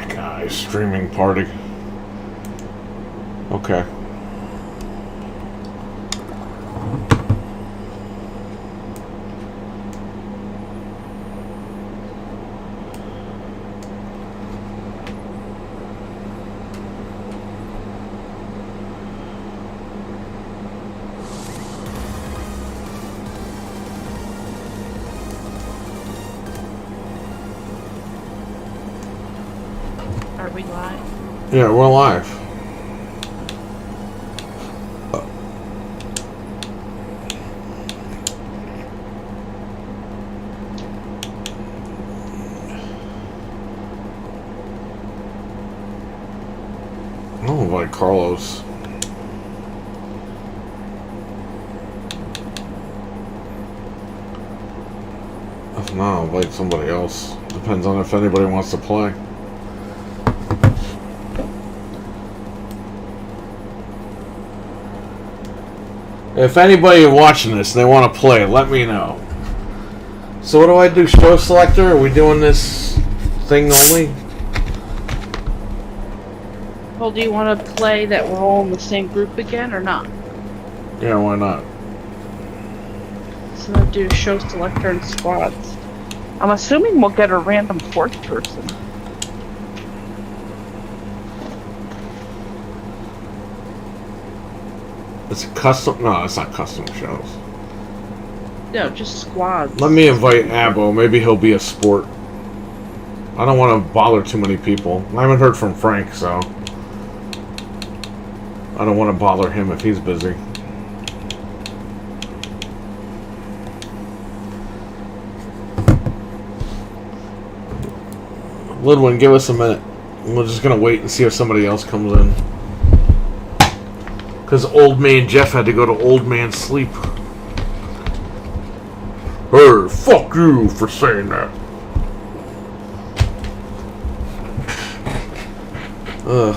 Guys, streaming party. Okay. Are we live? Yeah, we're live. Oh, like Carlos. If not, I'll invite somebody else. Depends on if anybody wants to play. If anybody watching this and they want to play, let me know. So what do I do? Show selector? Are we doing this thing only? Well, do you want to play that we're all in the same group again or not? Yeah, why not? So then do show selector and squads. I'm assuming we'll get a random fourth person. It's a custom. No, it's not custom shows. No, just squads. Let me invite Abo. Maybe he'll be a sport. I don't want to bother too many people. I haven't heard from Frank, so I don't want to bother him if he's busy. Lidwin, give us a minute. We're just going to wait and see if somebody else comes in. Because old man Jeff had to go to old man sleep. Hey, fuck you for saying that. Ugh.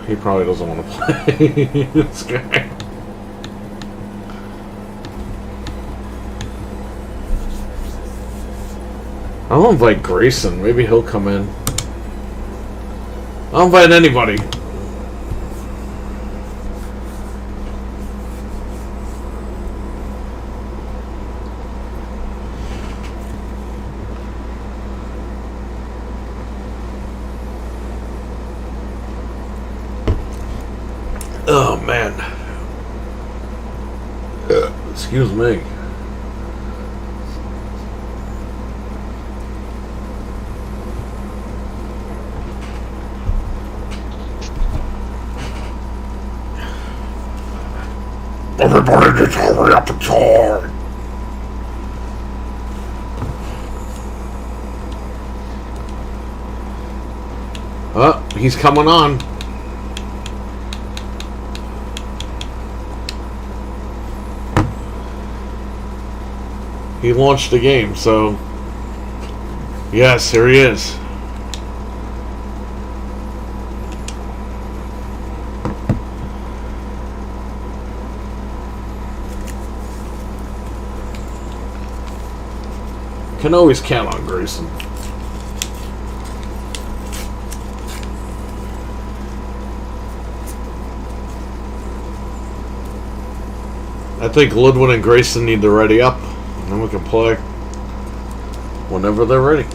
He probably doesn't want to play this guy. I'll invite Grayson. Maybe he'll come in. I'll invite anybody. Oh, man. Excuse me. Everybody just hurry up and charge. Oh, he's coming on. He launched the game, so yes, here he is. Can always count on Grayson. I think Ludwin and Grayson need to ready up, and then we can play whenever they're ready.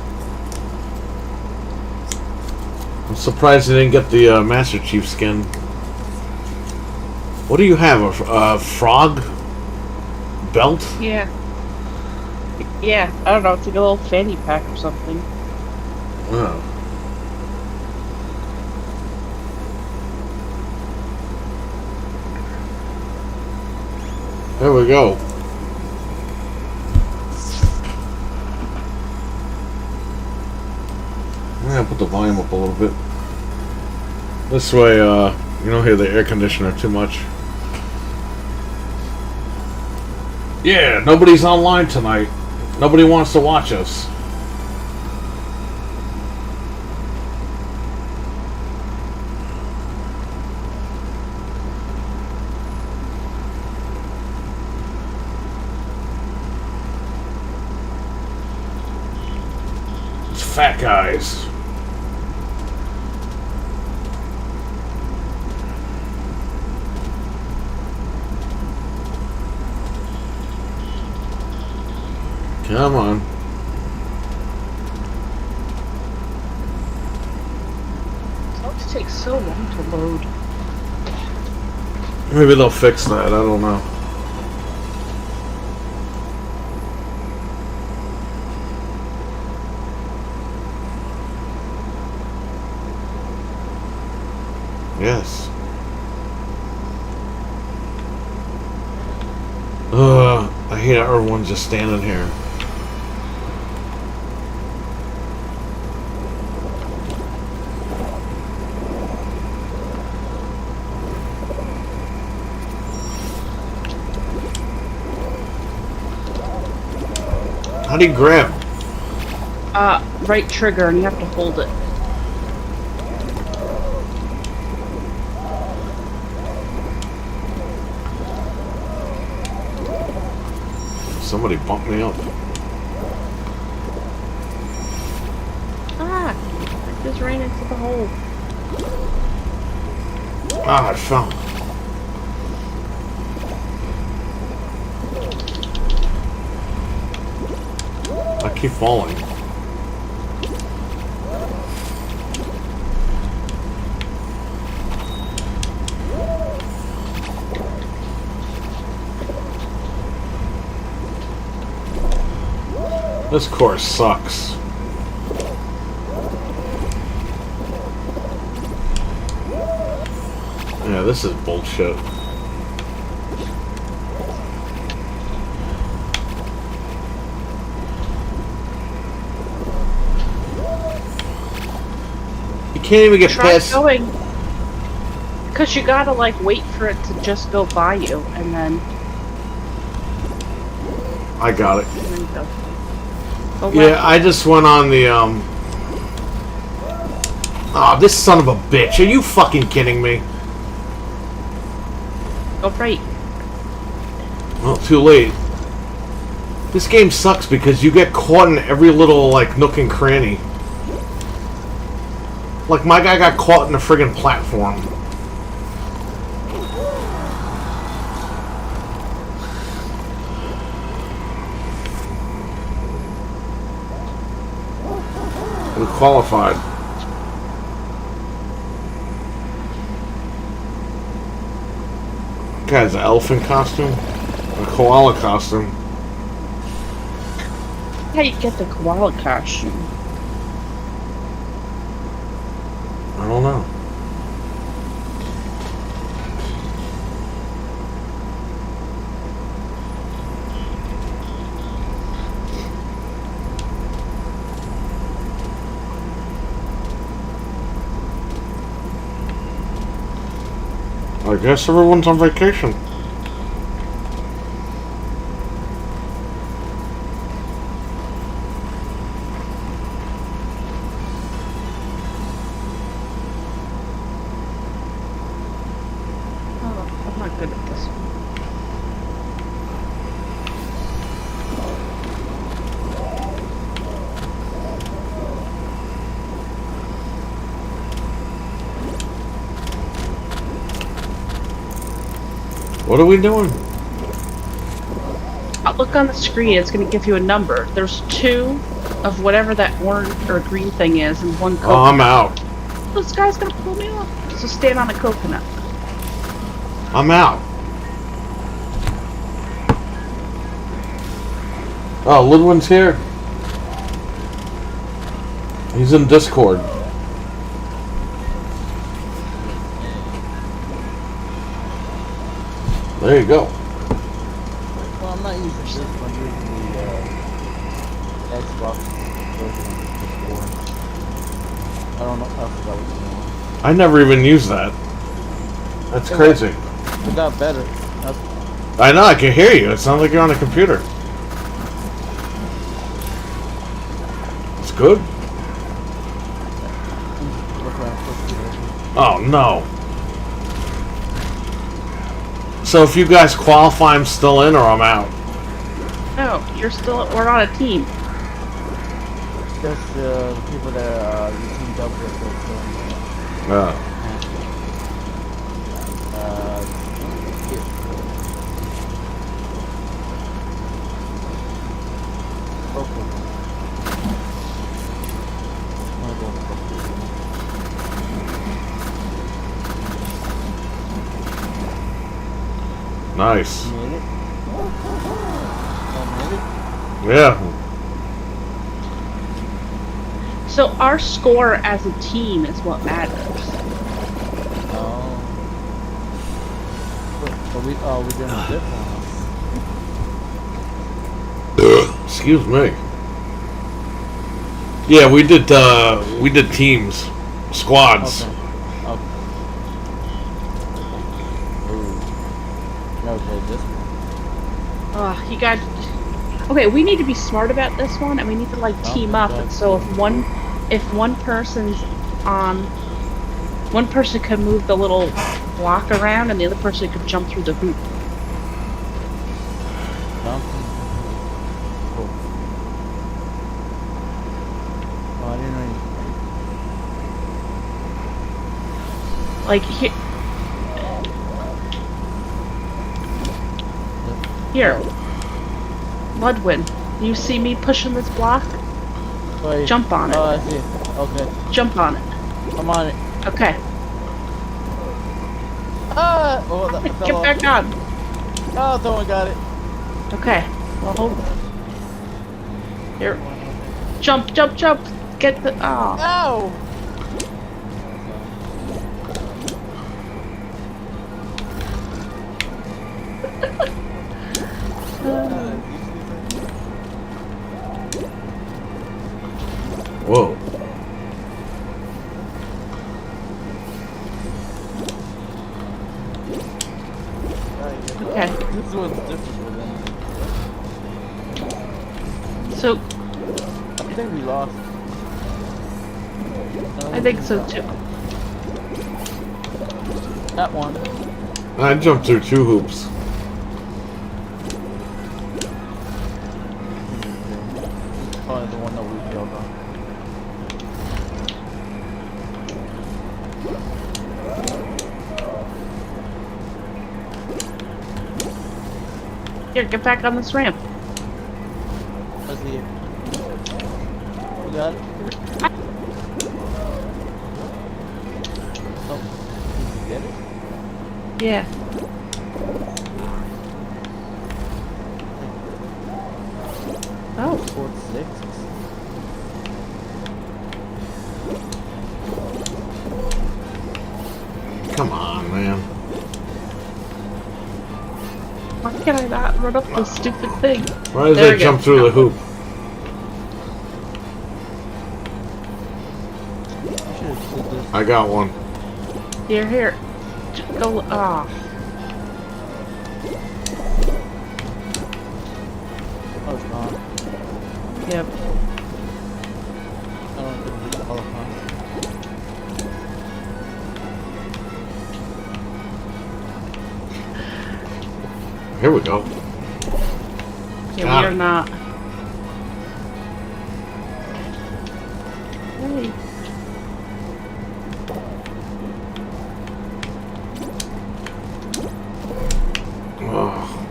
I'm surprised they didn't get the Master Chief skin. What do you have? A frog belt? Yeah. Yeah, I don't know, it's like a little fanny pack or something. Oh. There we go. I'm gonna put the volume up a little bit. This way, you don't hear the air conditioner too much. Yeah, nobody's online tonight. Nobody wants to watch us. fat guys. Come on. It always takes so long to load. Maybe they'll fix that. I don't know. Yes. I hate how everyone's just standing here. How do you grab? Right trigger, and you have to hold it. Somebody bumped me up. Ah! I just ran into the hole. Ah, I fell. I keep falling. This course sucks. Yeah, this is bullshit. You can't even get Try past. going. Because you gotta, like, wait for it to just go by you, and then... I got it. And then go. Go Yeah, left. I just went on the, Oh, this son of a bitch. Are you fucking kidding me? Go right. Well, too late. This game sucks because you get caught in every little, like, nook and cranny. Like, my guy got caught in a friggin' platform. We qualified. Guy's an elephant costume? A koala costume. How you get the koala costume? I don't know. I guess everyone's on vacation. Oh, I'm not good at this. What are we doing? Look on the screen, it's going to give you a number. There's 2 of whatever that orange or green thing is, and 1 coconut. Oh, I'm out. This guy's going to pull me off. So stand on a coconut. I'm out. Oh, Ludwin's here. He's in Discord. There you go. Well, I'm not using this. I'm using the Xbox version before. I don't know. I forgot what's going on. I never even used that. That's crazy. It got better. I know, I can hear you. It sounds like you're on a computer. It's good. Oh, no. So if you guys qualify, I'm still in or I'm out? No, we're on a team. Yeah, just people that are teamed up with. Oh. Yeah. Purple. I'm gonna go with purple. Nice. Made it. Made it. Yeah. So our score as a team is what matters. Oh. But we didn't dip one. Excuse me. Yeah, we did teams, squads. Okay. Ooh. Okay, this one. You guys. Okay, we need to be smart about this one, and we need to like team up. And so if one person's on, one person can move the little block around, and the other person could jump through the hoop. Cool. Oh, I didn't know you. Like here, Ludwin, you see me pushing this block? Wait. Jump on it. Oh, I see. Okay. Jump on it. I'm on it. Okay. Ah! Oh, that fell Get off. back on. Oh, someone got it. Okay. Well, hold. Here. Jump, jump, jump. Get the. Oh. Ow! Whoa. Okay. This one's different with them. So I think we lost. No, I think so too. That one. I jumped through 2 hoops. Probably the one that we killed on. Here, get back on this ramp. Let's see it. We got it. Oh, did you get it? Yeah. Oh. 4 6. Come on, man. Why can I not run up this stupid thing? Why does There that we jump go. through the hoop? I got one. Here, here. Go. Ah. Oh, it's gone. Yep. I don't think we qualify. Here we go. Yeah, Got we are it. not. Hey. Oh.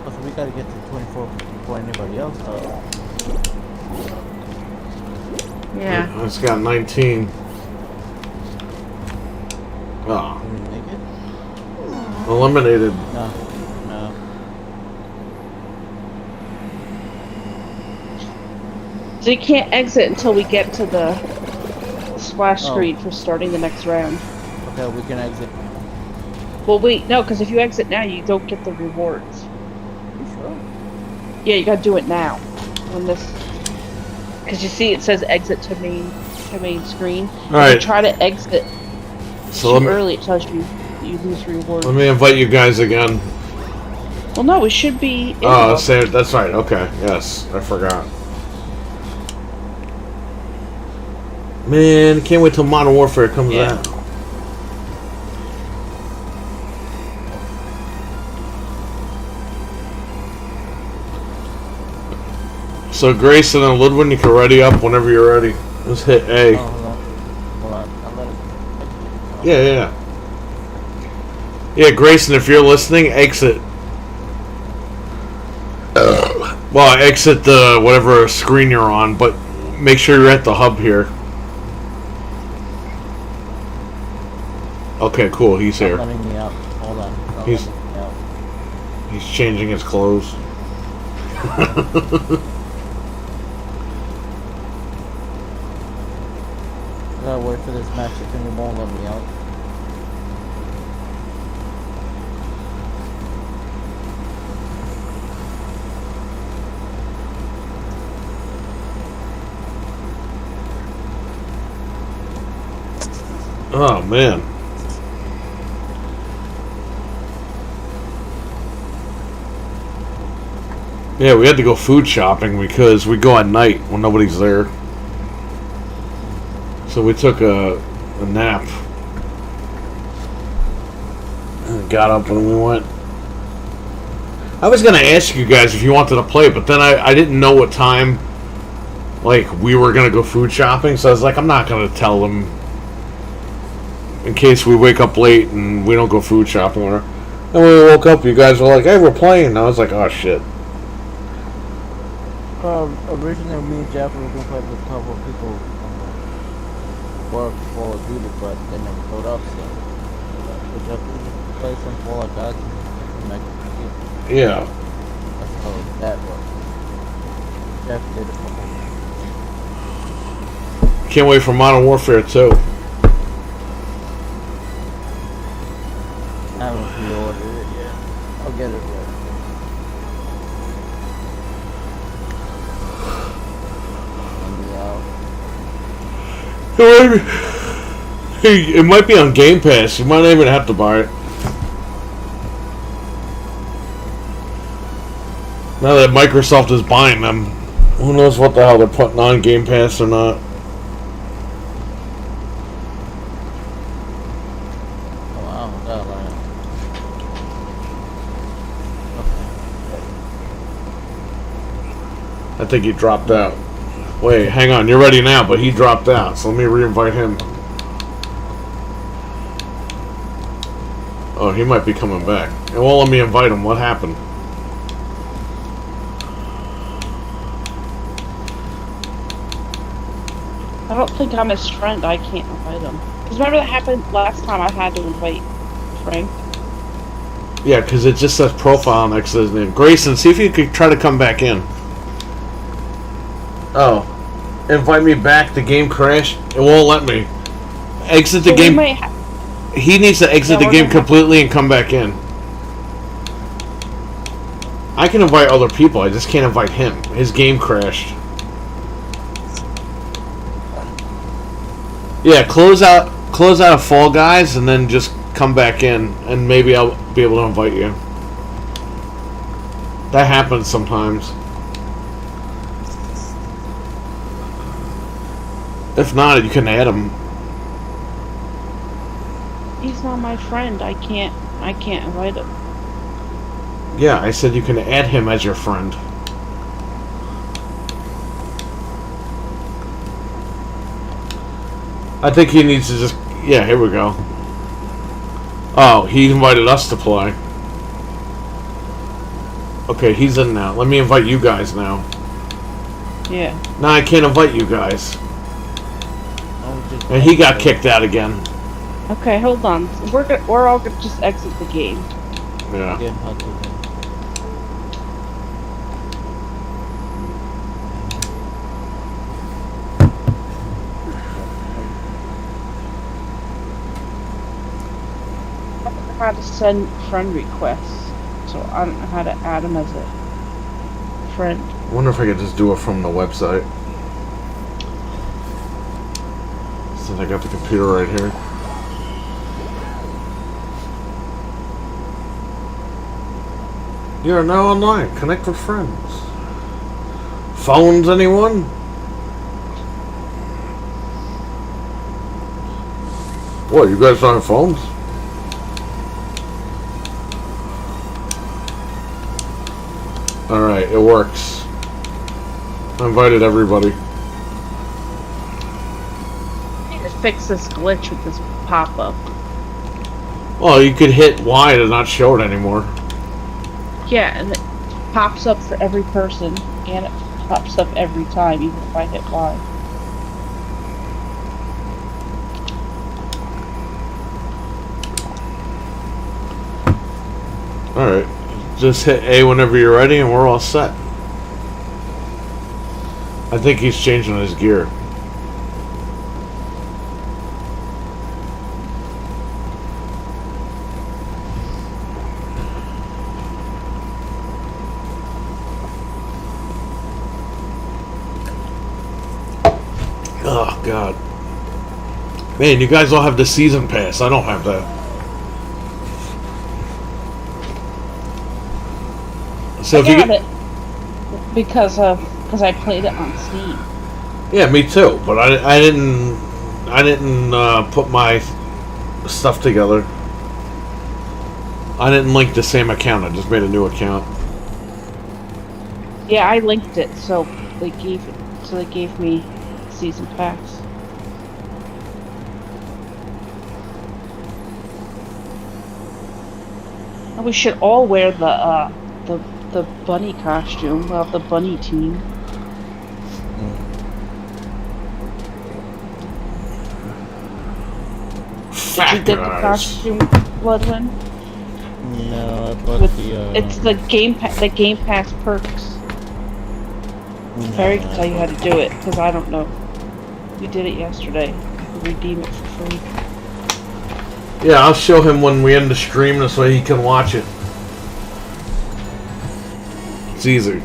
Also, we gotta get to 24 before anybody else does. Yeah. It's got 19. Oh. Can we make it? Eliminated. No. No. So you can't exit until we get to the splash Oh. screen for starting the next round. Okay, we can exit. Well, wait, no, because if you exit now, you don't get the rewards. You sure? Yeah, you gotta do it now. When this, because you see it says exit to main screen. If Alright. you try to exit So too early, it tells you you lose rewards. let me invite you guys again. Well, no, we should be. Oh, that's right. Okay. Yes, I forgot. Man, can't wait till Modern Warfare comes Yeah. out. So Grayson and Ludwin, you can ready up whenever you're ready. Just hit A. Oh, hold on. Hold on. I'm gonna... Yeah. Yeah, Grayson, if you're listening, exit. Well, exit the whatever screen you're on, but make sure you're at the hub here. Okay, cool. He's here. Letting me out. Hold on. He's changing his clothes. I gotta wait for this match if it won't let me out. Oh man. Yeah, we had to go food shopping because we go at night when nobody's there. So we took a nap. And got up and we went. I was going to ask you guys if you wanted to play, but then I didn't know what time like we were going to go food shopping. So I was like, I'm not going to tell them in case we wake up late and we don't go food shopping. And when we woke up, you guys were like, hey, we're playing. And I was like, oh, shit. Originally, me and Jeff were gonna play with a couple of people for Call of Duty, but they never showed up. So we just play some Fall Guys and make it. Yeah. That's how that works. Jeff did a couple. Can't wait for Modern Warfare 2. I haven't pre-ordered it yet. I'll get it ready. It might be on Game Pass. You might not even have to buy it. Now that Microsoft is buying them, who knows what the hell they're putting on Game Pass or not. Oh, wow, that I think he dropped out. Wait, hang on. You're ready now, but he dropped out. So let me re-invite him. Oh, he might be coming back. It won't let me invite him. What happened? I don't think I'm his friend. I can't invite him. Because remember that happened last time I had to invite Frank? Yeah, because it just says profile next to his name. Grayson, see if you could try to come back in. Oh. Invite me back. The game crashed. It won't let me. Exit the game. He needs to exit the game completely and come back in. I can invite other people. I just can't invite him. His game crashed. Yeah, close out of Fall Guys and then just come back in and maybe I'll be able to invite you. That happens sometimes. If not, you can add him. He's not my friend. I can't invite him. Yeah, I said you can add him as your friend. I think he needs to just... Yeah, here we go. Oh, he invited us to play. Okay, he's in now. Let me invite you guys now. Yeah. No, I can't invite you guys. And he got kicked out again. Okay, hold on. We're all gonna just exit the game. Yeah. I don't know how to send friend requests, so I don't know how to add him as a friend. I wonder if I could just do it from the website. Since I got the computer right here. You are now online. Connect with friends. Phones, anyone? What, you guys don't have phones? Alright, it works. I invited everybody. I need to fix this glitch with this pop-up. Well, you could hit Y to not show it anymore. Yeah, and it pops up for every person, and it pops up every time, even if I hit Y. Alright. Just hit A whenever you're ready and we're all set. I think he's changing his gear. Oh, God. Man, you guys all have the season pass. I don't have that. So I if you got get, it because I played it on Steam. yeah, me too. But I didn't put my stuff together. I didn't link the same account. I just made a new account. Yeah, I linked it, so they gave me season pass. And we should all wear the bunny costume. Well, the bunny team. Did you get the costume, Bloodwind? No, I bought It's the Game Pass perks. Barry can tell you how to do it, because I don't know. We did it yesterday. Redeem it for free. Yeah, I'll show him when we end the stream. This way he can watch it. It's easy.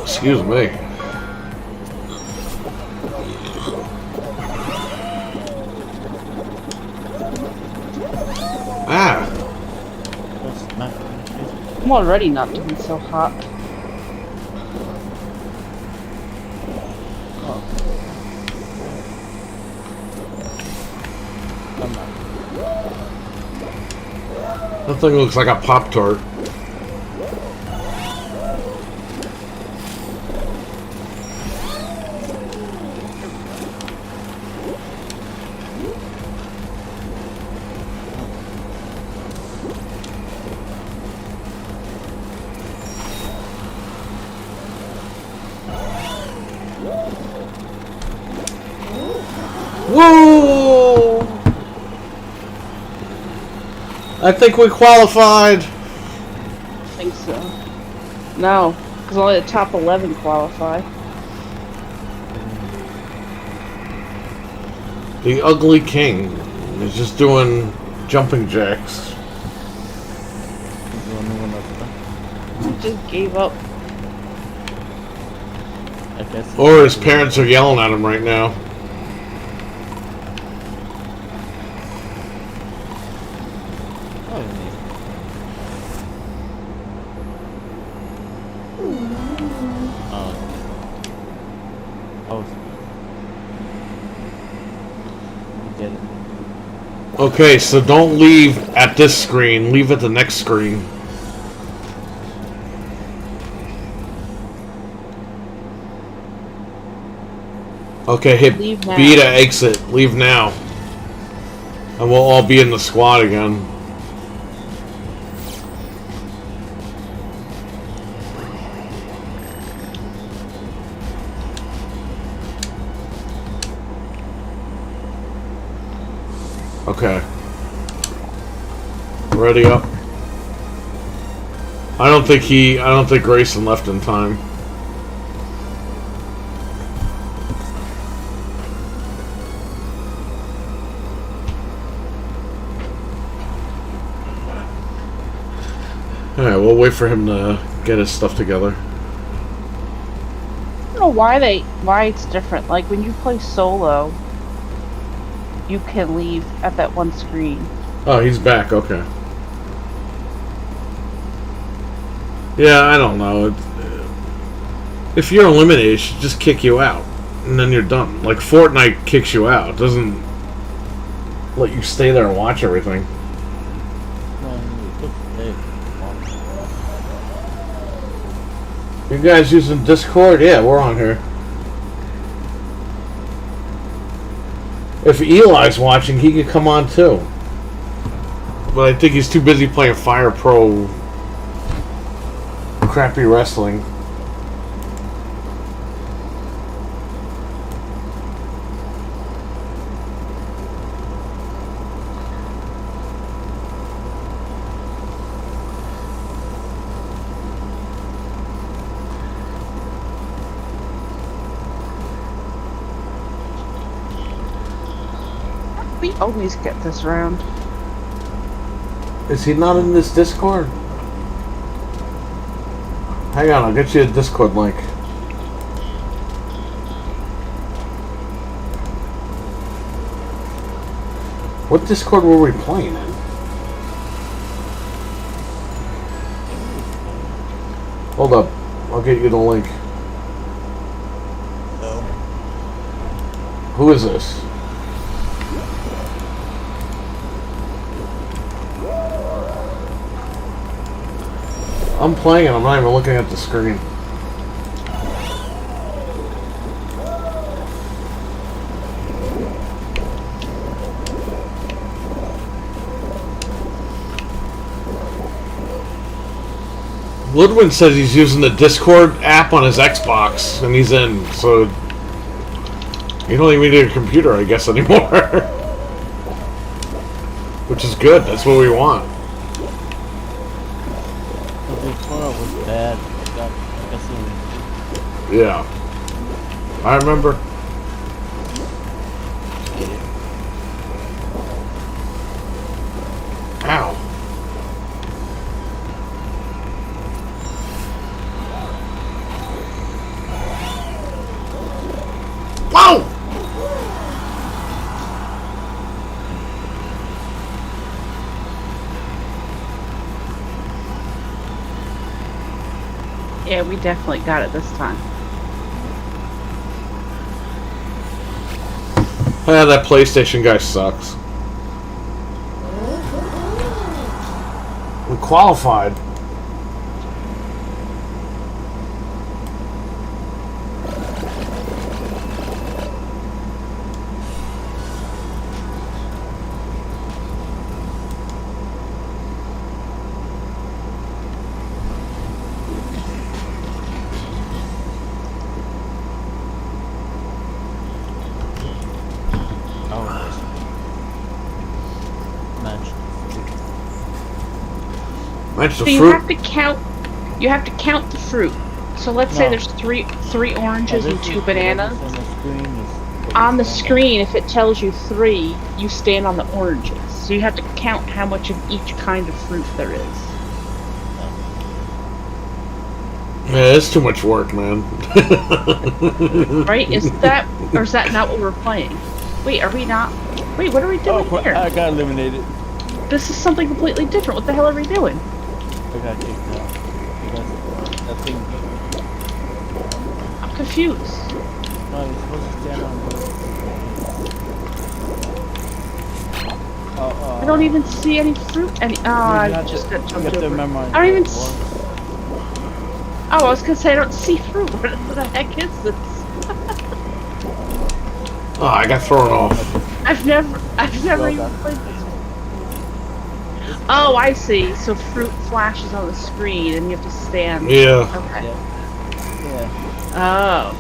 Excuse me. Ah. I'm already not doing so hot. That thing looks like a Pop-Tart. Whoa! I think we qualified. I think so. No, because only the top 11 qualify. The Ugly King is just doing jumping jacks. He just gave up. I guess. Or his parents are yelling at him right now. Okay, so don't leave at this screen. Leave at the next screen. Okay, hit Leave now. B to exit. Leave now. And we'll all be in the squad again. Okay. Ready up. I don't think Grayson left in time. Alright, we'll wait for him to get his stuff together. I don't know why it's different. Like when you play solo, you can leave at that one screen. Oh, he's back. Okay. Yeah, I don't know. If you're eliminated, it should just kick you out, and then you're done. Like Fortnite kicks you out. It doesn't. let you stay there and watch everything. You guys using Discord? Yeah, we're on here. If Eli's watching, he could come on too. But I think he's too busy playing Fire Pro crappy wrestling. We always get this round. Is he not in this Discord? Hang on, I'll get you a Discord link. What Discord were we playing in? Hold up, I'll get you the link. No. Who is this? I'm playing and I'm not even looking at the screen. Woodwin says he's using the Discord app on his Xbox and he's in, so you don't even need a computer, I guess, anymore. Which is good, that's what we want. Was bad. Yeah. I remember. Ow. Whoa! Yeah, we definitely got it this time. Yeah, that PlayStation guy sucks. We qualified. Match the So you fruit. have to count. You have to count the fruit. So let's say there's three oranges and 2 bananas. On the screen, if it tells you 3, you stand on the oranges. So you have to count how much of each kind of fruit there is. Yeah, it's too much work, man. Right? Is that not what we're playing? Wait, are we not? Wait, what are we doing here? I got eliminated. This is something completely different. What the hell are we doing? I got kicked out. Because that thing. I'm confused. No, you're supposed to stand on the. I don't even see any fruit. I just got jumped over. I don't even. Oh, I was gonna say I don't see fruit. What the heck is this? Oh, I got thrown off. I've never even played this. Oh, I see. So fruit flashes on the screen, and you have to stand. Yeah. Okay. Yeah. Oh.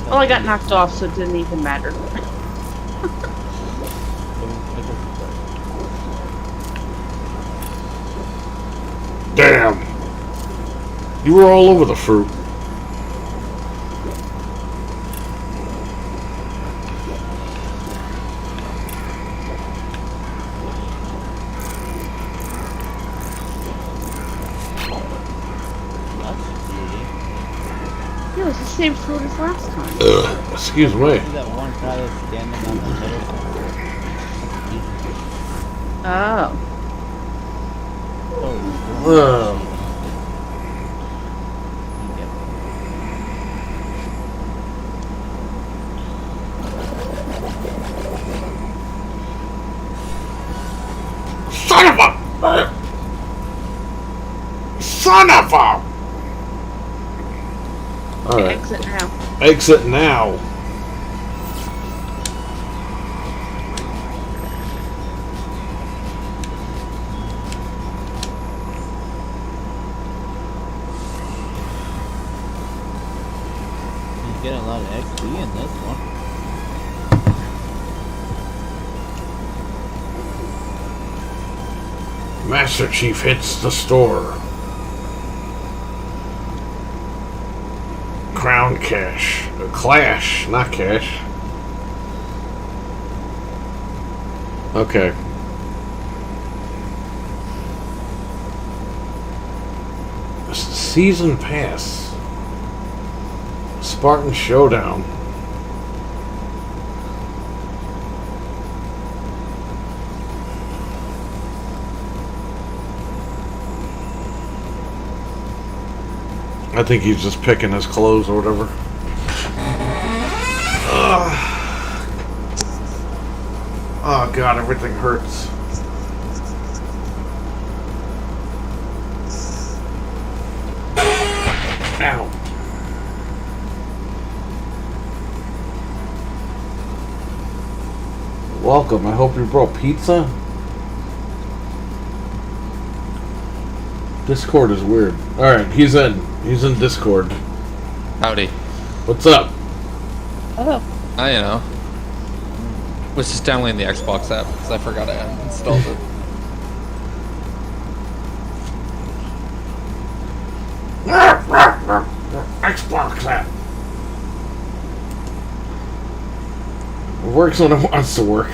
Well, I got knocked off, so it didn't even matter. Damn. You were all over the fruit. Yeah, it was the same fruit as last time. Excuse me. See that one guy that's standing on the middle? Oh. Son of a... Son of a... Alright. Exit now. Exit now. He's getting a lot of XP in this one. Master Chief hits the store. Crown Cash. Clash, not cash. Okay. Season Pass. Spartan Showdown. I think he's just picking his clothes or whatever. Oh god, everything hurts. Ow. Welcome, I hope you brought pizza. Discord is weird. Alright, he's in. He's in Discord. Howdy. What's up? Oh. I know. Was just downloading the Xbox app because I forgot I installed it. Xbox app. It works when it wants to work.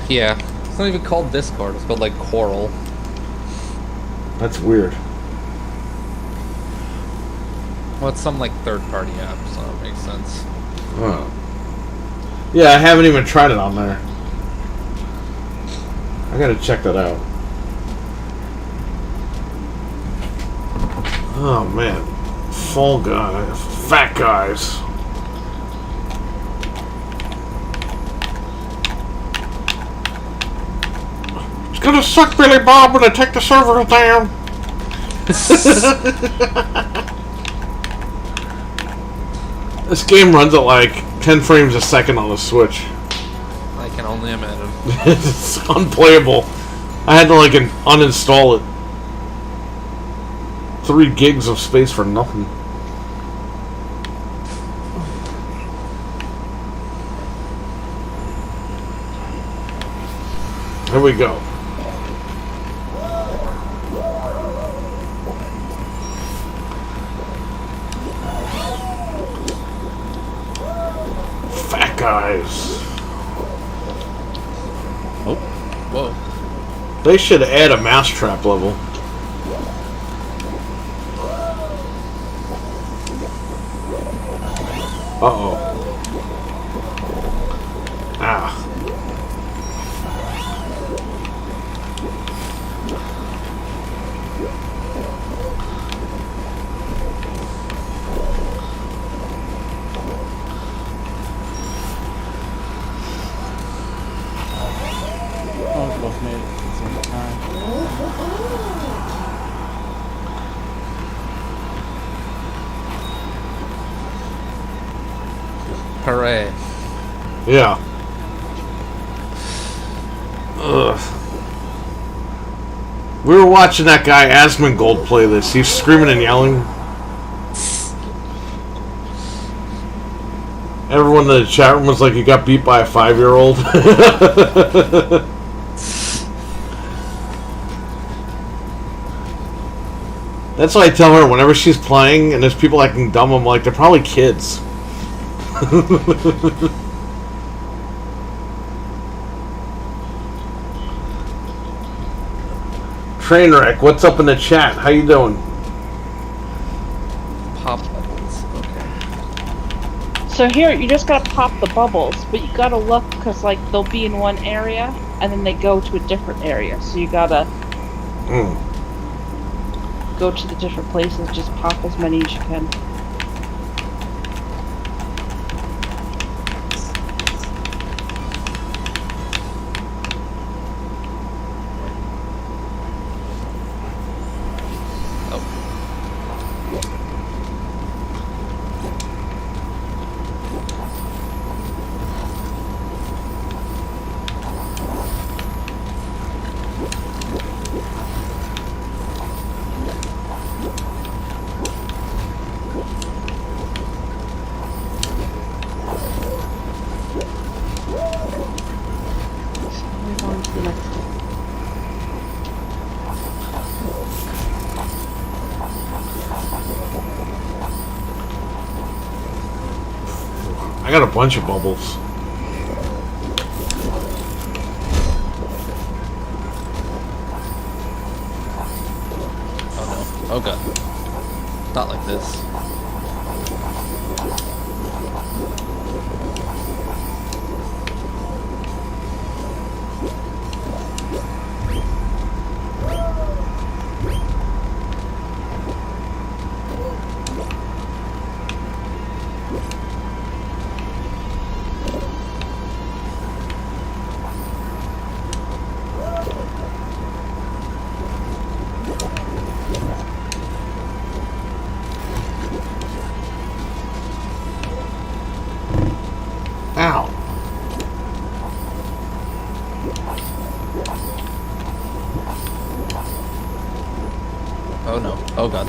Yeah. It's not even called Discord. It's called like Coral. That's weird. Well, it's some like third-party app, so it makes sense. Oh. Yeah, I haven't even tried it on there. I gotta check that out. Oh man. Fall guys. Fat guys. It's gonna suck, Billy Bob, when I take the server down. This game runs at like 10 frames a second on the Switch. I can only imagine. It's unplayable. I had to like uninstall it. 3 gigs of space for nothing. Here we go. Fat guys. Oh. Whoa. They should add a mousetrap level. Uh-oh. Ah. Almost made it at the same time. Hooray. Yeah. Ugh. We were watching that guy Asmongold play this. He's screaming and yelling. Everyone in the chat room was like, he got beat by a 5-year-old. That's why I tell her whenever she's playing and there's people acting dumb, I'm like, they're probably kids. Trainwreck, what's up in the chat? How you doing? Pop bubbles. Okay. So here, you just gotta pop the bubbles, but you gotta look, because, like, they'll be in one area, and then they go to a different area. So you gotta go to the different places, just pop as many as you can. got a bunch of bubbles. Oh no. Oh god. Not like this. Ow. Oh no. Oh god.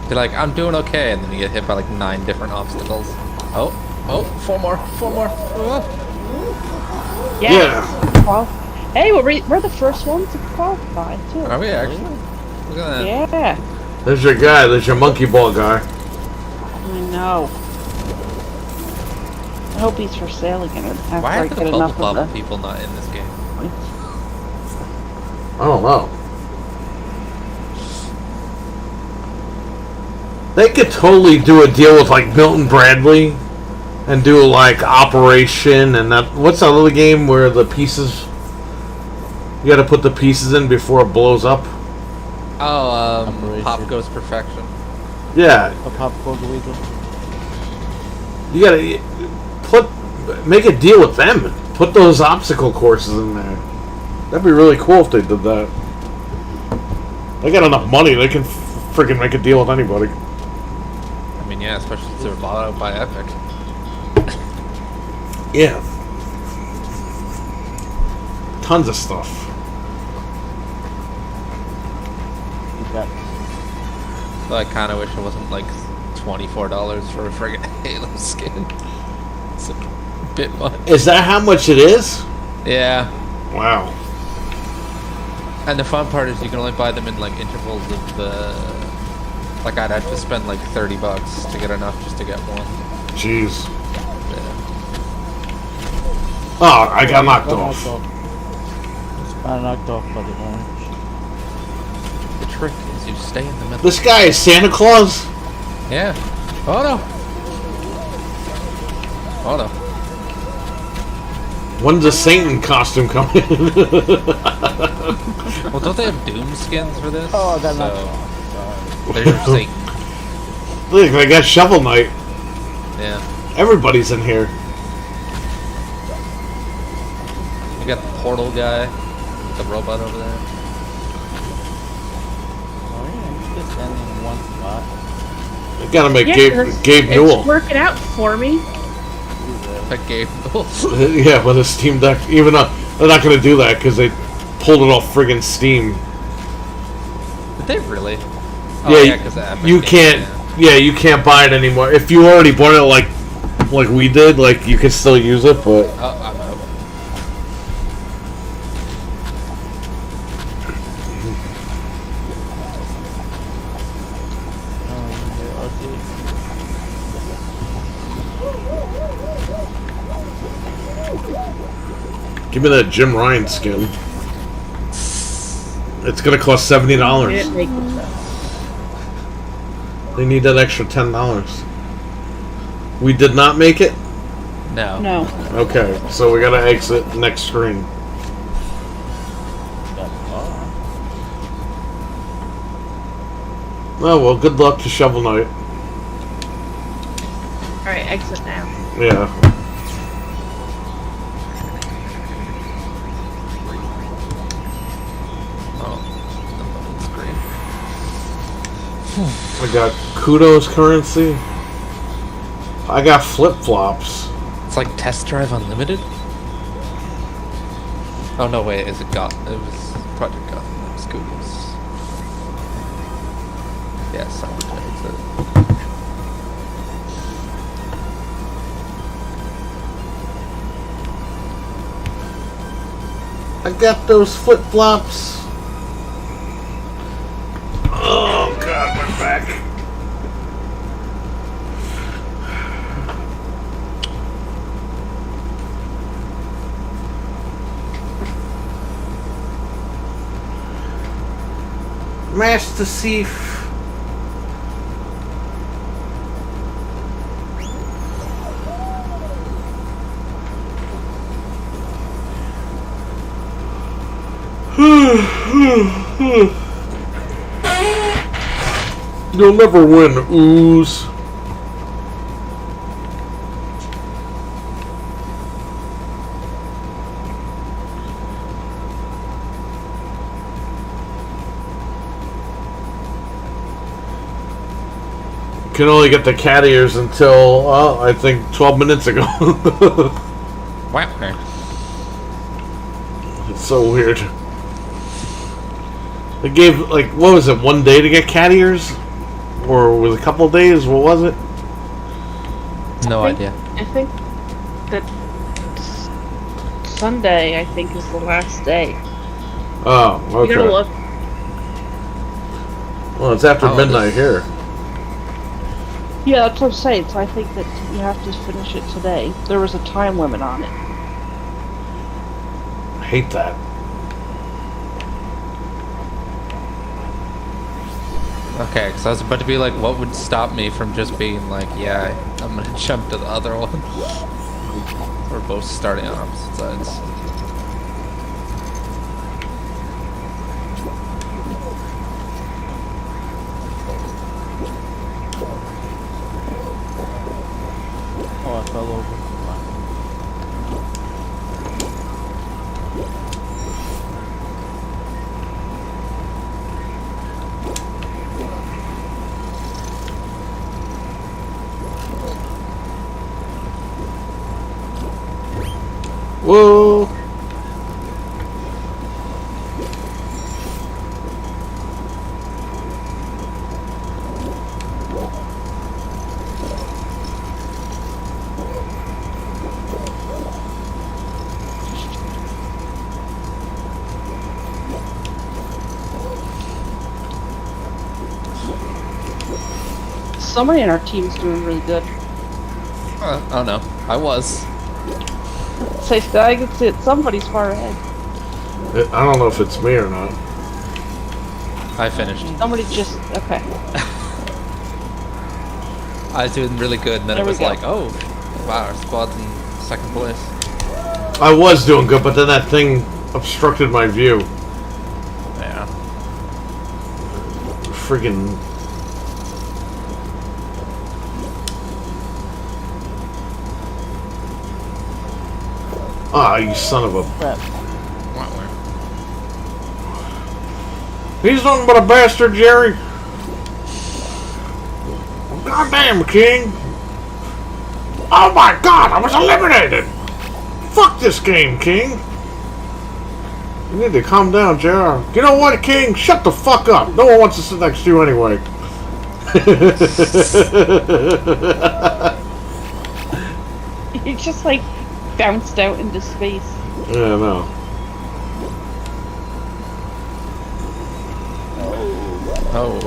You're like, I'm doing okay, and then you get hit by like 9 different obstacles. Oh, oh, 4 more, 4 more. Oh. Yeah. Well, hey, we're the first ones to qualify too. Are we actually? Look at that. Yeah. There's your guy. There's your monkey ball guy. I know. I hope he's for sale again after Why I are get the enough bubble of bobble the. people not in this game? I don't know. They could totally do a deal with like Milton Bradley and do like Operation and that. What's that other game where the pieces? You got to put the pieces in before it blows up. Oh, Operation. Pop Goes Perfection. Yeah, A popcorn weasel. you got to make a deal with them. Put those obstacle courses in there. That'd be really cool if they did that. They got enough money; they can freaking make a deal with anybody. I mean, yeah, especially since they're bought out by Epic. Yeah. Tons of stuff. You got Though I kind of wish it wasn't like $24 for a friggin' Halo skin. It's a bit much. Is that how much it is? Yeah. Wow. And the fun part is you can only buy them in like intervals of like I'd have to spend like $30 to get enough just to get one. Jeez. Yeah. Oh, I got knocked off. got knocked off by the orange. The trick is you stay in the middle. This guy is Santa Claus? Yeah. Oh no. Oh no. When's the Satan costume coming? Well, don't they have Doom skins for this? Oh, I got So, knocked off. Sorry. there's your Satan. Look, I got Shovel Knight. Yeah. Everybody's in here. You got the portal guy, the robot over there. Oh yeah, you just standing in one spot. I gotta make Yeah, Gabe it's Newell. working out for me. That game. Yeah, with a Steam Deck. Even though they're not gonna do that because they pulled it off friggin' Steam. Did they really? Yeah, 'cause of Epic you Games, can't. Yeah, you can't buy it anymore. If you already bought it, like we did, like you could still use it, but Oh, I'm out. give me that Jim Ryan skin. It's gonna cost $70. Didn't make it. They need that extra $10. We did not make it? No. No. Okay, so we gotta exit next screen. Oh well, good luck to Shovel Knight. Alright, exit now. Yeah. Oh, the loading screen. I got kudos currency. I got flip-flops. It's like Test Drive Unlimited? Oh no, wait, is it Gotham? It was Project Gotham. It was Google's. Yeah, Sabotage it. I got those flip-flops. Oh god, my back. Master Thief. You'll never win, ooze. Can only get the cat ears until, well, I think 12 minutes ago. Wow. It's so weird. They gave, like, what was it, 1 day to get cat ears? Or was it a couple of days? What was it? No idea. I think that Sunday, I think, is the last day. Oh, okay. You gotta look. Well, it's after midnight here. Yeah, that's what I'm saying. So I think that you have to finish it today. There was a time limit on it. I hate that. Okay, because I was about to be like, what would stop me from just being like, yeah, I'm gonna jump to the other one. We're both starting on opposite sides. Oh, I fell over. Whoa! Somebody in our team is doing really good. Oh no, I was. So I can see it. Somebody's far ahead. I don't know if it's me or not. I finished. Somebody just okay. I was doing really good, and then There it we was go. like, oh, wow, our squad's in second place. I was doing good, but then that thing obstructed my view. Yeah. Friggin'. Ah, you son of a. Crap. He's nothing but a bastard, Jerry. Goddamn, King. Oh my god, I was eliminated. Fuck this game, King. You need to calm down, Jerry. You know what, King? Shut the fuck up. No one wants to sit next to you anyway. It just like bounced out into space. Yeah, no. Oh.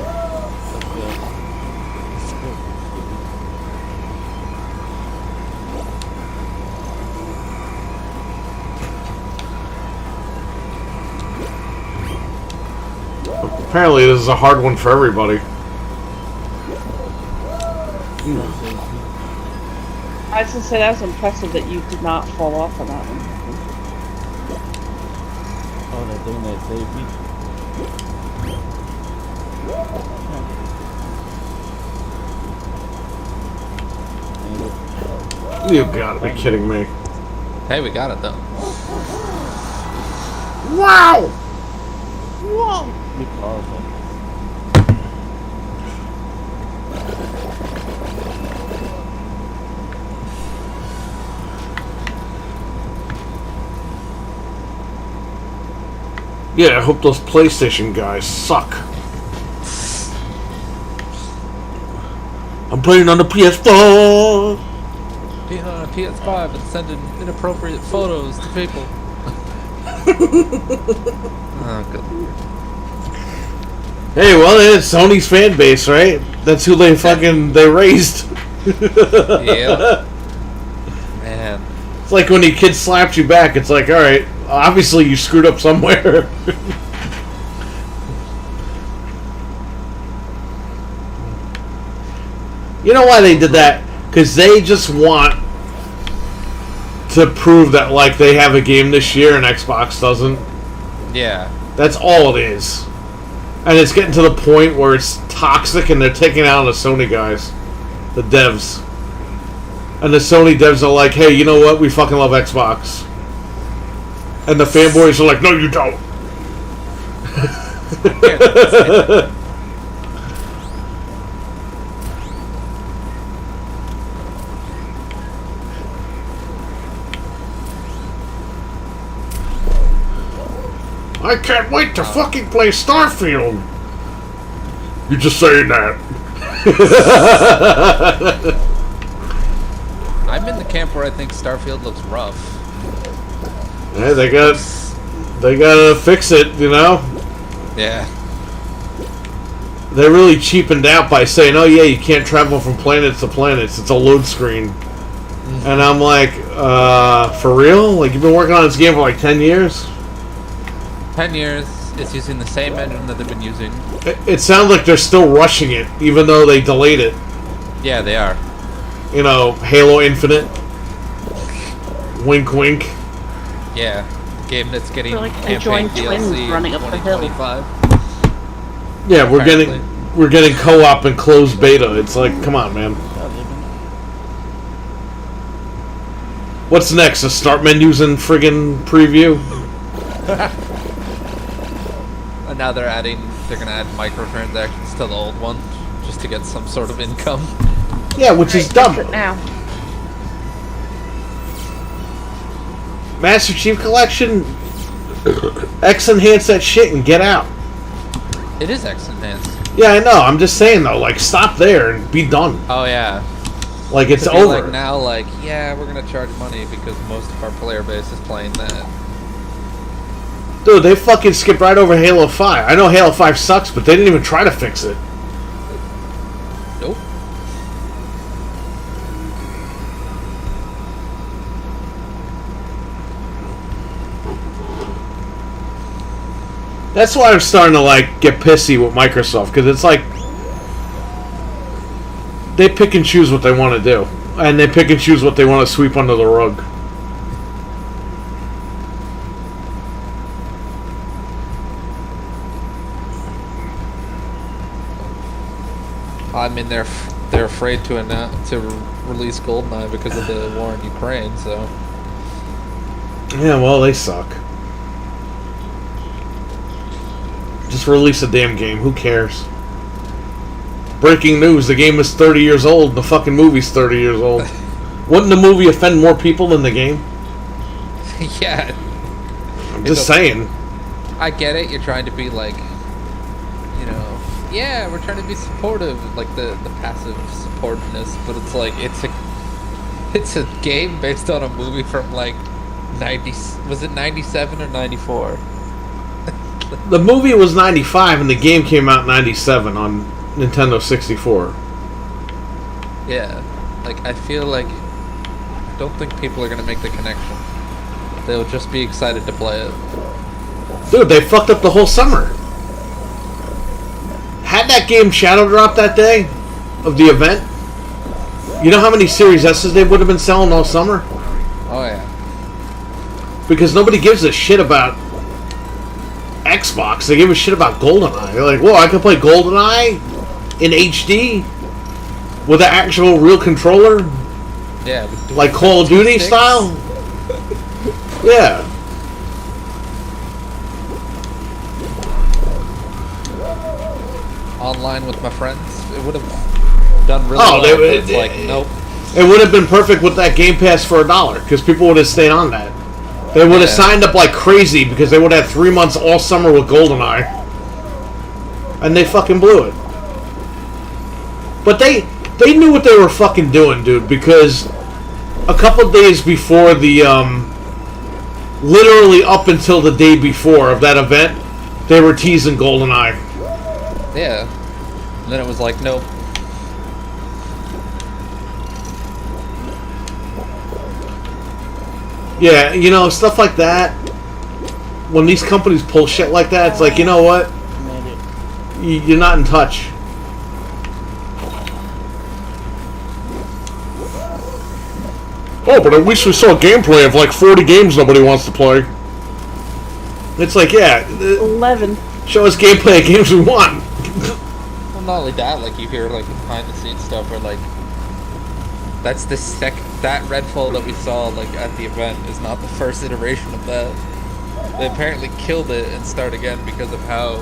Apparently, this is a hard one for everybody. I was gonna say that was impressive that you did not fall off on that one. Oh, that thing that saved me. You gotta be kidding me. Hey, we got it though. Wow! Because of Yeah, I hope those PlayStation guys suck. I'm playing on the PS4! Being on a PS5 and sending inappropriate photos to people. Oh, good. Hey, well, it's Sony's fan base, right? That's who they raised. Yeah. Man. It's like when your kid slapped you back, it's like, alright, obviously you screwed up somewhere. You know why they did that? Because they just want to prove that like they have a game this year and Xbox doesn't. Yeah. That's all it is. And it's getting to the point where it's toxic and they're taking out the Sony guys. The devs. And the Sony devs are like, hey, you know what? We fucking love Xbox. And the fanboys are like, no, you don't. I can't wait to fucking play Starfield. You're just saying that. I'm in the camp where I think Starfield looks rough. Yeah, they gotta fix it, you know? Yeah. They really cheapened out by saying, oh yeah, you can't travel from planets to planets. It's a load screen. Mm-hmm. And I'm like, for real? Like, you've been working on this game for like 10 years? 10 years. It's using the same engine that they've been using. It sounds like they're still rushing it, even though they delayed it. Yeah, they are. You know, Halo Infinite. Wink, wink. Yeah, the game that's getting like campaign twins DLC running in up the hill. 2025. Yeah, we're getting co-op and closed beta. It's like, come on, man. What's next? The start menus and friggin' preview? And now they're gonna add microtransactions to the old one just to get some sort of income. Yeah, which is dumb. Now. Master Chief Collection, X enhance that shit and get out. It is X enhanced. Yeah, I know. I'm just saying though, like, stop there and be done. Oh yeah. Like, it's To be over. Like now, like, yeah, we're gonna charge money because most of our player base is playing that. Dude, they fucking skipped right over Halo 5. I know Halo 5 sucks, but they didn't even try to fix it. Nope. That's why I'm starting to, like, get pissy with Microsoft, because it's like they pick and choose what they want to do, and they pick and choose what they want to sweep under the rug. I mean, they're afraid to release GoldenEye because of the war in Ukraine. So Yeah, well, they suck. Just release a damn game. Who cares? Breaking news: the game is 30 years old. The fucking movie's 30 years old. Wouldn't the movie offend more people than the game? yeah, I'm just saying. I get it. You're trying to be like, you know, yeah, we're trying to be supportive, like the passive supportiveness, but it's like it's a game based on a movie from like 90. Was it 97 or 94? The movie was 95 and the game came out in 97 on Nintendo 64. Yeah, like I feel like I don't think people are gonna make the connection. They'll just be excited to play it. Dude, they fucked up the whole summer. Had that game shadow drop that day of the event, you know how many Series S's they would have been selling all summer? Oh yeah. Because nobody gives a shit about Xbox. They give a shit about GoldenEye. They're like, whoa, I can play GoldenEye in HD with an actual real controller? Yeah. Like Call of Duty style? Yeah. Online with my friends, it would have done really well. But it's like, nope. It would have been perfect with that Game Pass for $1 because people would have stayed on that. They would have signed up like crazy because they would have had 3 months all summer with GoldenEye. And they fucking blew it. But they knew what they were fucking doing, dude, because a couple days before the, literally up until the day before of that event, they were teasing GoldenEye. Yeah. And then it was like, nope. Yeah, you know, stuff like that. When these companies pull shit like that, it's like, you know what? You're not in touch. oh, but at least we saw gameplay of like 40 games nobody wants to play. It's like, yeah, 11. show us gameplay of games we want. Well, not only that, like you hear like behind the scenes stuff where like that's the that Redfall that we saw like at the event is not the first iteration of that. They apparently killed it and start again because of how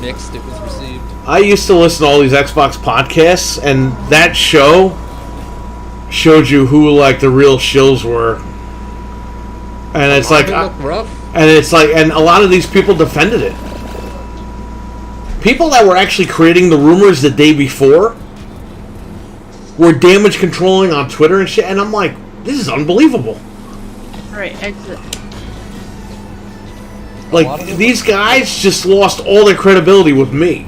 mixed it was received. I used to listen to all these Xbox podcasts, and that show showed you who like the real shills were. And it's like, rough. and it's like, and a lot of these people defended it. People that were actually creating the rumors the day before were damage controlling on Twitter and shit, and I'm like, this is unbelievable. Alright, exit. Like, these guys just lost all their credibility with me.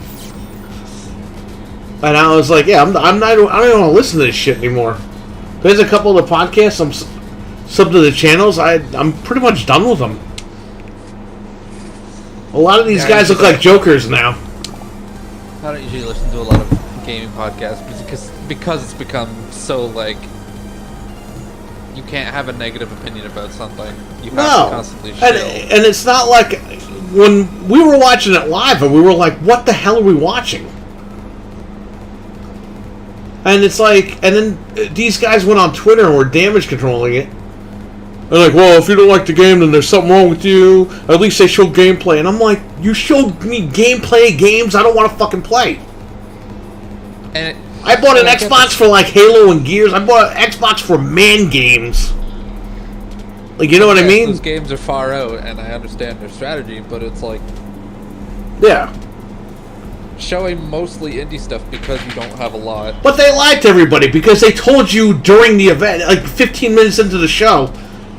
And I was like, yeah, I don't even want to listen to this shit anymore. There's a couple of the podcasts, I'm sub to the channels, I'm pretty much done with them. A lot of these guys look like jokers now. I don't usually listen to a lot of gaming podcasts because it's become so like you can't have a negative opinion about something. You have to constantly chill. And it's not like when we were watching it live and we were like, what the hell are we watching? And it's like, and then these guys went on Twitter and were damage controlling it. They're like, well, if you don't like the game, then there's something wrong with you. At least they show gameplay. And I'm like, you showed me gameplay games I don't want to fucking play. And I bought an Xbox for like Halo and Gears. I bought an Xbox for man games. Like, you know what I mean? Those games are far out, and I understand their strategy, but it's like, yeah, showing mostly indie stuff because you don't have a lot. But they lied to everybody because they told you during the event, like 15 minutes into the show,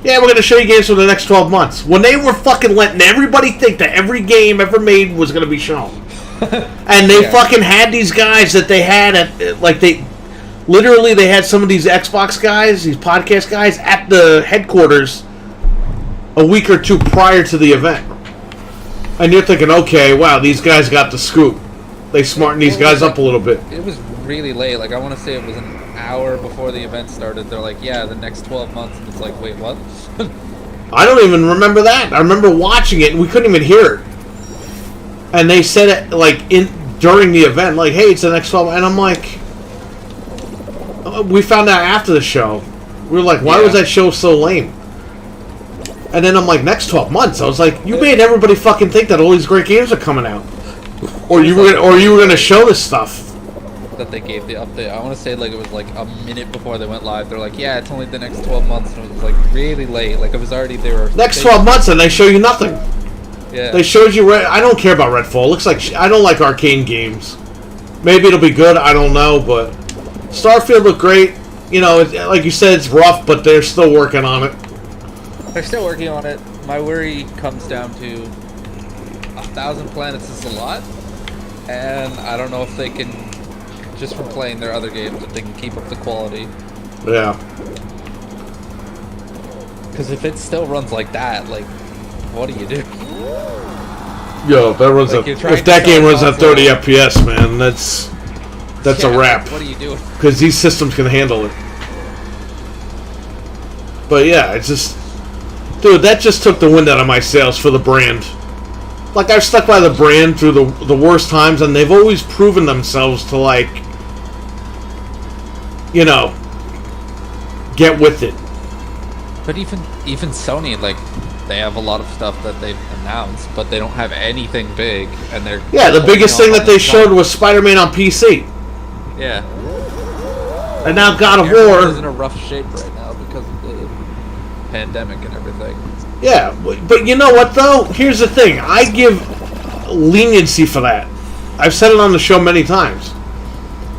yeah, we're going to show you games for the next 12 months. When they were fucking letting everybody think that every game ever made was going to be shown. And they fucking had these guys that they had at, like, they had some of these Xbox guys, these podcast guys, at the headquarters a week or two prior to the event. And you're thinking, okay, wow, these guys got the scoop. They smartened these guys up a little bit. It was really late. Like, I want to say it was an hour before the event started. They're like, yeah, the next 12 months. And it's like, wait, what? I don't even remember that. I remember watching it, and we couldn't even hear it. And they said it, like, during the event, like, hey, it's the next 12. And I'm like, we found out after the show. We were like, why was that show so lame? And then I'm like, next 12 months. I was like, you made everybody fucking think that all these great games are coming out. Or you were going to show this stuff. That they gave the update. I want to say like it was like a minute before they went live. They're like, yeah, it's only the next 12 months, and it was like really late. Like it was already there. Next 12 months, and they show you nothing. Yeah. They showed you. I don't care about Redfall. It looks like I don't like arcane games. Maybe it'll be good. I don't know, but Starfield looked great. You know, like you said, it's rough, but they're still working on it. They're still working on it. My worry comes down to 1,000 planets is a lot, and I don't know if they can, just from playing their other games, if they can keep up the quality. Yeah. Because if it still runs like that, like, what do you do? Yo, that runs like if that game runs at 30 FPS, man, that's a wrap. What are you doing? Because these systems can handle it. But yeah, it's just, dude, that just took the wind out of my sails for the brand. Like, I've stuck by the brand through the worst times, and they've always proven themselves to, like, you know, get with it. But even Sony, like, they have a lot of stuff that they've announced, but they don't have anything big, and they're... Yeah, the biggest thing that they showed was Spider-Man on PC. Yeah. And now God of Everyone War... is in a rough shape right now because of the pandemic and everything. Yeah, but you know what, though? Here's the thing. I give leniency for that. I've said it on the show many times.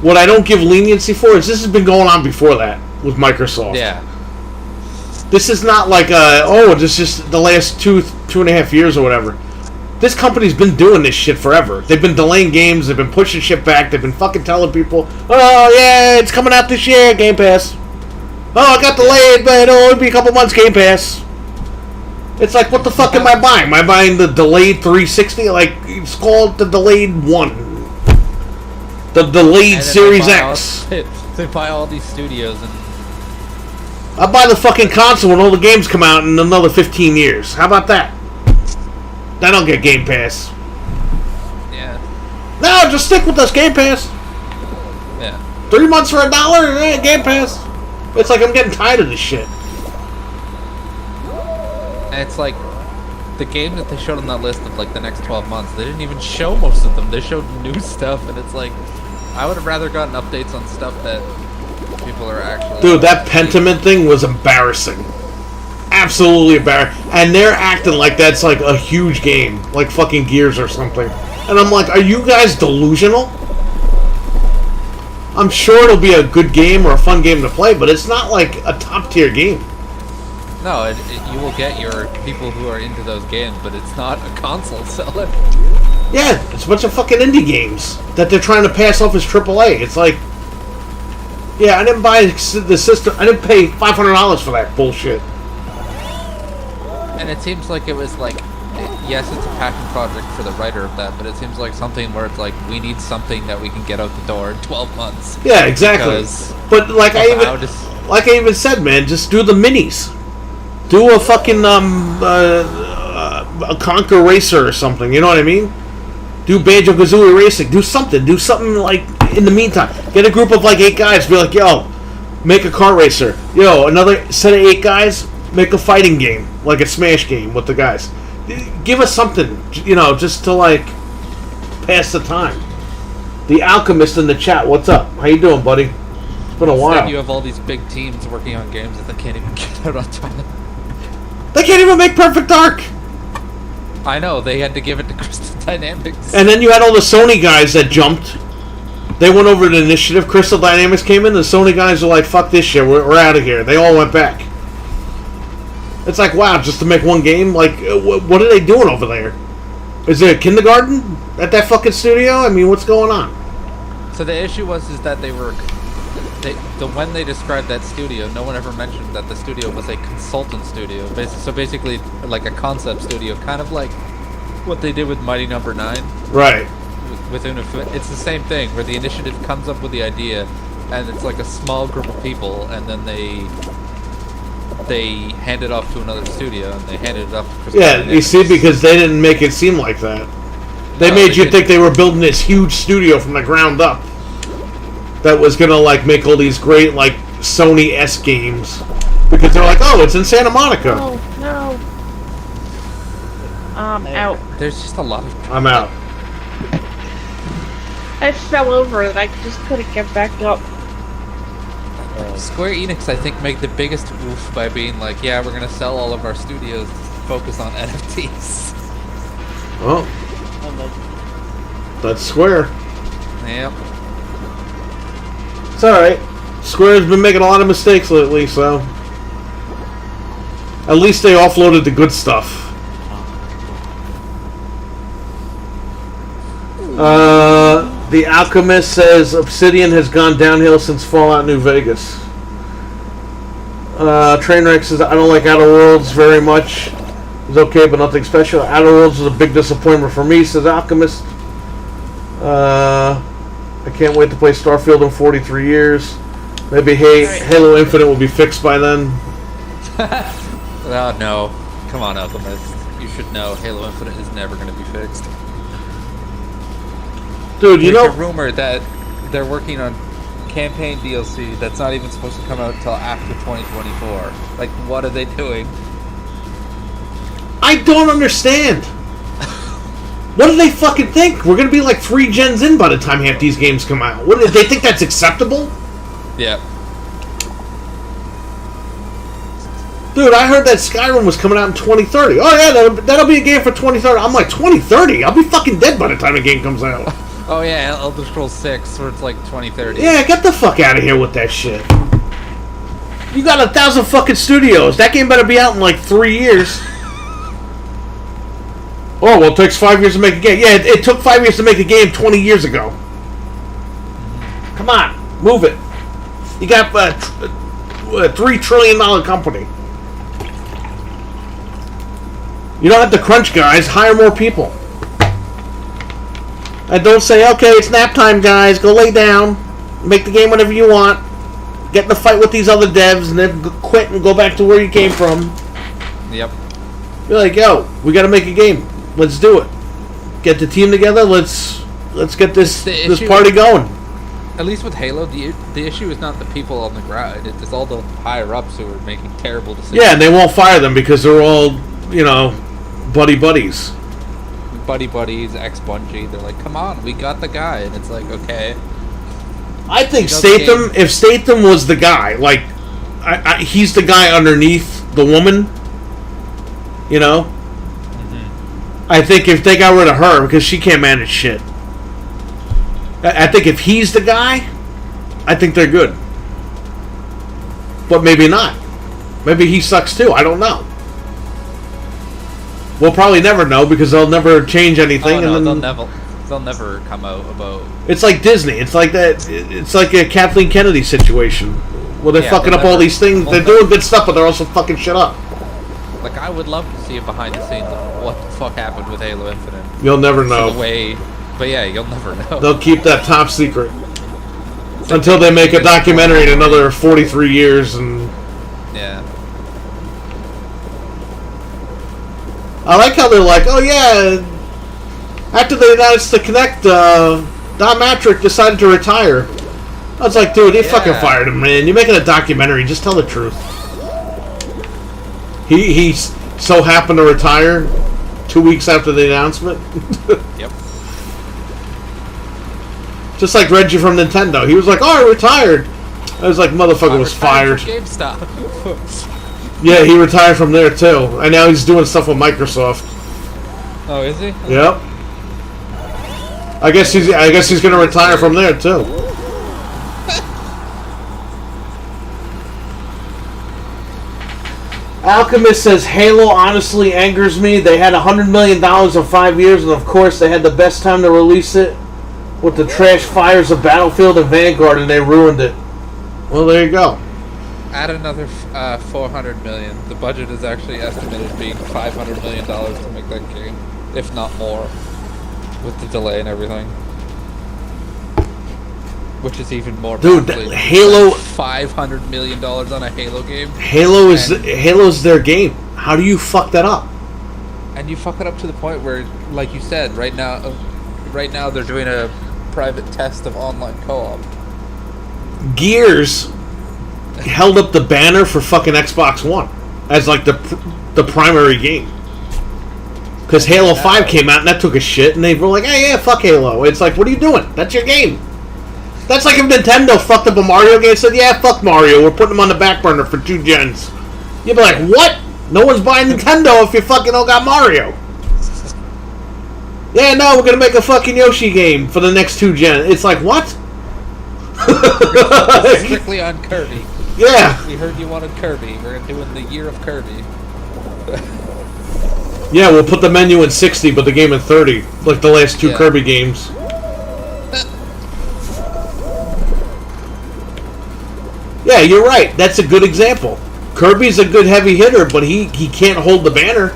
What I don't give leniency for is this has been going on before that with Microsoft. Yeah. This is not like, this is just the last two and a half years or whatever. This company's been doing this shit forever. They've been delaying games. They've been pushing shit back. They've been fucking telling people, oh, yeah, it's coming out this year, Game Pass. Oh, it got delayed, but it'll be a couple months, Game Pass. It's like, what the fuck am I buying? Am I buying the delayed 360? Like, it's called the delayed 1. The delayed Series X. They buy all these studios and I'll buy the fucking console when all the games come out in another 15 years. How about that? Then I'll get Game Pass. Yeah. No, just stick with us, Game Pass. Yeah. 3 months for $1, Game Pass. It's like I'm getting tired of this shit. And it's like the game that they showed on that list of like the next 12 months, they didn't even show most of them. They showed new stuff, and it's like I would have rather gotten updates on stuff that people are actually. Dude, that Pentiment thing was embarrassing. Absolutely embarrassing. And they're acting like that's like a huge game, like fucking Gears or something. And I'm like, are you guys delusional? I'm sure it'll be a good game or a fun game to play, but it's not like a top tier game. No, you will get your people who are into those games, but it's not a console seller. Yeah, it's a bunch of fucking indie games that they're trying to pass off as AAA. It's like, yeah, I didn't buy the system. I didn't pay $500 for that bullshit. And it seems like it was like, yes, it's a passion project for the writer of that, but it seems like something where it's like, we need something that we can get out the door in 12 months. Yeah, exactly. But like I even said, man, just do the minis. Do a fucking a Conquer Racer or something. You know what I mean? Do Banjo-Kazooie Racing. Do something like in the meantime. Get a group of like 8 guys. Be like, yo, make a car racer. Yo, another set of 8 guys. Make a fighting game, like a Smash game with the guys. Give us something, just to like pass the time. The Alchemist in the chat. What's up? How you doing, buddy? It's been a while. Instead, you have all these big teams working on games that they can't even get out on time. They can't even make Perfect Dark. I know, they had to give it to Crystal Dynamics. And then you had all the Sony guys that jumped. They went over to Initiative. Crystal Dynamics came in. The Sony guys were like, fuck this shit. We're out of here. They all went back. It's like, wow, just to make one game? Like, what are they doing over there? Is there a kindergarten at that fucking studio? I mean, what's going on? So the issue was that when they described that studio, no one ever mentioned that the studio was a consultant studio. So basically, like a concept studio, kind of like what they did with Mighty Number 9. Right. It's the same thing, where the initiative comes up with the idea, and it's like a small group of people, and then they hand it off to another studio, and they handed it off to Crystal Dynamics. You see, because they didn't make it seem like that. They made you think they were building this huge studio from the ground up that was gonna like make all these great like Sony-esque games, because they're like, oh, it's in Santa Monica. Oh no. Out. There's just a lot of. I'm out. I fell over and I just couldn't get back up. Square Enix, I think, made the biggest oof by being like, yeah, we're gonna sell all of our studios to focus on NFTs. Well, that's Square. Yep. It's alright. Square's been making a lot of mistakes lately, so at least they offloaded the good stuff. The Alchemist says Obsidian has gone downhill since Fallout New Vegas. Trainwreck says, I don't like Outer Worlds very much. It's okay, but nothing special. Outer Worlds was a big disappointment for me, says Alchemist. I can't wait to play Starfield in 43 years. Maybe Halo Infinite will be fixed by then. Oh, no. Come on, Alchemist. You should know Halo Infinite is never going to be fixed. Dude, you There's know... a rumor that they're working on campaign DLC that's not even supposed to come out until after 2024. Like, what are they doing? I don't understand. What do they fucking think? We're going to be like 3 gens in by the time half these games come out. What, they think that's acceptable? Yeah. Dude, I heard that Skyrim was coming out in 2030. Oh yeah, that'll be a game for 2030. I'm like, 2030? I'll be fucking dead by the time the game comes out. Oh yeah, Elder Scrolls 6, where it's like 2030. Yeah, get the fuck out of here with that shit. You got 1,000 fucking studios. That game better be out in like 3 years. Oh, well, it takes 5 years to make a game. Yeah, it took 5 years to make a game 20 years ago. Come on, move it. You got a $3 trillion company. You don't have to crunch, guys. Hire more people. And don't say, okay, it's nap time, guys. Go lay down. Make the game whatever you want. get in a fight with these other devs, and then quit and go back to where you came from. Yep. You're like, yo, we got to make a game. Let's do it. Get the team together. Let's get this party going. At least with Halo, the issue is not the people on the ground. It's all the higher ups who are making terrible decisions. Yeah, and they won't fire them because they're all, buddies. Buddies, ex-Bungie. They're like, come on, we got the guy. And it's like, okay. I think Statham, if Statham was the guy, like, he's the guy underneath the woman, I think if they got rid of her, because she can't manage shit, I think if he's the guy, I think they're good. But maybe not. Maybe he sucks too. I don't know. We'll probably never know because they'll never change anything. Oh, no, and then they'll never come out about... It's like Disney. It's like that. It's like a Kathleen Kennedy situation where they're fucking up all these things. They're doing good stuff, but they're also fucking shit up. Like, I would love to see a behind the scenes of what the fuck happened with Halo Infinite. You'll never know. But yeah, you'll never know. They'll keep that top secret until they make a documentary in another 43 years. And yeah. I like how they're like, oh yeah, after they announced the Kinect, Don Matrick decided to retire. I was like, dude, they fucking fired him, man. You're making a documentary. Just tell the truth. He so happened to retire 2 weeks after the announcement. Yep. Just like Reggie from Nintendo. He was like, oh, I retired. I was like, motherfucker was fired. GameStop. Yeah, he retired from there too. And now he's doing stuff with Microsoft. Oh, is he? Yep. I guess he's gonna retire from there too. Alchemist says Halo honestly angers me. They had $100 million in 5 years, and of course they had the best time to release it with the trash fires of Battlefield and Vanguard, and they ruined it. Well, there you go. Add another 400 million. The budget is actually estimated being $500 million to make that game, if not more, with the delay and everything. Which is even more. Dude, Halo. $500 million on a Halo game. Halo's their game. How do you fuck that up? And you fuck it up to the point where, like you said, right now they're doing a private test of online co-op. Gears held up the banner for fucking Xbox One as like the primary game. Because Halo 5 came out and that took a shit, and they were like, hey, yeah, fuck Halo. It's like, what are you doing? That's your game. That's like if Nintendo fucked up a Mario game and said, yeah, fuck Mario, we're putting them on the back burner for 2 gens. You'd be like, what? No one's buying Nintendo if you fucking don't got Mario. Yeah, no, we're gonna make a fucking Yoshi game for the next 2 gens. It's like, what? Strictly on Kirby. Yeah. We heard you wanted Kirby. We're doing the year of Kirby. Yeah, we'll put the menu in 60, but the game in 30, like the last 2 Kirby games. Yeah, you're right. That's a good example. Kirby's a good heavy hitter, but he can't hold the banner.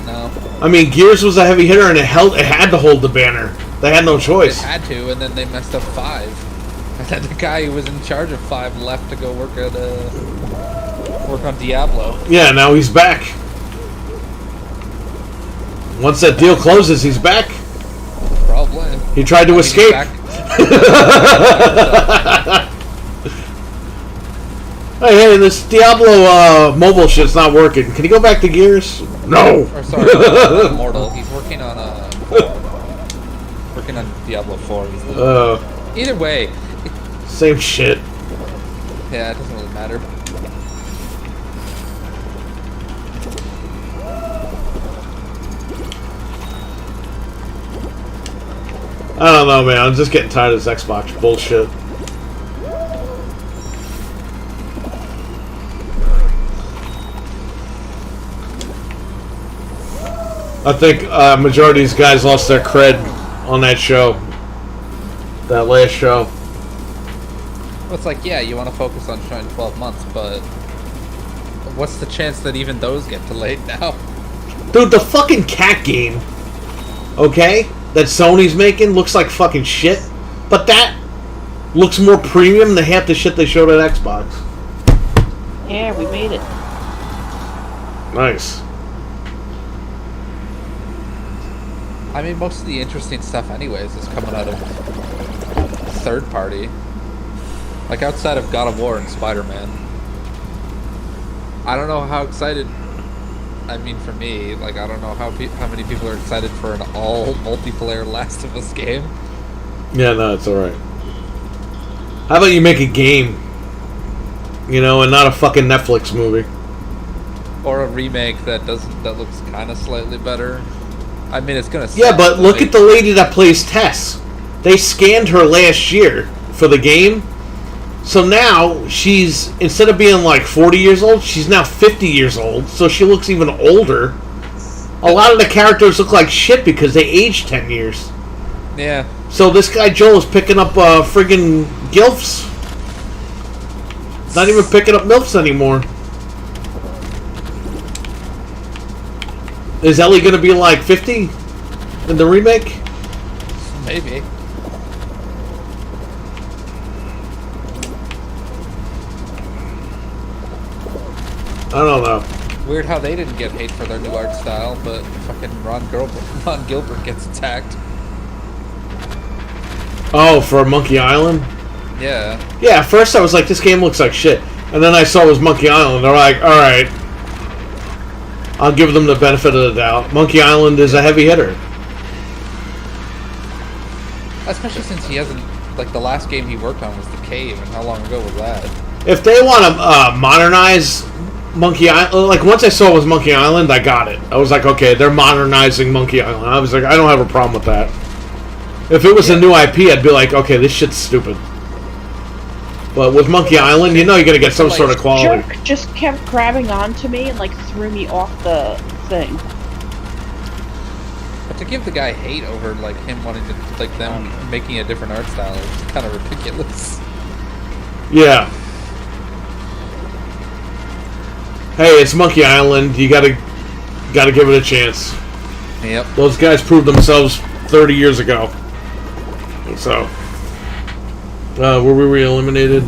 No. I mean, Gears was a heavy hitter, and it had to hold the banner. They had no choice. They had to, and then they messed up 5. And then the guy who was in charge of 5 left to go work on Diablo. Yeah, now he's back. Once that deal closes, he's back. Probably. He tried to escape. Hey, this Diablo mobile shit's not working. Can you go back to Gears? No. Or sorry, Immortal. He's working on Diablo 4. Either way. Same shit. Yeah, it doesn't really matter. I don't know, man. I'm just getting tired of this Xbox bullshit. I think majority of these guys lost their cred on that show. That last show. Well, it's like, yeah, you want to focus on showing 12 months, but what's the chance that even those get delayed now? Dude, the fucking cat game, okay, that Sony's making looks like fucking shit. But that, looks more premium than half the shit they showed at Xbox. Yeah, we made it. Nice. I mean, most of the interesting stuff, anyways, is coming out of third party. Like outside of God of War and Spider-Man. I don't know how excited. I mean, for me, like I don't know how many people are excited for an all multiplayer Last of Us game. Yeah, no, it's all right. How about you make a game? You know, and not a fucking Netflix movie. Or a remake that looks kind of slightly better. I mean, it's gonna. Yeah, but look at the lady that plays Tess. They scanned her last year for the game. So now she's, instead of being like 40 years old, she's now 50 years old. So she looks even older. A lot of the characters look like shit because they aged 10 years. Yeah. So this guy Joel is picking up friggin' gilfs. Not even picking up milfs anymore. Is Ellie gonna be like 50 in the remake? Maybe. I don't know. Weird how they didn't get hate for their new art style, but fucking Ron Gilbert gets attacked. Oh, for Monkey Island? Yeah. Yeah, at first I was like, this game looks like shit. And then I saw it was Monkey Island. They're like, alright. I'll give them the benefit of the doubt. Monkey Island is a heavy hitter. Especially since he hasn't, like the last game he worked on was The Cave, and how long ago was that? If they want to modernize Monkey Island, like once I saw it was Monkey Island, I got it. I was like, okay, they're modernizing Monkey Island. I was like, I don't have a problem with that. If it was a new IP, I'd be like, okay, this shit's stupid. But with Monkey Island, you know you're gonna get some sort of quality. Jerk just kept grabbing onto me and like threw me off the thing. But to give the guy hate over like him wanting to, like them making a different art style is kind of ridiculous. Yeah. Hey, it's Monkey Island. You gotta give it a chance. Yep. Those guys proved themselves 30 years ago. So, were we eliminated?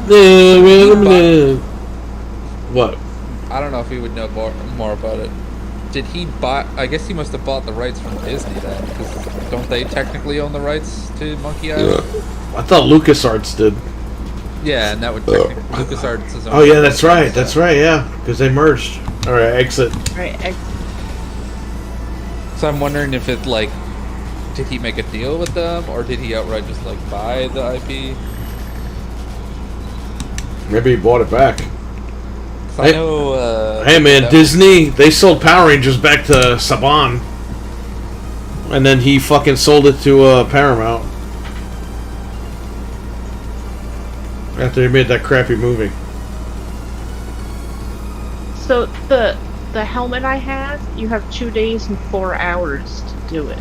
Yeah, we eliminated. What? I don't know if he would know more about it. Did he buy? I guess he must have bought the rights from Disney then, because don't they technically own the rights to Monkey Island? I thought LucasArts did. Yeah, and that would technically LucasArts is. Oh yeah, that's right. That's right. Yeah, because they merged. All right, exit. Right. So I'm wondering if it like, did he make a deal with them, or did he outright just like buy the IP? Maybe he bought it back. I know. Hey man, Disney, they sold Power Rangers back to Saban, and then he fucking sold it to Paramount after he made that crappy movie. So the helmet I have, you have 2 days and 4 hours to do it.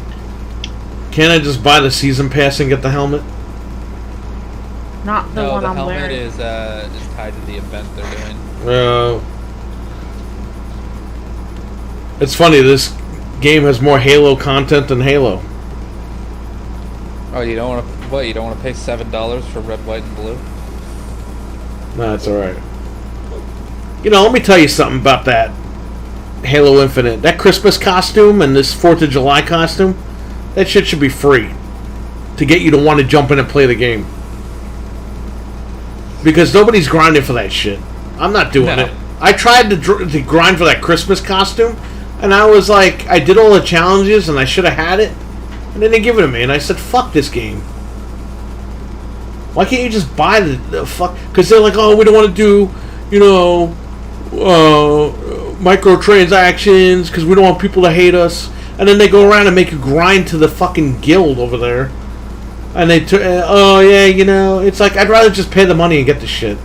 Can't I just buy the season pass and get the helmet? Not the one I'm wearing. The helmet is tied to the event they're doing. It's funny, this game has more Halo content than Halo. Oh, you don't want to? What? You don't want to pay $7 for red, white, and blue? No, it's alright. You know, let me tell you something about that Halo Infinite. That Christmas costume and this 4th of July costume, that shit should be free to get you to want to jump in and play the game. Because nobody's grinding for that shit. I'm not doing it. I tried to grind for that Christmas costume, and I was like, I did all the challenges, and I should have had it, and then they give it to me, and I said, fuck this game. Why can't you just buy the fuck? Because they're like, oh, we don't want to do, you know, microtransactions, because we don't want people to hate us. And then they go around and make you grind to the fucking guild over there. And they, oh yeah, you know, it's like, I'd rather just pay the money and get the shit.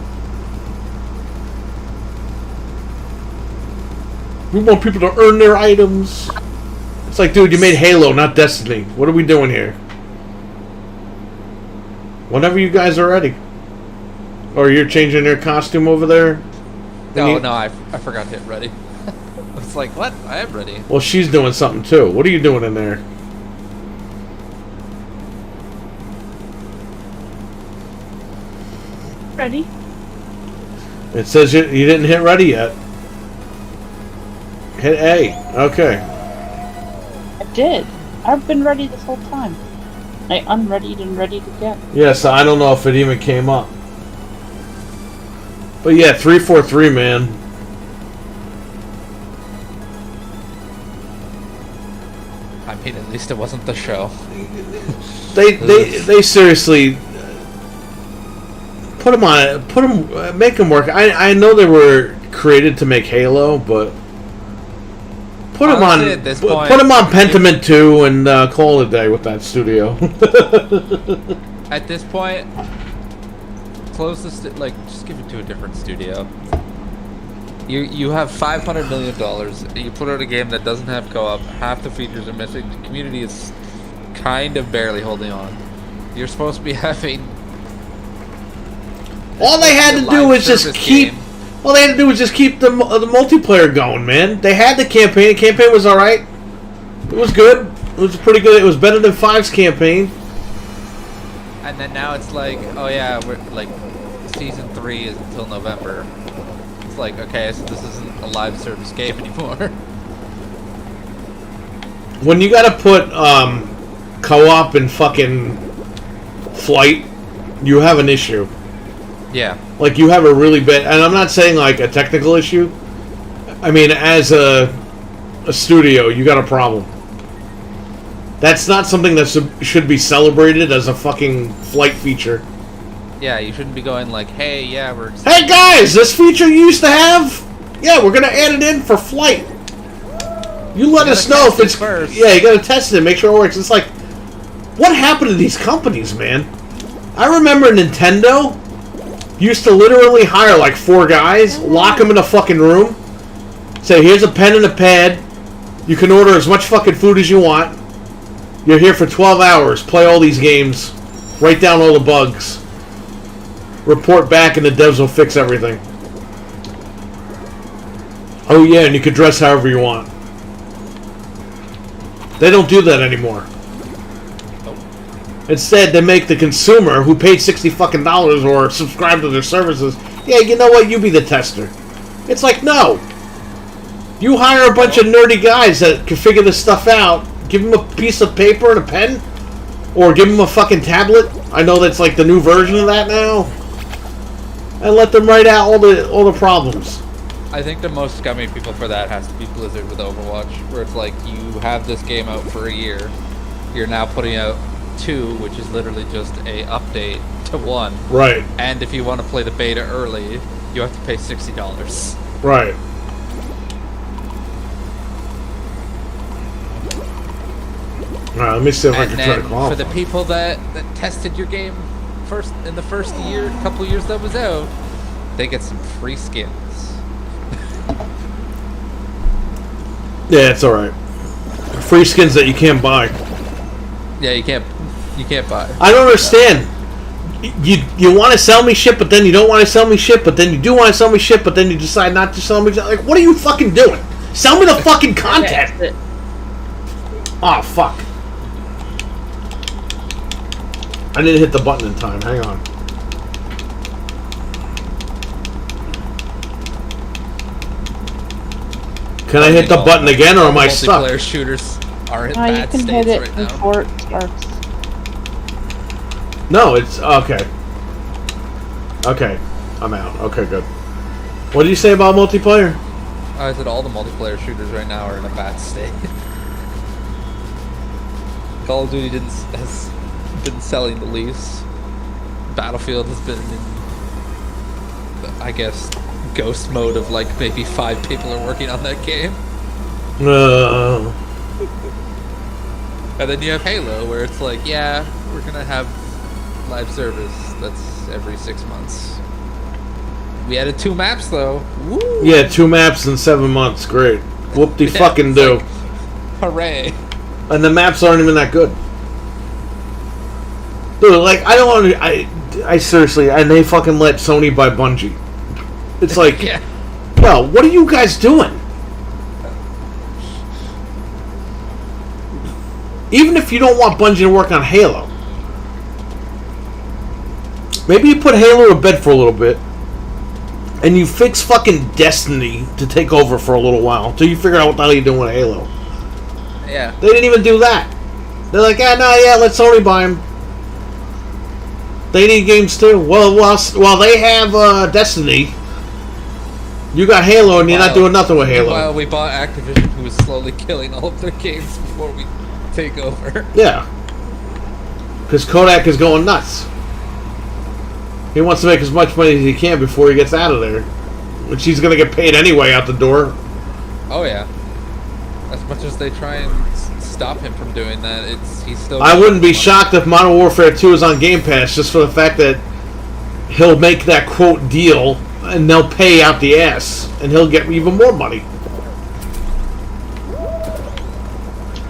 We want people to earn their items. It's like, dude, you made Halo, not Destiny. What are we doing here? Whenever you guys are ready. Or you're changing your costume over there. No, I forgot to hit ready. It's like, what? I am ready. Well, she's doing something too. What are you doing in there? Ready? It says you didn't hit ready yet. Hit A. Okay. I did. I've been ready this whole time. I unreadied and readied again. Yeah, so I don't know if it even came up. But yeah, 343, man. I mean, at least it wasn't the show. They seriously put them on, make them work. I know they were created to make Halo, but put them Honestly, on at this point, put them on Pentiment 2 and call it a day with that studio. At this point, close the just give it to a different studio. You have $500 million. You put out a game that doesn't have co-op. Half the features are missing. The community is kind of barely holding on. You're supposed to be having. All they had to do was just keep. All they had to do was just keep the multiplayer going, man. They had the campaign. The campaign was all right. It was good. It was pretty good. It was better than 5's campaign. And then now it's like, oh yeah, we're like, season 3 is until November. It's like, okay, so this isn't a live service game anymore. When you gotta put co-op in fucking Flight, you have an issue. Yeah. Like, you have a really bad... And I'm not saying, like, a technical issue. I mean, as a studio, you got a problem. That's not something that should be celebrated as a fucking Flight feature. Yeah, you shouldn't be going like, hey, yeah, we're... Hey, guys! This feature you used to have? Yeah, we're gonna add it in for Flight. You let us know if it's... First. Yeah, you gotta test it, make sure it works. It's like... What happened to these companies, man? I remember Nintendo used to literally hire like 4 guys, lock them in a fucking room, say, here's a pen and a pad, you can order as much fucking food as you want, you're here for 12 hours, play all these games, write down all the bugs, report back and the devs will fix everything. Oh yeah, and you can dress however you want. They don't do that anymore. Instead, they make the consumer who paid $60 fucking or subscribe to their services. Yeah, you know what? You be the tester. It's like, no. You hire a bunch of nerdy guys that can figure this stuff out. Give them a piece of paper and a pen, or give them a fucking tablet. I know that's like the new version of that now. And let them write out all the problems. I think the most scummy people for that has to be Blizzard with Overwatch, where it's like, you have this game out for a year. You're now putting out 2, which is literally just a update to 1. Right. And if you want to play the beta early, you have to pay $60. Right. Alright, let me see if I can try to call. For the people that tested your game in the first year, couple years that was out, they get some free skins. Yeah, it's alright. Free skins that you can't buy. Yeah, you can't buy. I don't understand. You want to sell me shit, but then you don't want to sell me shit, but then you do want to sell me shit, but then you decide not to sell me shit. Like, what are you fucking doing? Sell me the fucking content. Oh, fuck. I didn't hit the button in time. Hang on. Can I hit the button again, or am I stuck? Multiplayer shooters are in bad you can hit states it right now. before it starts. No, it's... Okay. Okay. I'm out. Okay, good. What did you say about multiplayer? I said all the multiplayer shooters right now are in a bad state. Call of Duty has been selling the least. Battlefield has been in, I guess, ghost mode of like maybe 5 people are working on that game. And then you have Halo, where it's like, yeah, we're gonna have live service that's every 6 months. We added 2 maps though. Woo! Yeah, 2 maps in 7 months. Great. Whoop-de fucking do. Like, hooray. And the maps aren't even that good. Dude, like, I don't want to... I seriously... And they fucking let Sony buy Bungie. It's like... Yeah. Yo, what are you guys doing? Even if you don't want Bungie to work on Halo, maybe you put Halo to bed for a little bit, and you fix fucking Destiny to take over for a little while until you figure out what the hell you're doing with Halo. Yeah. They didn't even do that. They're like, let Sony buy them. They need games too. Well, while they have Destiny, you got Halo, and you're not doing nothing with Halo. While we bought Activision, who was slowly killing all of their games before we take over. Yeah. Because Kodak is going nuts. He wants to make as much money as he can before he gets out of there. Which he's going to get paid anyway out the door. Oh, yeah. As much as they try and stop him from doing that, he's still... I wouldn't be shocked if Modern Warfare 2 is on Game Pass just for the fact that he'll make that quote deal and they'll pay out the ass and he'll get even more money.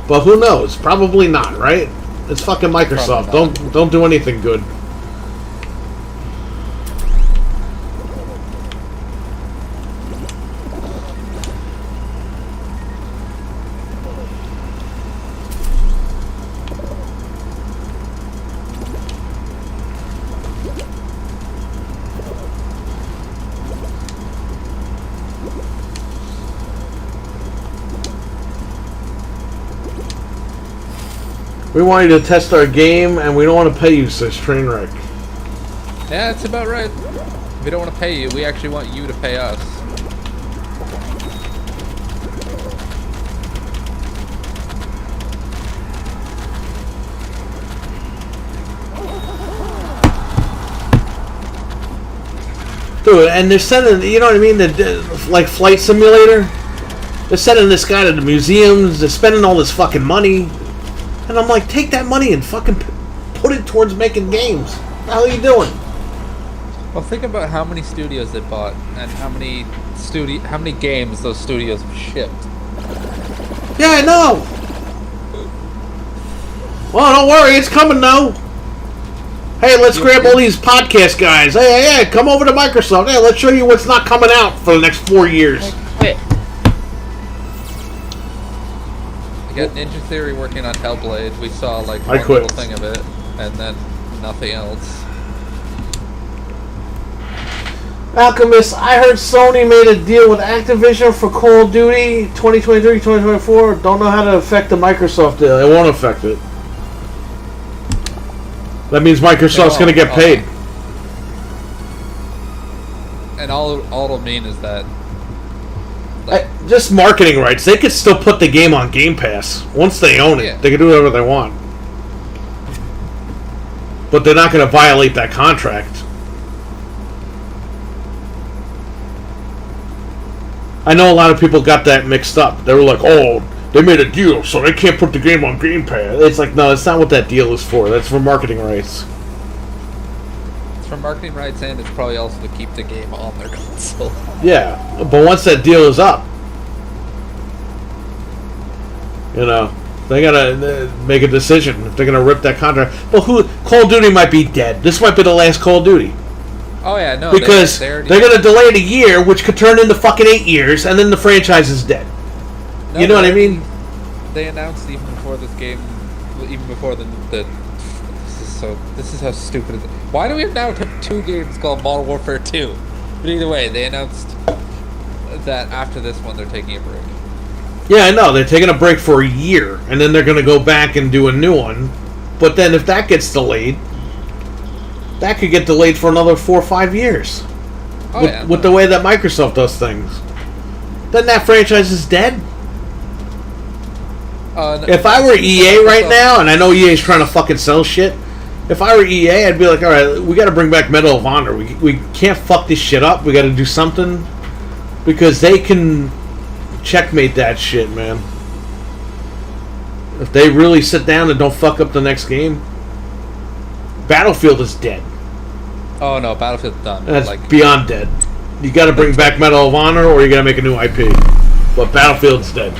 But who knows? Probably not, right? It's fucking Microsoft. Don't do anything good. We want you to test our game, and we don't want to pay you, says Trainwreck. Yeah, that's about right. We don't want to pay you. We actually want you to pay us. Dude, and they're sending, you know what I mean? Like Flight Simulator. They're sending this guy to the museums. They're spending all this fucking money. And I'm like, take that money and fucking put it towards making games. What the hell are you doing? Well, think about how many studios they bought and how many games those studios have shipped. Yeah, I know. Well, don't worry, it's coming now. Hey, let's grab all these podcast guys. Hey, come over to Microsoft. Hey, let's show you what's not coming out for the next 4 years. Quit. We got Ninja Theory working on Hellblade. We saw like I one quit. little thing of it, and then nothing else. Alchemist, I heard Sony made a deal with Activision for Call of Duty 2023-2024. Don't know how to affect the Microsoft deal. It won't affect it. That means Microsoft's going to get paid. And all it'll mean is that... just marketing rights. They could still put the game on Game Pass. Once they own it, Yeah. they can do whatever they want. But they're not going to violate that contract. I know a lot of people got that mixed up. They were like, oh, they made a deal, so they can't put the game on Game Pass. It's like, no, that's not what that deal is for. That's for marketing rights. It's for marketing rights, and it's probably also to keep the game on their console. Yeah, but once that deal is up, you know, they gotta make a decision if they're gonna rip that contract. But Call of Duty might be dead. This might be the last Call of Duty. Oh yeah, no. Because they're gonna delay it a year, which could turn into fucking 8 years, and then the franchise is dead. No, you know what I mean? They announced even before this game, even before the this is how stupid it is. Why do we now have 2 games called Modern Warfare 2? But either way, they announced that after this one they're taking a break. Yeah, I know. They're taking a break for a year, and then they're gonna go back and do a new one. But then if that gets delayed, that could get delayed for another 4 or 5 years. Oh, with the way that Microsoft does things. Then that franchise is dead. No, if I were EA right now, and I know EA is trying to fucking sell shit, if I were EA, I'd be like, alright, we gotta bring back Medal of Honor. We can't fuck this shit up. We gotta do something. Because they can checkmate that shit, man. If they really sit down and don't fuck up the next game. Battlefield is dead. Oh no, Battlefield's done. That's beyond dead. You gotta bring back Medal of Honor, or you gotta make a new IP. But Battlefield's dead.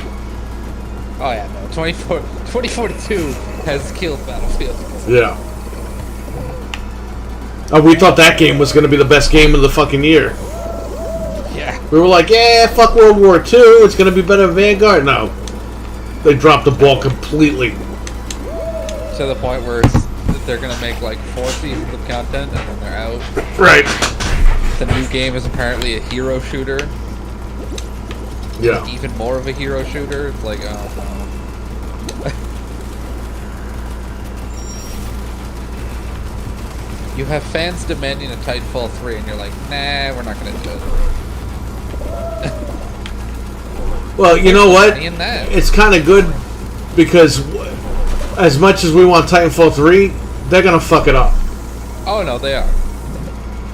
Oh yeah, no. 2042 has killed Battlefield. Yeah. Oh, we thought that game was gonna be the best game of the fucking year. Yeah. We were like, yeah, fuck World War II, it's gonna be better than Vanguard. No. They dropped the ball completely. To the point where they're gonna make like 4 seasons of content and then they're out. Right. The new game is apparently a hero shooter. Yeah. Like, even more of a hero shooter. It's like, oh no. You have fans demanding a Titanfall 3 and you're like, nah, we're not gonna do it. Well, you know what? In that. It's kind of good because as much as we want Titanfall 3, they're going to fuck it up. Oh no, they are.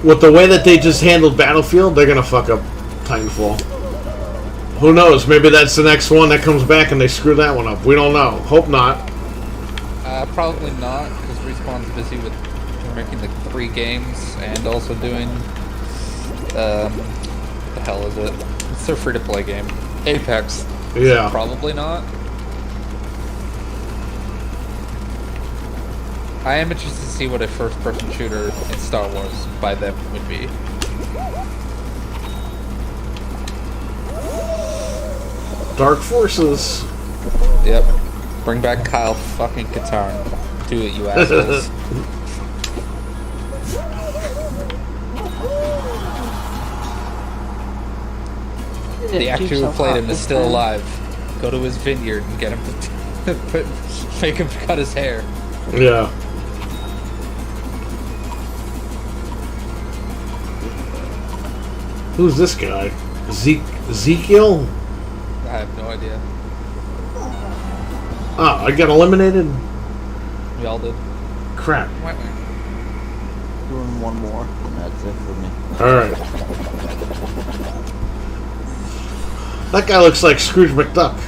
With the way that they just handled Battlefield, they're going to fuck up Titanfall. Who knows? Maybe that's the next one that comes back and they screw that one up. We don't know. Hope not. Probably not, because Respawn's busy with making the 3 games and also doing the hell is it? It's their free-to-play game, Apex. Yeah. So probably not. I am interested to see what a first-person shooter in Star Wars by them would be. Dark Forces. Yep. Bring back Kyle fucking Katarn. Do it, you assholes. The actor who played him is still alive. Go to his vineyard and get him to make him cut his hair. Yeah. Who's this guy? Ezekiel? I have no idea. Oh, I got eliminated? We all did. Crap. Doing one more, and that's it for me. Alright. That guy looks like Scrooge McDuck.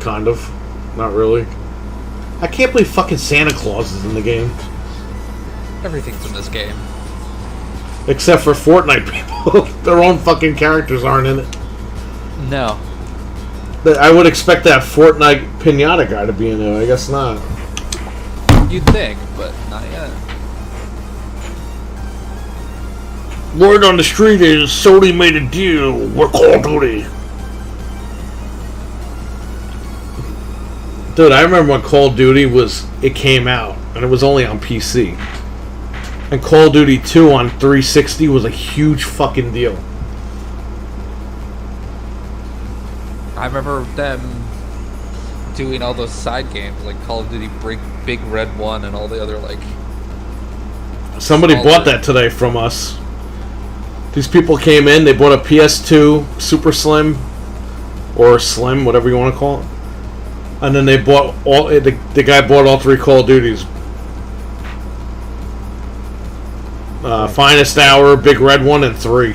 Kind of. Not really. I can't believe fucking Santa Claus is in the game. Everything's in this game. Except for Fortnite people. Their own fucking characters aren't in it. No. But I would expect that Fortnite pinata guy to be in there. I guess not. You'd think, but not yet. Word on the street is Sony made a deal with Call of Duty. Dude, I remember when Call of Duty it came out, and it was only on PC. And Call of Duty 2 on 360 was a huge fucking deal. I remember them doing all those side games, like Call of Duty Big Red 1 and all the other, like... Somebody bought that today from us. These people came in, they bought a PS2 Super Slim, or Slim, whatever you want to call it. And then they bought the guy bought all 3 Call of Duties. Finest Hour, Big Red 1, and 3.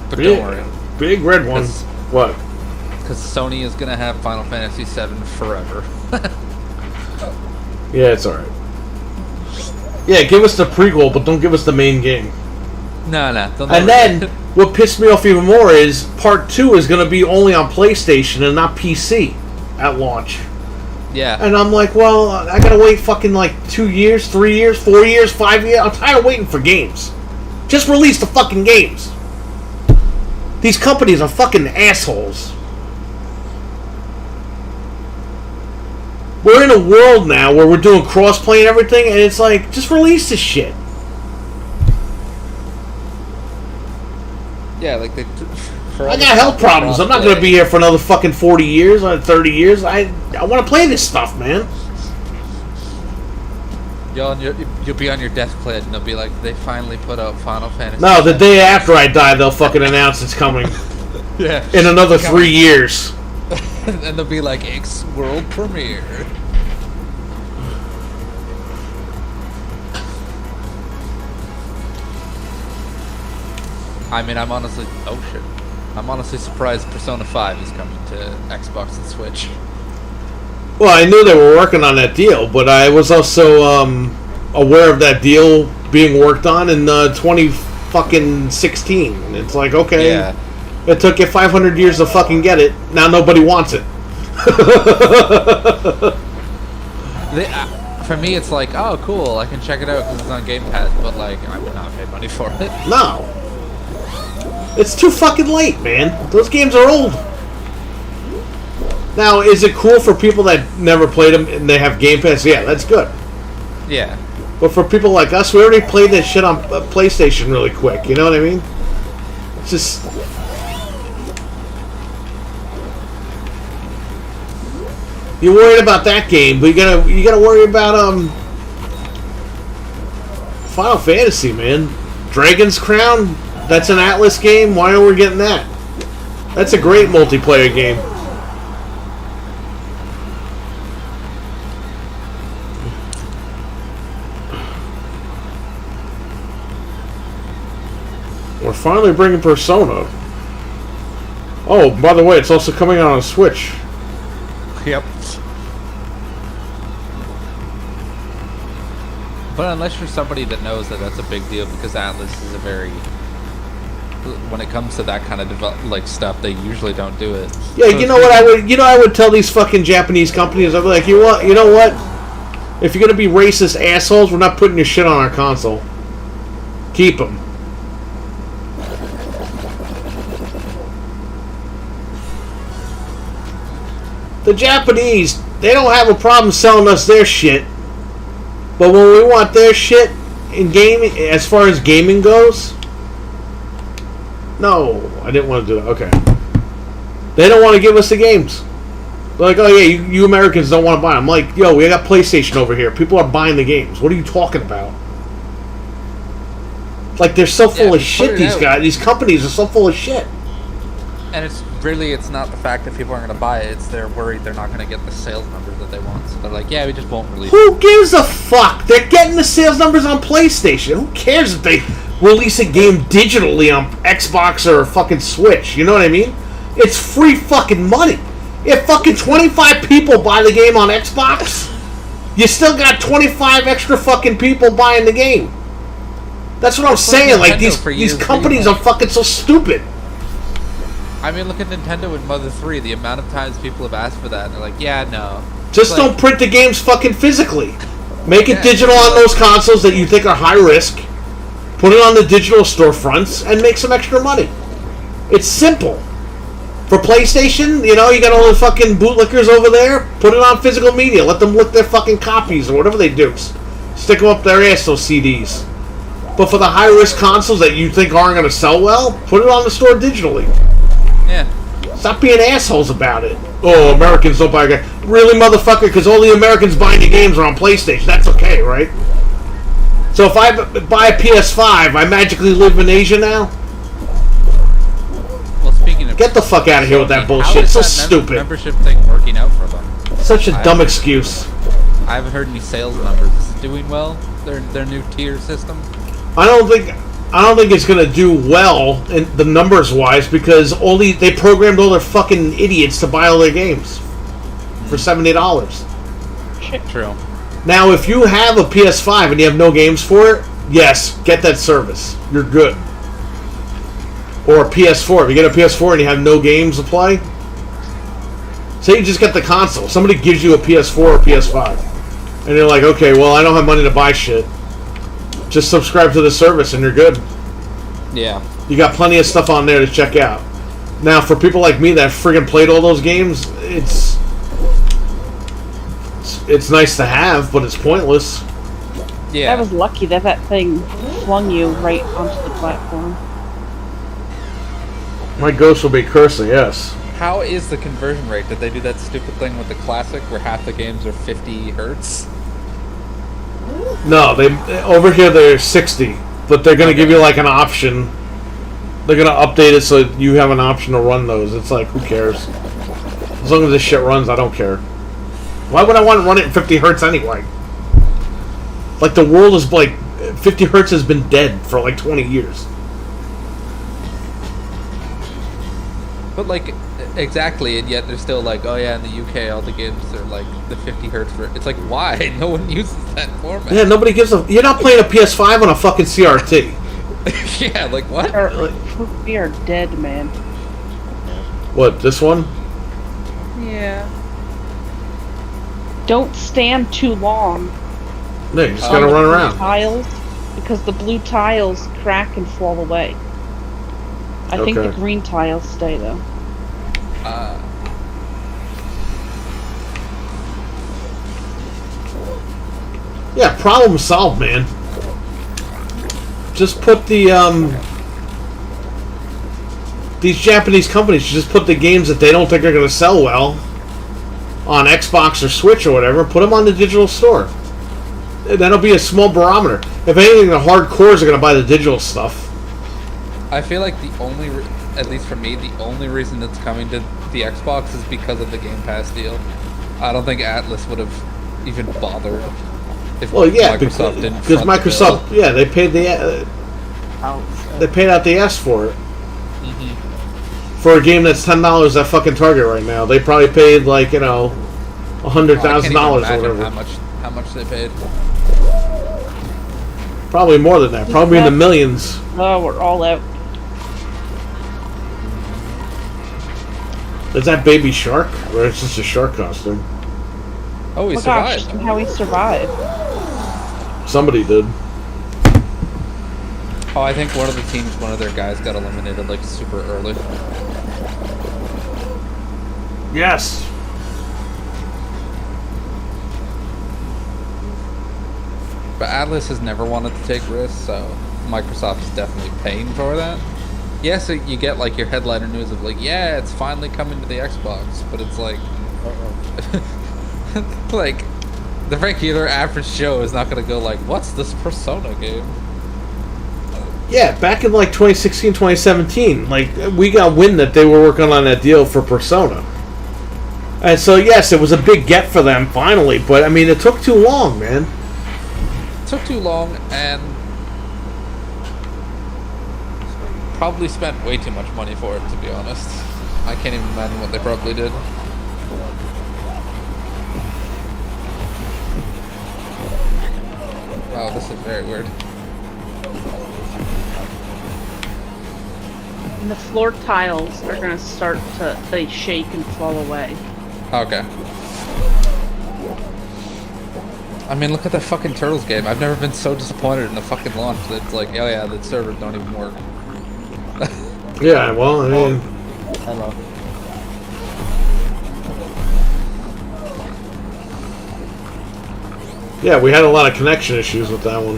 But don't worry. Big Red 1. What? Because Sony is going to have Final Fantasy VII forever. Yeah, it's alright. Yeah, give us the prequel, but don't give us the main game. No. And then, what pissed me off even more is Part 2 is going to be only on PlayStation and not PC at launch. Yeah. And I'm like, well, I got to wait fucking like 2 years, 3 years, 4 years, 5 years. I'm tired of waiting for games. Just release the fucking games. These companies are fucking assholes. We're in a world now where we're doing cross-play and everything, and it's like, just release this shit. Yeah, like they... I got health problems. I'm not going to be here for another fucking 40 years or 30 years. I want to play this stuff, man. You'll be on your deathbed and they'll be like, they finally put out Final Fantasy. No, the day after I die, they'll fucking announce it's coming. Yeah. In another 3 years. And they'll be like, X world premiere. I mean, I'm honestly surprised Persona 5 is coming to Xbox and Switch. Well, I knew they were working on that deal, but I was also aware of that deal being worked on in 2016. It's like, okay, Yeah. It took you 500 years to fucking get it. Now nobody wants it. for me, it's like, oh, cool, I can check it out because it's on Game Pass, but like, I would not pay money for it. No. It's too fucking late, man. Those games are old. Now, is it cool for people that never played them and they have Game Pass? Yeah, that's good. Yeah. But for people like us, we already played that shit on PlayStation really quick. You know what I mean? It's just... You're worried about that game, but you gotta worry about Final Fantasy, man. Dragon's Crown. That's an Atlas game. Why aren't we getting that? That's a great multiplayer game. We're finally bringing Persona. Oh, by the way, it's also coming out on Switch. Yep. But unless you're somebody that knows that that's a big deal, because Atlas is a very... When it comes to that kind of stuff, they usually don't do it. Yeah, so you know what I would... You know, I would tell these fucking Japanese companies, I'd be like, you know what? If you're gonna be racist assholes, we're not putting your shit on our console. Keep them. The Japanese, they don't have a problem selling us their shit. But when we want their shit in gaming, as far as gaming goes, no, I didn't want to do that. Okay. They don't want to give us the games. They're like, oh yeah, you Americans don't want to buy them. I'm like, yo, we got PlayStation over here. People are buying the games. What are you talking about? Like, they're so full of shit, these guys. These companies are so full of shit. And it's not the fact that people aren't going to buy it. It's they're worried they're not going to get the sales numbers that they want. So they're like, yeah, we just won't release it. Who gives a fuck? They're getting the sales numbers on PlayStation. Who cares if they release a game digitally on Xbox or fucking Switch? You know what I mean? It's free fucking money. If fucking 25 people buy the game on Xbox, you still got 25 extra fucking people buying the game. That's what I'm saying. Like, these companies are fucking so stupid. I mean, look at Nintendo with Mother 3. The amount of times people have asked for that, and they're like, yeah, no. Just don't print the games fucking physically. Make it digital on those consoles that you think are high risk. Put it on the digital storefronts and make some extra money. It's simple. For PlayStation, you know, you got all the fucking bootlickers over there. Put it on physical media. Let them lick their fucking copies or whatever they do. Stick them up their ass, those CDs. But for the high risk consoles that you think aren't going to sell well, put it on the store digitally. Yeah. Stop being assholes about it. Oh, Americans don't buy games. Really, motherfucker? Because all the Americans buying the games are on PlayStation. That's okay, right? So if I buy a PS5, I magically live in Asia now? Well, speaking of... Get the fuck out of here with that bullshit. It's so stupid. Membership thing working out for them? Such a dumb excuse. I haven't heard any sales numbers. Is it doing well? Their new tier system? I don't think it's gonna do well in the numbers wise because they programmed all their fucking idiots to buy all their games for $70. True. Now, if you have a PS5 and you have no games for it, yes, get that service. You're good. Or a PS4. If you get a PS4 and you have no games to play, say you just get the console. Somebody gives you a PS4 or PS5, and you're like, okay, well, I don't have money to buy shit. Just subscribe to the service and you're good. Yeah. You got plenty of stuff on there to check out. Now, for people like me that friggin' played all those games, it's nice to have, but it's pointless. Yeah. I was lucky that thing flung you right onto the platform. My ghost will be cursing, yes. How is the conversion rate? Did they do that stupid thing with the Classic where half the games are 50 hertz? No, over here they're 60, but they're gonna give you like an option. They're gonna update it so you have an option to run those. It's like, who cares? As long as this shit runs, I don't care. Why would I want to run it in 50 hertz anyway? Like, the world is like 50 hertz has been dead for like 20 years. But like, exactly, and yet they're still like, oh yeah, in the UK all the games are like the 50 hertz for. It's like, why? No one uses that format. Yeah, nobody gives a. You're not playing a PS5 on a fucking CRT. Yeah, like what? We are dead, man. What, this one? Yeah. Don't stand too long. No, you just on gotta the run blue around. tiles, because the blue tiles crack and fall away. I think the Okay. green tiles stay though. Yeah, problem solved, man. Just put the these Japanese companies should just put the games that they don't think are going to sell well on Xbox or Switch or whatever. Put them on the digital store. That'll be a small barometer. If anything, the hardcores are going to buy the digital stuff. I feel like the only, at least for me, the only reason it's coming to the Xbox is because of the Game Pass deal. I don't think Atlas would have even bothered if Well, yeah, Microsoft didn't. because front the Microsoft, bill. yeah, they paid Ouch. they paid out the ass for it. Mhm. For a game that's $10 at fucking Target right now, they probably paid like $100,000 Oh, I can't even or imagine whatever. how much they paid. Probably more than that. Probably in the millions. Oh, we're all out. Is that Baby Shark, or it's just a shark costume? Oh, he Oh my gosh, survived. somehow he survived. Somebody did. Oh, I think one of the teams, one of their guys got eliminated like super early. Yes. But Atlas has never wanted to take risks, so Microsoft is definitely paying for that. Yeah, so you get like your headliner news of like, yeah, it's finally coming to the Xbox, but it's like, like, the regular average Joe is not gonna go like, what's this Persona game? Yeah, back in like 2016, 2017, like we got wind that they were working on that deal for Persona. And so yes, it was a big get for them finally, but I mean it took too long, man. It took too long and probably spent way too much money for it, to be honest. I can't even imagine what they probably did. Wow, this is very weird. And the floor tiles are gonna start to they shake and fall away. Okay. I mean, look at that fucking Turtles game. I've never been so disappointed in a fucking launch that it's like, oh yeah, the servers don't even work. Yeah, well, I mean, Hello. yeah, we had a lot of connection issues with that one.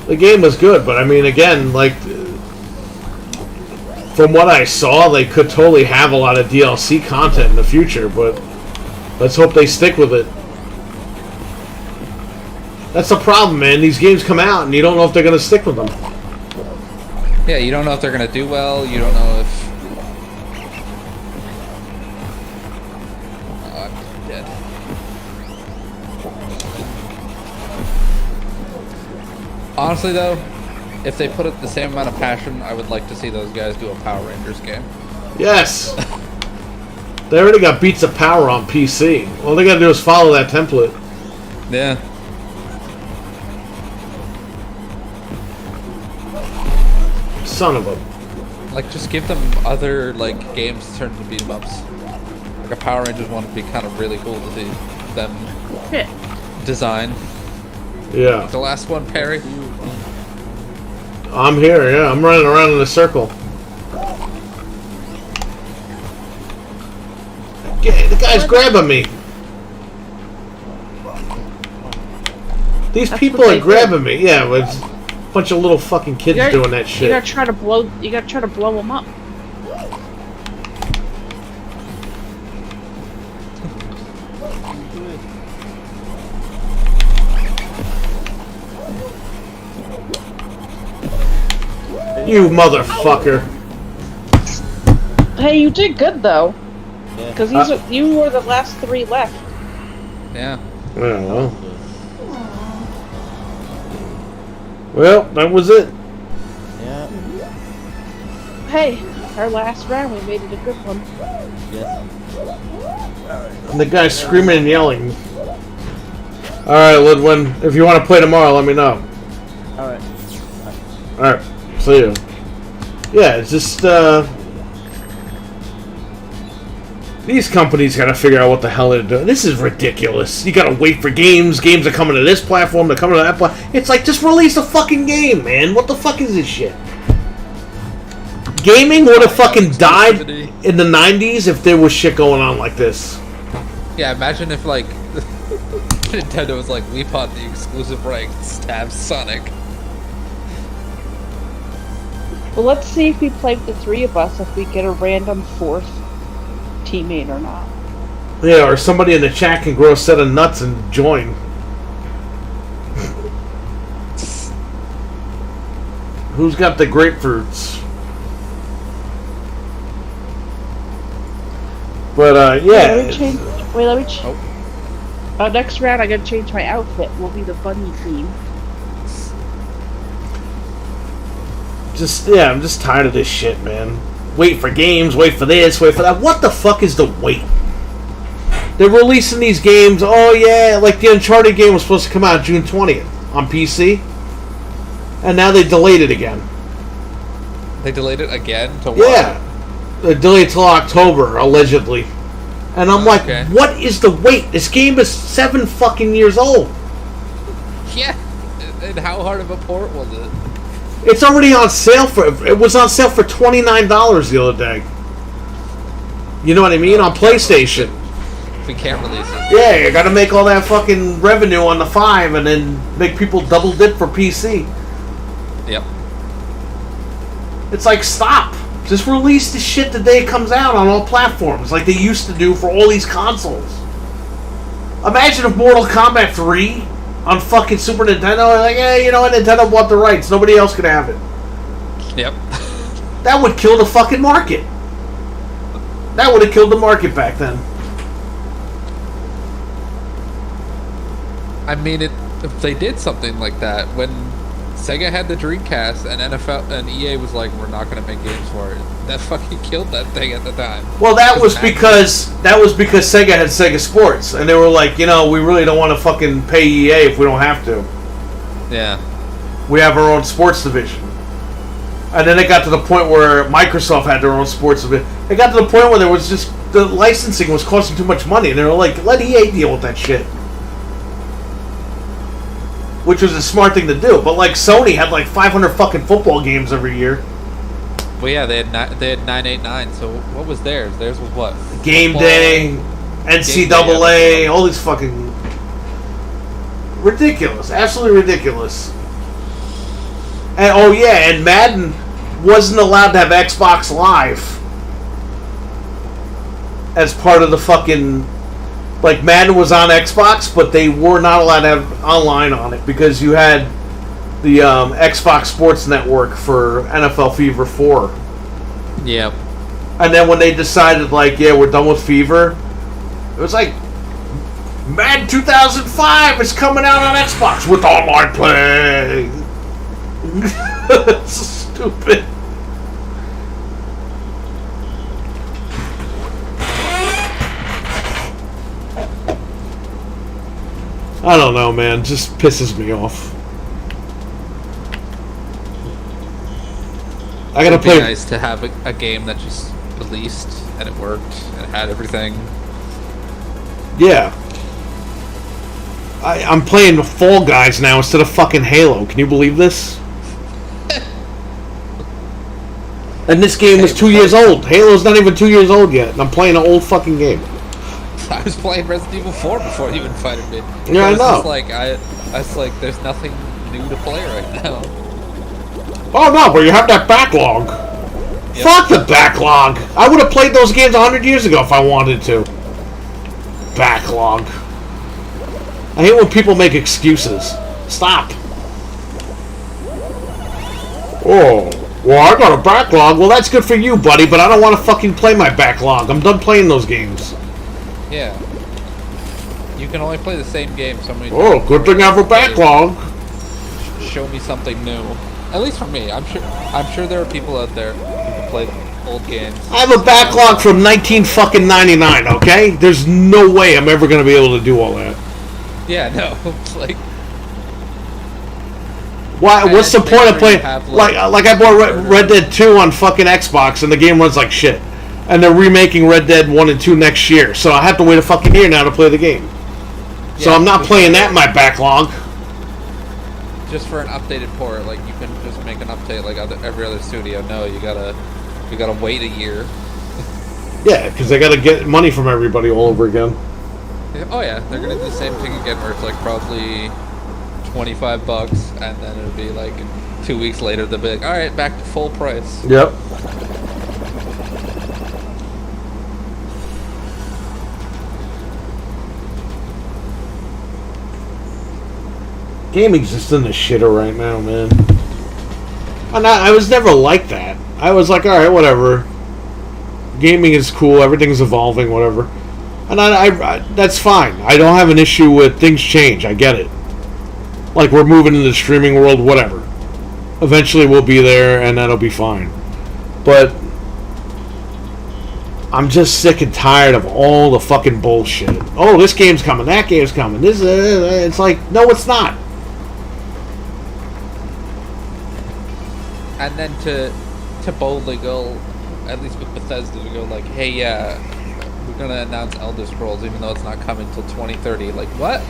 The game was good, but I mean, again, like, from what I saw, they could totally have a lot of DLC content in the future, but let's hope they stick with it. That's the problem, man. These games come out, and you don't know if they're going to stick with them. Yeah, you don't know if they're gonna do well. You don't know if. Oh, I'm dead. Honestly, though, if they put up the same amount of passion, I would like to see those guys do a Power Rangers game. Yes! They already got Beats of Power on PC. All they got to do is follow that template. Yeah. Son of a... Like, just give them other, like, games to turn into beat-em-ups. Like, a Power Rangers one would be kind of really cool to see them Hit. design. Yeah. The last one, Perry. I'm here, yeah. I'm running around in a circle. The guy's grabbing me. These That's people what are they grabbing me. Yeah, it's a bunch of little fucking kids doing that shit. You gotta try to blow. You gotta try to blow them up. You motherfucker. Hey, you did good though, Yeah. because you were the last three left. Yeah. Well, well, that was it. Yeah. Hey, our last round, we made it a good one. Yes. And the guy's screaming and yelling. Alright, Ludwin, if you want to play tomorrow, let me know. Alright. Alright, see you. Yeah, it's just, These companies got to figure out what the hell they're doing. This is ridiculous. You got to wait for games. Games are coming to this platform. They're coming to that platform. It's like, just release a fucking game, man. What the fuck is this shit? Gaming would have fucking died in the 90s if there was shit going on like this. Yeah, imagine if, like, Nintendo was like, we bought the exclusive rights to have Sonic. Well, let's see if we play with the three of us, if we get a random fourth teammate or not. Yeah, or somebody in the chat can grow a set of nuts and join. Who's got the grapefruits? But, yeah. Wait, let me change. Next round, I gotta change my outfit. Will be the bunny theme. I'm just tired of this shit, man. Wait for games, wait for this, wait for that. What the fuck is the wait? They're releasing these games, oh yeah, like the Uncharted game was supposed to come out June 20th on PC. And now they delayed it again. They delayed it again? To what? Yeah. They delayed it till October, allegedly. And I'm like, what is the wait? This game is 7 fucking years old. Yeah. And how hard of a port was it? It's already on sale it was on sale for $29 the other day. You know what I mean? On PlayStation. We can't release it. Yeah, you gotta make all that fucking revenue on the 5 and then make people double dip for PC. Yep. It's like, stop. Just release the shit the day it comes out on all platforms like they used to do for all these consoles. Imagine if Mortal Kombat 3 on fucking Super Nintendo, like, you know what, Nintendo bought the rights, nobody else can have it. Yep. That would kill the fucking market. That would have killed the market back then. I mean, if they did something like that, when Sega had the Dreamcast and NFL and EA was like, we're not going to make games for it, that fucking killed that thing at the time. Well, that was because Sega had Sega Sports, and they were like, you know, we really don't want to fucking pay EA if we don't have to. Yeah. We have our own sports division. And then it got to the point where Microsoft had their own sports division. It got to the point where there was just, the licensing was costing too much money, and they were like, let EA deal with that shit. Which was a smart thing to do. But like Sony had like 500 fucking football games every year. Well, yeah, they had 989. So what was theirs? Theirs was what? Game Football, Day, NCAA, all these fucking ridiculous, absolutely ridiculous. And oh yeah, and Madden wasn't allowed to have Xbox Live as part of the fucking. Like, Madden was on Xbox, but they were not allowed to have online on it because you had the Xbox Sports Network for NFL Fever 4. Yep. And then when they decided, like, yeah, we're done with Fever, it was like, Madden 2005 is coming out on Xbox with online play. It's stupid. I don't know, man. It just pisses me off. I gotta play. It'd be nice to have a game that just released and it worked and it had everything. Yeah. I'm playing Fall Guys now instead of fucking Halo. Can you believe this? And this game was 2 years old. Halo's not even 2 years old yet, and I'm playing an old fucking game. I was playing Resident Evil 4 before you invited me. Yeah, I know. I was like, there's nothing new to play right now. Oh no, but you have that backlog. Yep. Fuck the backlog. I would have played those games 100 years ago if I wanted to. Backlog. I hate when people make excuses. Stop. Oh, well, I got a backlog. Well, that's good for you, buddy, but I don't want to fucking play my backlog. I'm done playing those games. Yeah. You can only play the same game so many times. Oh, good thing I have a backlog. Show me something new. At least for me. I'm sure there are people out there who can play old games. I have a backlog from 1999, okay? There's no way I'm ever going to be able to do all that. Yeah, no. It's like... Why? What's the point of playing? Like I bought Red Dead 2 on fucking Xbox and the game runs like shit. And they're remaking Red Dead 1 and 2 next year. So I have to wait a fucking year now to play the game. So Yeah, I'm not playing that in my backlog. Just for an updated port, like you can just make an update like every other studio. No, you gotta wait a year. Yeah, because they got to get money from everybody all over again. Oh yeah, they're gonna do the same thing again, where it's like probably $25, and then it'll be like 2 weeks later they'll be like, all right, back to full price. Yep. Gaming's just in the shitter right now, man. And I was never like that. I was like, all right, whatever. Gaming is cool. Everything's evolving, whatever. And I that's fine. I don't have an issue with things change. I get it. Like, we're moving into the streaming world, whatever. Eventually we'll be there, and that'll be fine. But I'm just sick and tired of all the fucking bullshit. Oh, this game's coming. That game's coming. This it's like, no, it's not. And then to boldly go, at least with Bethesda, to go like, hey, yeah, we're gonna announce Elder Scrolls even though it's not coming till 2030. Like, what?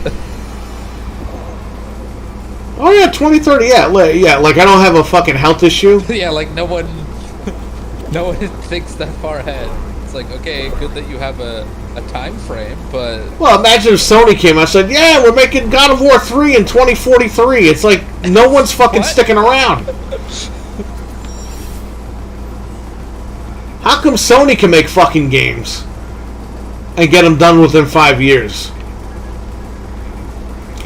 Oh yeah, 2030. Yeah, like I don't have a fucking health issue. Yeah, like no one thinks that far ahead. It's like, okay, good that you have a time frame, but Well, imagine if Sony came out and said, yeah, we're making God of War 3 in 2043. It's like, no one's fucking What? sticking around. How come Sony can make fucking games and get them done within 5 years?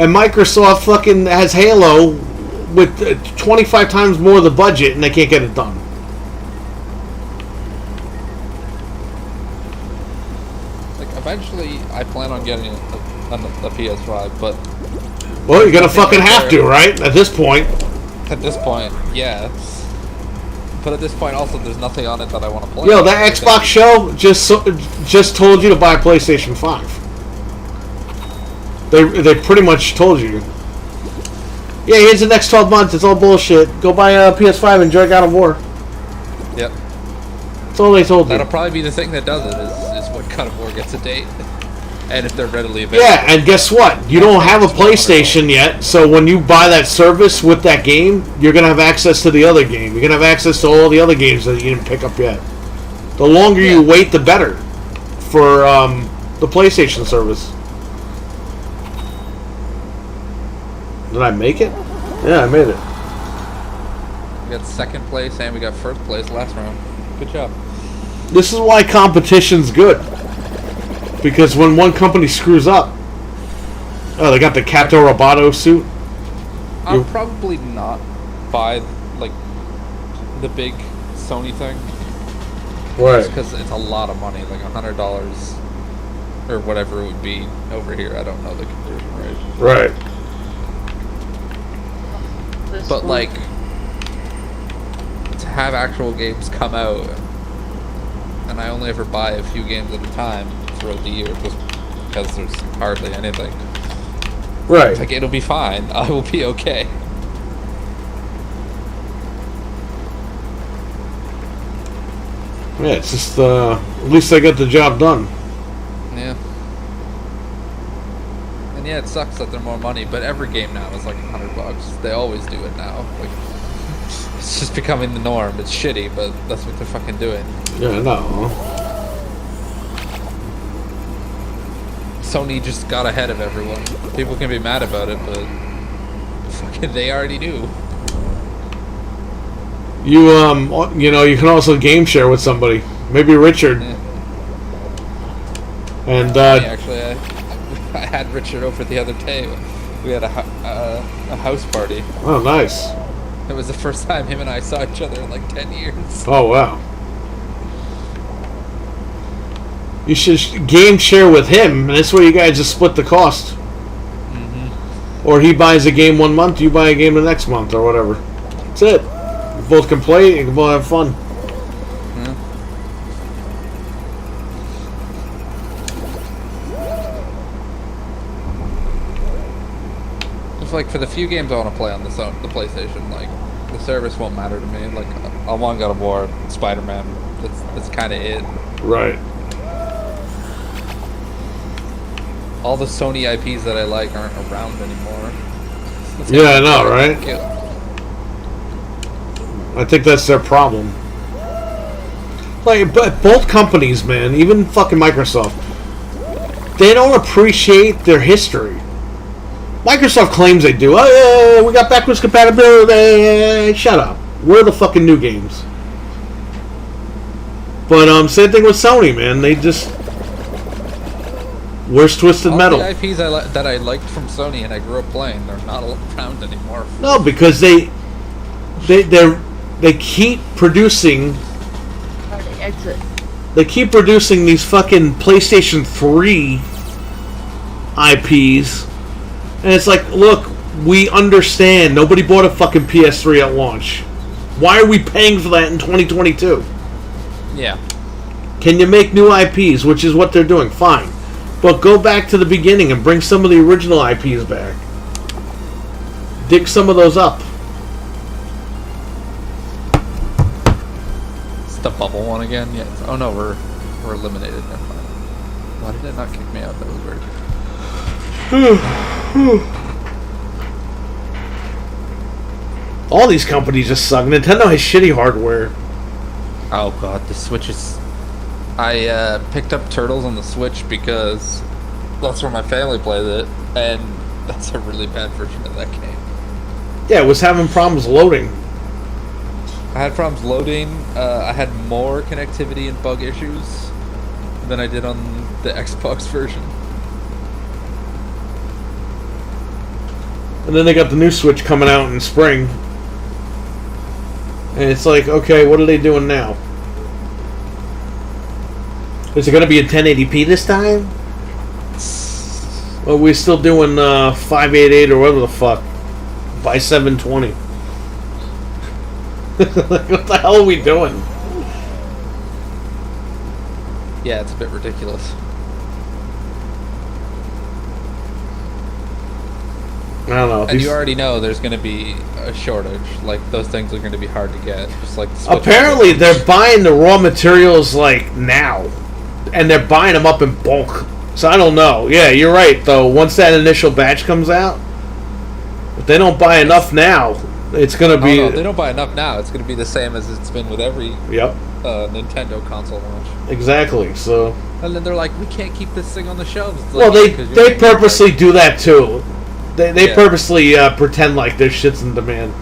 And Microsoft fucking has Halo with 25 times more of the budget and they can't get it done. like eventually I plan on getting a PS5, but Well, you're gonna fucking have to, right? At this point. at this point, yeah. But at this point, also, there's nothing on it that I want to play. Yo, that Xbox show just told you to buy a PlayStation 5. They pretty much told you. Yeah, here's the next 12 months. It's all bullshit. Go buy a PS5 and enjoy God of War. Yep. That's all they told That'll you. probably be the thing that does it, is when God of War gets a date. And if they're readily available. Yeah, and guess what? You don't have a PlayStation yet, so when you buy that service with that game, you're going to have access to the other game. You're going to have access to all the other games that you didn't pick up yet. The longer you wait, the better for the PlayStation service. Did I make it? Yeah, I made it. We got second place and we got first place last round. Good job. This is why competition's good. Because when one company screws up, oh, they got the Cato Roboto suit. I'll probably not buy, like, the big Sony thing. Right. Because it's a lot of money, like $100 or whatever it would be over here. I don't know the conversion rate. Right. But like, to have actual games come out, and I only ever buy a few games at a time throughout the year, just because there's hardly anything. Right. Like, it'll be fine. I will be okay. Yeah, it's just at least they got the job done. Yeah. And yeah, it sucks that they're more money, but every game now is like $100. They always do it now. Like, it's just becoming the norm. It's shitty, but that's what they're fucking doing. Yeah, no. Sony just got ahead of everyone. People can be mad about it, but fucking they already knew. You know, you can also game share with somebody. Maybe Richard. Yeah. And Actually, I had Richard over the other day. We had a house party. Oh, nice. It was the first time him and I saw each other in like 10 years. Oh, wow. You should game share with him, and this way you guys just split the cost. Mm-hmm. Or he buys a game 1 month, you buy a game the next month, or whatever. That's it. You both can play, you can both have fun. Yeah. It's like, for the few games I want to play on the PlayStation, like, the service won't matter to me. Like, I want God of War, Spider-Man. That's kind of it. Right. All the Sony IPs that I like aren't around anymore. Yeah, I know, right? I think that's their problem. Like, but both companies, man, even fucking Microsoft, they don't appreciate their history. Microsoft claims they do. Oh, yeah, we got backwards compatibility. Shut up. We're the fucking new games. But same thing with Sony, man. They just... Where's Twisted Metal? All the IPs that I liked from Sony and I grew up playing, they're not around anymore. No, because they keep producing... Exit. They keep producing these fucking PlayStation 3 IPs. And it's like, look, we understand. Nobody bought a fucking PS3 at launch. Why are we paying for that in 2022? Yeah. Can you make new IPs, which is what they're doing? Fine. But go back to the beginning and bring some of the original IPs back. Dig some of those up. It's the bubble one again? Yeah. Oh no, we're eliminated. Never mind. Why did it not kick me out? That was weird. All these companies just suck. Nintendo has shitty hardware. Oh god, the Switch is... I picked up Turtles on the Switch because that's where my family plays it, and that's a really bad version of that game. Yeah, it was having problems loading. I had problems loading. I had more connectivity and bug issues than I did on the Xbox version. And then they got the new Switch coming out in spring. And it's like, okay, what are they doing now? Is it going to be in 1080p this time? Well, we're still doing 588 or whatever the fuck by 720. What the hell are we doing? Yeah, it's a bit ridiculous. I don't know. And you already know there's going to be a shortage. Like, those things are going to be hard to get. Just like the Switch. Apparently, they're buying the raw materials, like, now. And they're buying them up in bulk. So I don't know. Yeah, you're right, though. Once that initial batch comes out, if they don't buy enough now, it's going to be... Oh, no, they don't buy enough now. It's going to be the same as it's been with every Yep. Nintendo console launch. Exactly, so... And then they're like, we can't keep this thing on the shelves. It's Well, like, they purposely do that, too. They Yeah. purposely pretend like their shit's in demand.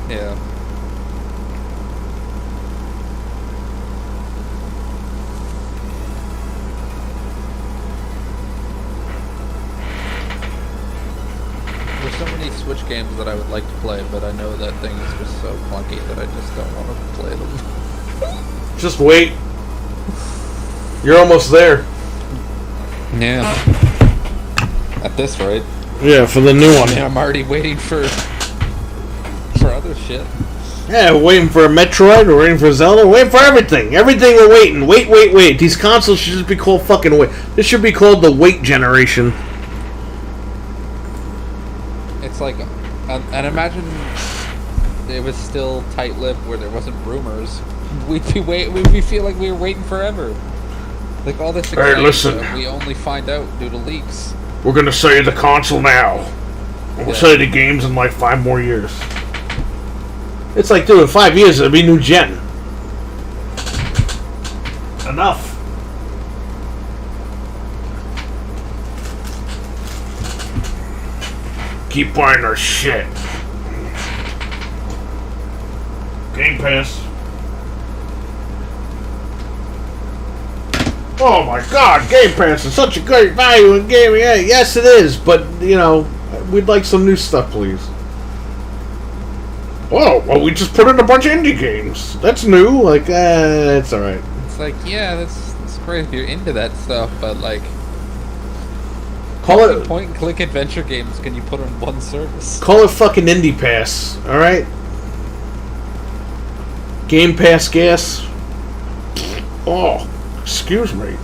Yeah. There's so many Switch games that I would like to play, but I know that thing is just so clunky that I just don't want to play them. Just wait. You're almost there. Yeah. At this rate. Yeah, for the new one. I mean, I'm already waiting for other shit. Yeah, we're waiting for a Metroid, we're waiting for Zelda, we're waiting for everything. Everything we're waiting. Wait. These consoles should just be called fucking wait. This should be called the wait generation. It's like, and imagine it was still tight-lipped where there wasn't rumors. We'd be feel like we were waiting forever. Like all this exciting listen. stuff, we only find out due to leaks. We're gonna sell you the console now. We'll sell you the games in like 5 more years. It's like, dude, in 5 years it'll be new gen. Enough. Keep buying our shit. Game Pass. Oh my god, Game Pass is such a great value in gaming. Yeah, yes, it is, but, you know, we'd like some new stuff, please. Oh, well, we just put in a bunch of indie games. That's new. Like, it's alright. It's like, yeah, that's great if you're into that stuff, but like, Call how many it point-and-click adventure games can you put on one service? Call it fucking Indie Pass, alright? Game Pass gas. Oh, excuse me.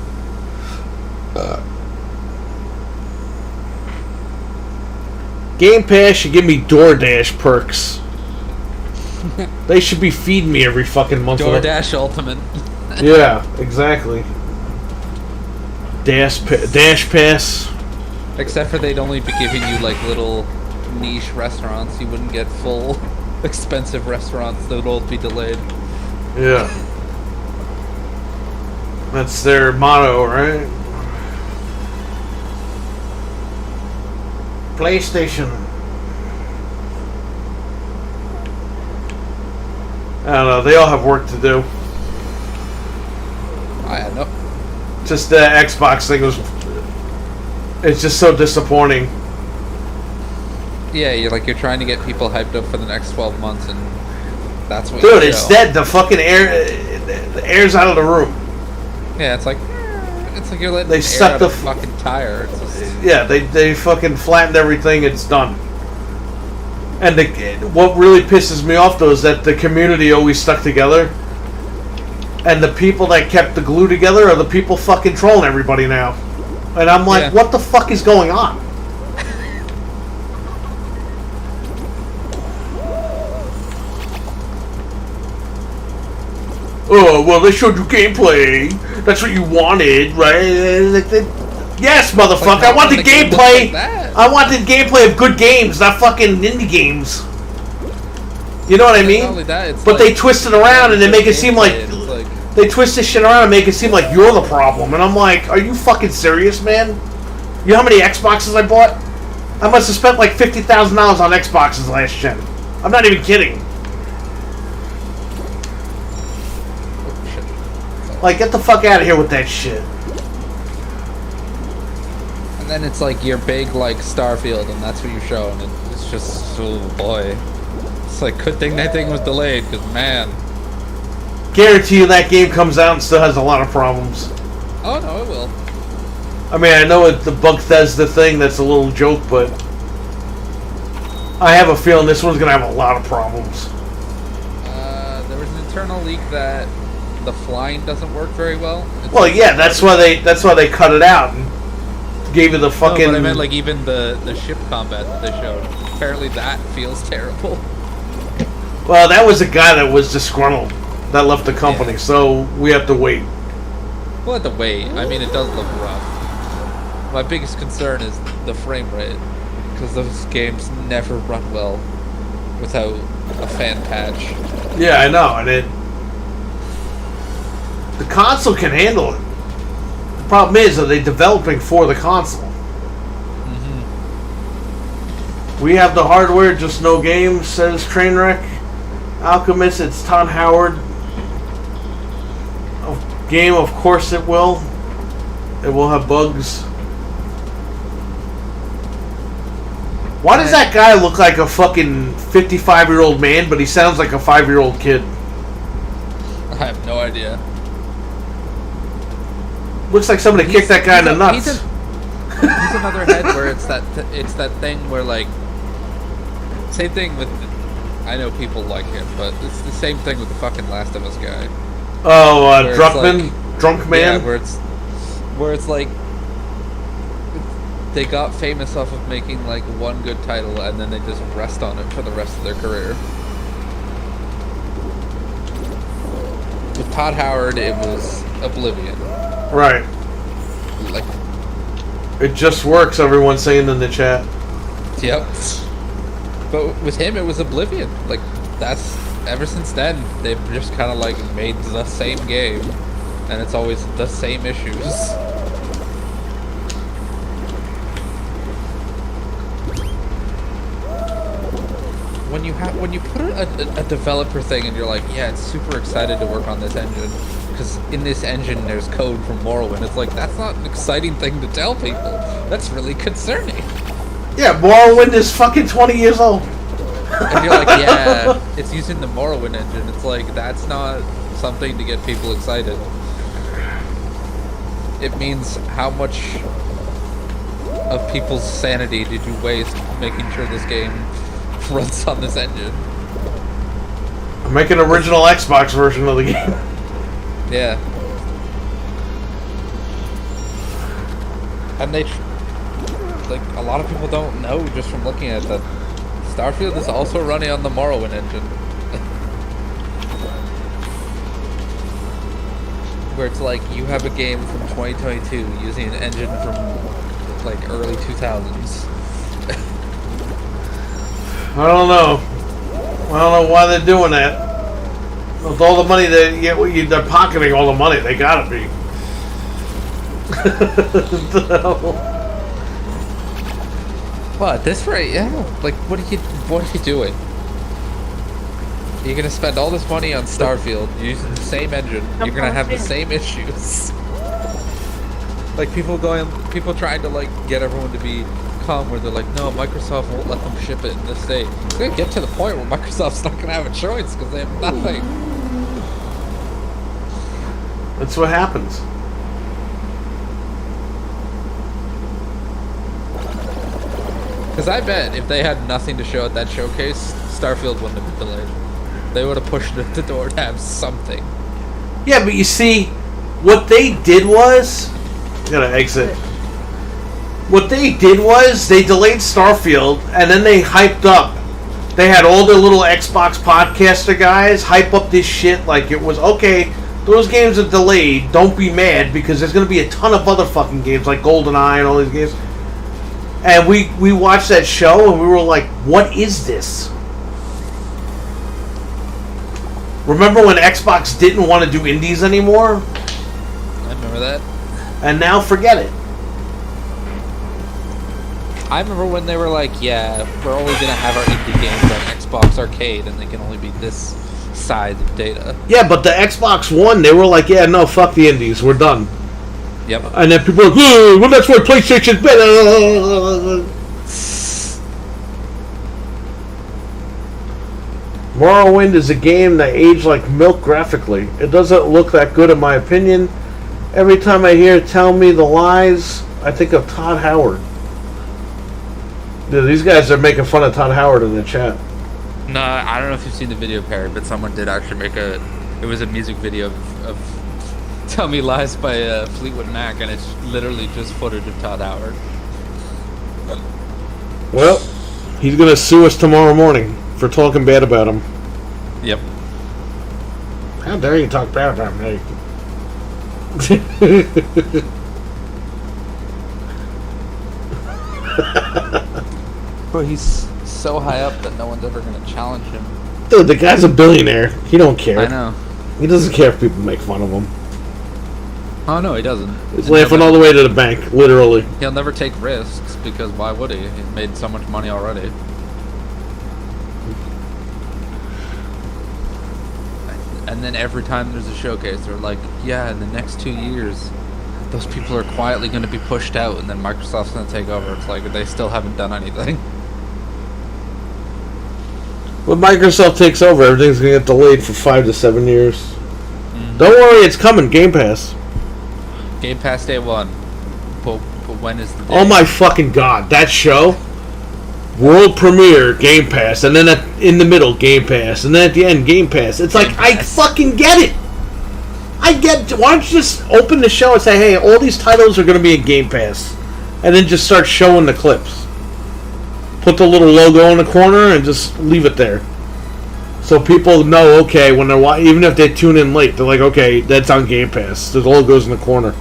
Game Pass should give me DoorDash perks. They should be feeding me every fucking month. DoorDash Ultimate. Yeah, exactly. Dash pass. Except for they'd only be giving you like little niche restaurants. You wouldn't get full expensive restaurants that would all be delayed. Yeah. That's their motto, right? PlayStation. I don't know. They all have work to do. I know. Just the Xbox thing was. It's just so disappointing. Yeah, you're trying to get people hyped up for the next 12 months, and that's what. Dude, you it's show. dead. The fucking the air's out of the room. Yeah, it's like you're letting They air sucked out the a fucking tire. It's just, Yeah, they fucking flattened everything. It's done. And what really pisses me off though is that the community always stuck together, and the people that kept the glue together are the people fucking trolling everybody now. And I'm like, Yeah. what the fuck is going on? Oh, well, they showed you gameplay. That's what you wanted, right? Yes, motherfucker. Like, I wanted the game looks gameplay. like that. I wanted gameplay of good games, not fucking indie games. You know what I and mean? not only that, it's But like, they twist it around and they make it seem like gameplay, and it's like they twist this shit around and make it seem like you're the problem. And I'm like, are you fucking serious, man? You know how many Xboxes I bought? I must have spent like $50,000 on Xboxes last gen. I'm not even kidding. Like, get the fuck out of here with that shit. and then it's like your big like Starfield, and that's what you're showing, and it's just oh boy, it's like good thing that thing was delayed, because man, Guarantee you that game comes out and still has a lot of problems. oh no, it will. I mean, I know it's the Bethesda thing that's a little joke, but I have a feeling this one's gonna have a lot of problems. There was an internal leak that the flying doesn't work very well. It's Well, like- yeah, that's why they cut it out and gave you the No, fucking. but I meant like even the ship combat that they showed. Apparently that feels terrible. Well, that was a guy that was disgruntled that left the company, Yeah. so we have to wait. We'll have to wait. I mean, it does look rough. My biggest concern is the frame rate, because those games never run well without a fan patch. Yeah, I know, and the console can handle it. The problem is, are they developing for the console? We have the hardware, just no games, says Trainwreck. Alchemist, it's Todd Howard. A game, of course it will. It will have bugs. Why does that guy look like a fucking 55-year-old man, but he sounds like a 5-year-old kid? I have no idea. Looks like somebody kicked that guy in the nuts. He's another head where it's that thing where like same thing with I know people like him, but it's the same thing with the fucking Last of Us guy. Oh, Where it's Drunkman? like- Drunk man? Yeah, where it's like they got famous off of making like one good title and then they just rest on it for the rest of their career. With Todd Howard, it was Oblivion. Right. Like, It just works, everyone's saying in the chat. yep. But with him, it was Oblivion. Like, that's ever since then they've just kind of like made the same game, and it's always the same issues. When you put a developer thing and you're like, yeah, it's super excited to work on this engine because in this engine there's code from Morrowind. It's like that's not an exciting thing to tell people. That's really concerning. Yeah, Morrowind is fucking 20 years old. And you're like, yeah, it's using the Morrowind engine. It's like that's not something to get people excited. It means how much of people's sanity did you waste making sure this game runs on this engine? Make an original Xbox version of the game. Yeah. And they, like, a lot of people don't know just from looking at that. Starfield is also running on the Morrowind engine. where it's like you have a game from 2022 using an engine from like early 2000s. I don't know. I don't know why they're doing that. With all the money they're pocketing all the money. They gotta be. Well, at this rate, yeah. Like, what are you doing? You're gonna spend all this money on Starfield using the same engine. You're gonna have the same issues. Like people trying to like get everyone to be calm, where they're like, no, Microsoft won't let them ship it in this state. It's gonna get to the point where Microsoft's not gonna have a choice because they have nothing. That's what happens. Because I bet if they had nothing to show at that showcase, Starfield wouldn't have been delayed. They would have pushed it at the door to have something. Yeah, but you see, what they did was... Gotta exit. What they did was, they delayed Starfield, and then they hyped up. They had all their little Xbox podcaster guys hype up this shit like it was, okay, those games are delayed, don't be mad, because there's gonna be a ton of other fucking games, like GoldenEye and all these games. And we watched that show, and we were like, what is this? Remember when Xbox didn't want to do indies anymore? I remember that. And now forget it. I remember when they were like, yeah, we're only going to have our indie games on Xbox Arcade, and they can only be this size of data. Yeah, but the Xbox One, they were like, yeah, no, fuck the indies, we're done. Yep. And then people were like, oh, well, that's why PlayStation's better. Morrowind is a game that aged like milk graphically. It doesn't look that good in my opinion. Every time I hear Tell Me the Lies, I think of Todd Howard. Dude, these guys are making fun of Todd Howard in the chat. No, I don't know if you've seen the video, Perry, but someone did actually make it was a music video of Tell Me Lies by Fleetwood Mac, and it's literally just footage of Todd Howard. Well, he's going to sue us tomorrow morning for talking bad about him. Yep. How dare you talk bad about me? Bro, he's so high up that no one's ever going to challenge him. Dude, the guy's a billionaire. He don't care. I know. He doesn't care if people make fun of him. Oh, no, he doesn't. He's laughing all the way to the bank, literally. He'll never take risks, because why would he? He's made so much money already. And then every time there's a showcase, they're like, yeah, in the next 2 years, those people are quietly going to be pushed out, and then Microsoft's going to take over. It's like, they still haven't done anything. When Microsoft takes over, everything's going to get delayed for 5 to 7 years. Mm-hmm. Don't worry, it's coming. Game Pass. Game Pass Day 1. But when is the day? Oh my fucking god, that show? World premiere, Game Pass, and then in the middle, Game Pass, and then at the end, Game Pass. It's like, I fucking get it. I get. Why don't you just open the show and say, hey, all these titles are going to be in Game Pass, and then just start showing the clips. Put the little logo in the corner and just leave it there, so people know. Okay, when they're even if they tune in late, they're like, okay, that's on Game Pass. The logo's in the corner.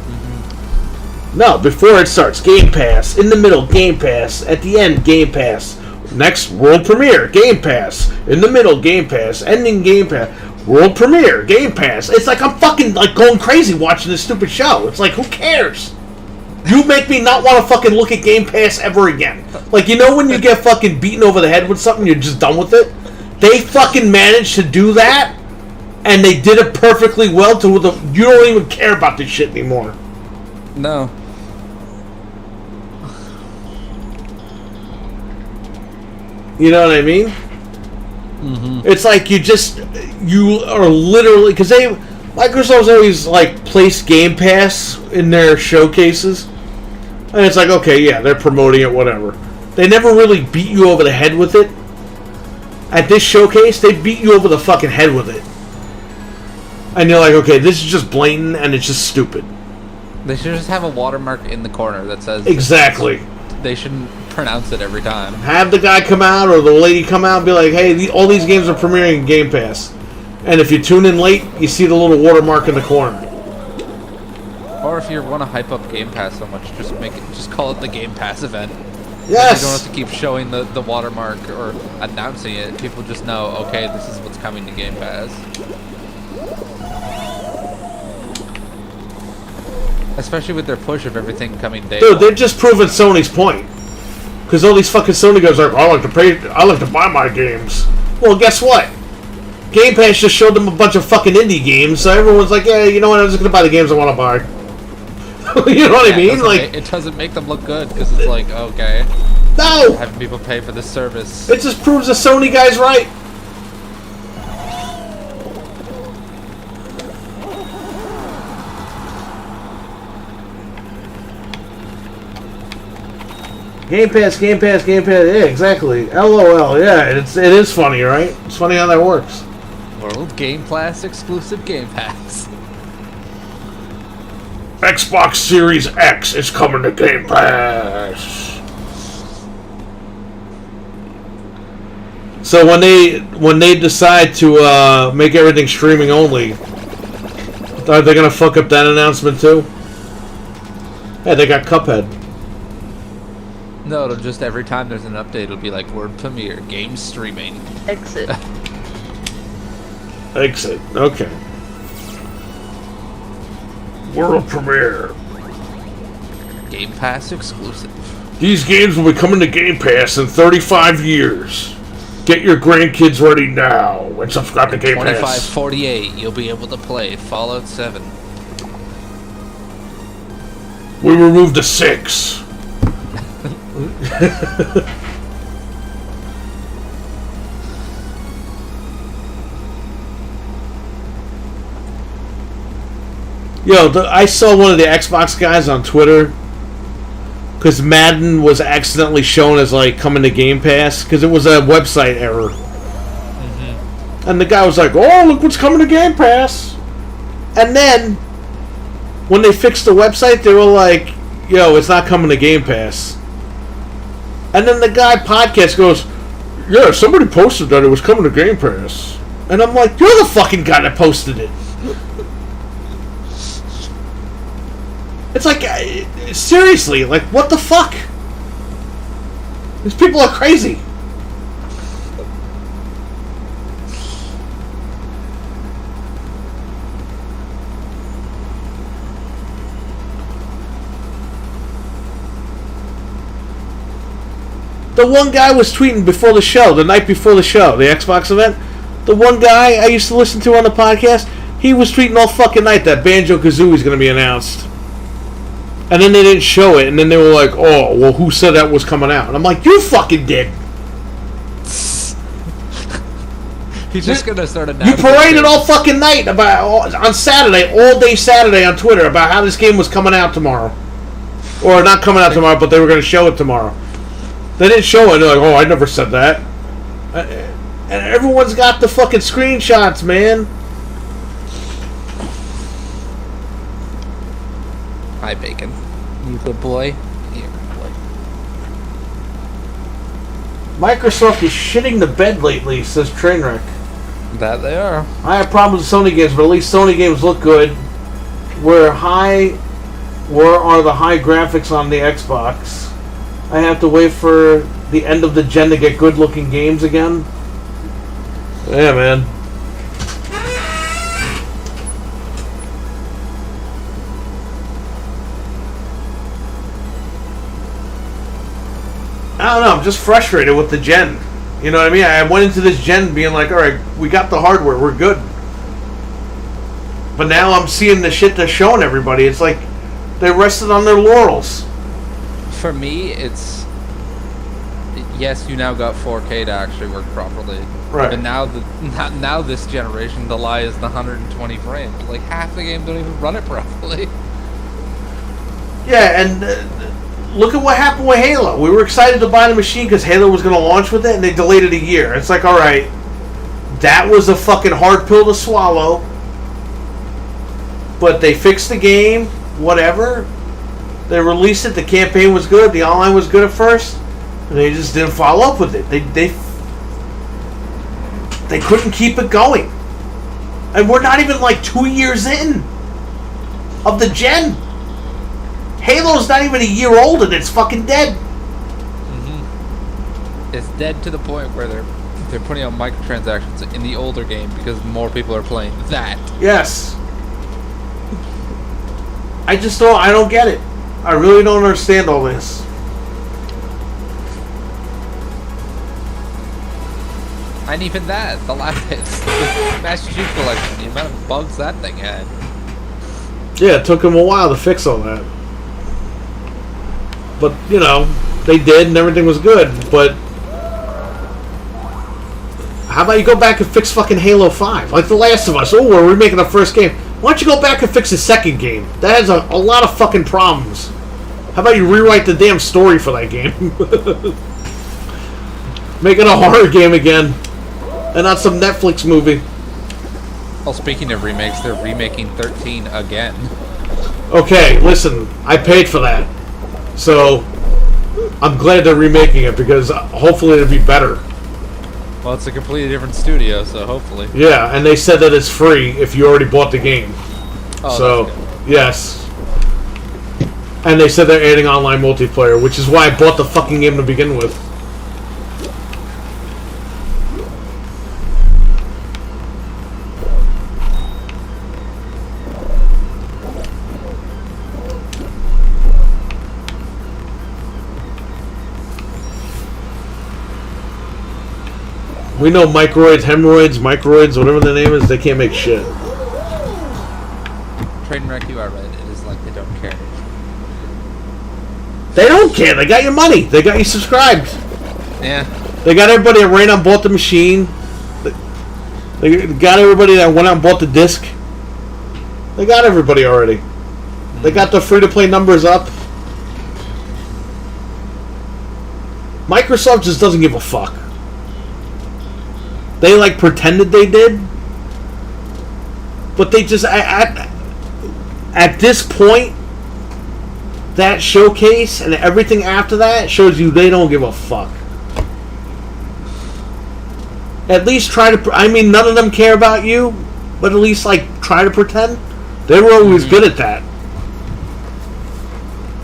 Mm-hmm. No, before it starts, Game Pass. In the middle, Game Pass. At the end, Game Pass. Next, world premiere, Game Pass. In the middle, Game Pass. Ending, Game Pass. World premiere, Game Pass. It's like I'm fucking like going crazy watching this stupid show. It's like, who cares? You make me not want to fucking look at Game Pass ever again. Like, you know when you get fucking beaten over the head with something, you're just done with it? They fucking managed to do that, and they did it perfectly well to the... You don't even care about this shit anymore. No. You know what I mean? Mm-hmm. It's like you are literally... Because Microsoft's always, like, placed Game Pass in their showcases. And it's like, okay, yeah, they're promoting it, whatever. They never really beat you over the head with it. At this showcase, they beat you over the fucking head with it. And you're like, okay, this is just blatant and it's just stupid. They should just have a watermark in the corner that says... Exactly. They shouldn't pronounce it every time. Have the guy come out or the lady come out and be like, hey, all these games are premiering in Game Pass. And if you tune in late, you see the little watermark in the corner. Or if you want to hype up Game Pass so much, just call it the Game Pass event. Yes! You don't have to keep showing the watermark or announcing it. People just know, okay, this is what's coming to Game Pass. Especially with their push of everything coming day Dude, one. they're just proving Sony's point. Because all these fucking Sony guys are like, I like to buy my games. Well, guess what? Game Pass just showed them a bunch of fucking indie games, so everyone's like, yeah, you know what, I'm just gonna buy the games I want to buy. You know what I mean? It doesn't make them look good, because it's like, okay, no! having people pay for this service. It just proves the Sony guy's right. Game Pass. Yeah, exactly. LOL. Yeah, it is funny, right? It's funny how that works. World Game Pass exclusive Game Pass. Xbox Series X is coming to Game Pass. So when they decide to make everything streaming only, are they gonna fuck up that announcement too? Yeah, they got Cuphead. No, it'll just every time there's an update, it'll be like Word Premiere, game streaming. Exit. Exit. Okay. World premiere. Game Pass exclusive. These games will be coming to Game Pass in 35 years. Get your grandkids ready now and subscribe to Game Pass. 2548, you'll be able to play Fallout 7. We removed the 6. Yo, I saw one of the Xbox guys on Twitter because Madden was accidentally shown as like coming to Game Pass because it was a website error. Mm-hmm. And the guy was like, "Oh, look what's coming to Game Pass!" And then when they fixed the website, they were like, "Yo, it's not coming to Game Pass." And then the guy podcast goes, "Yeah, somebody posted that it was coming to Game Pass," and I'm like, "You're the fucking guy that posted it." It's like, seriously, like, what the fuck? These people are crazy. The one guy was tweeting before the show, the night before the show, the Xbox event. The one guy I used to listen to on the podcast, he was tweeting all fucking night that Banjo-Kazooie is going to be announced. And then they didn't show it, and then they were like, "Oh, well, who said that was coming out?" And I'm like, "You fucking did." He's just gonna start a. You paraded all fucking night on Saturday, all day Saturday on Twitter about how this game was coming out tomorrow, or not coming out tomorrow, but they were going to show it tomorrow. They didn't show it. They're like, "Oh, I never said that." And everyone's got the fucking screenshots, man. Hi, Bacon. You good boy? You good boy. Microsoft is shitting the bed lately, says Trainwreck. That they are. I have problems with Sony games, but at least Sony games look good. Where are the high graphics on the Xbox? I have to wait for the end of the gen to get good looking games again. Yeah, man. I don't know, I'm just frustrated with the gen. You know what I mean? I went into this gen being like, alright, we got the hardware, we're good. But now I'm seeing the shit they're showing everybody. It's like they rested on their laurels. For me, it's... Yes, you now got 4K to actually work properly. Right. But now this generation, the lie is the 120 frames. Like, half the game don't even run it properly. Yeah, and... look at what happened with Halo. We were excited to buy the machine because Halo was going to launch with it, and they delayed it a year. It's like, alright, that was a fucking hard pill to swallow. But they fixed the game, whatever. They released it, the campaign was good, the online was good at first, and they just didn't follow up with it. They couldn't keep it going. And we're not even like 2 years in of the gen. Halo's not even a year old and it's fucking dead. It's dead to the point where they're putting out microtransactions in the older game because more people are playing that. Yes. I don't get it. I really don't understand all this. And even that, the Master Chief Collection, the amount of bugs that thing had. Yeah, it took them a while to fix all that. But, you know, they did and everything was good. But how about you go back and fix fucking Halo 5? Like The Last of Us. Oh, we're remaking the first game. Why don't you go back and fix the second game? That has a lot of fucking problems. How about you rewrite the damn story for that game? Make it a horror game again. And not some Netflix movie. Well, speaking of remakes, they're remaking 13 again. Okay, listen. I paid for that. So, I'm glad they're remaking it because hopefully it'll be better. Well, it's a completely different studio, so hopefully. Yeah, and they said that it's free if you already bought the game. Oh, so, that's good. yes. And they said they're adding online multiplayer, which is why I bought the fucking game to begin with. We know microids, hemorrhoids, microids, whatever the name is, they can't make shit. Trainwreck, you are right. It is like they don't care. They don't care. They got your money. They got you subscribed. Yeah. They got everybody that ran out and bought the machine. They got everybody that went out and bought the disc. They got everybody already. They got the free-to-play numbers up. Microsoft just doesn't give a fuck. They like pretended they did, but they just at this point, that showcase and everything after that shows you they don't give a fuck. At least try to. I mean, none of them care about you, but at least like try to pretend. They were always good at that.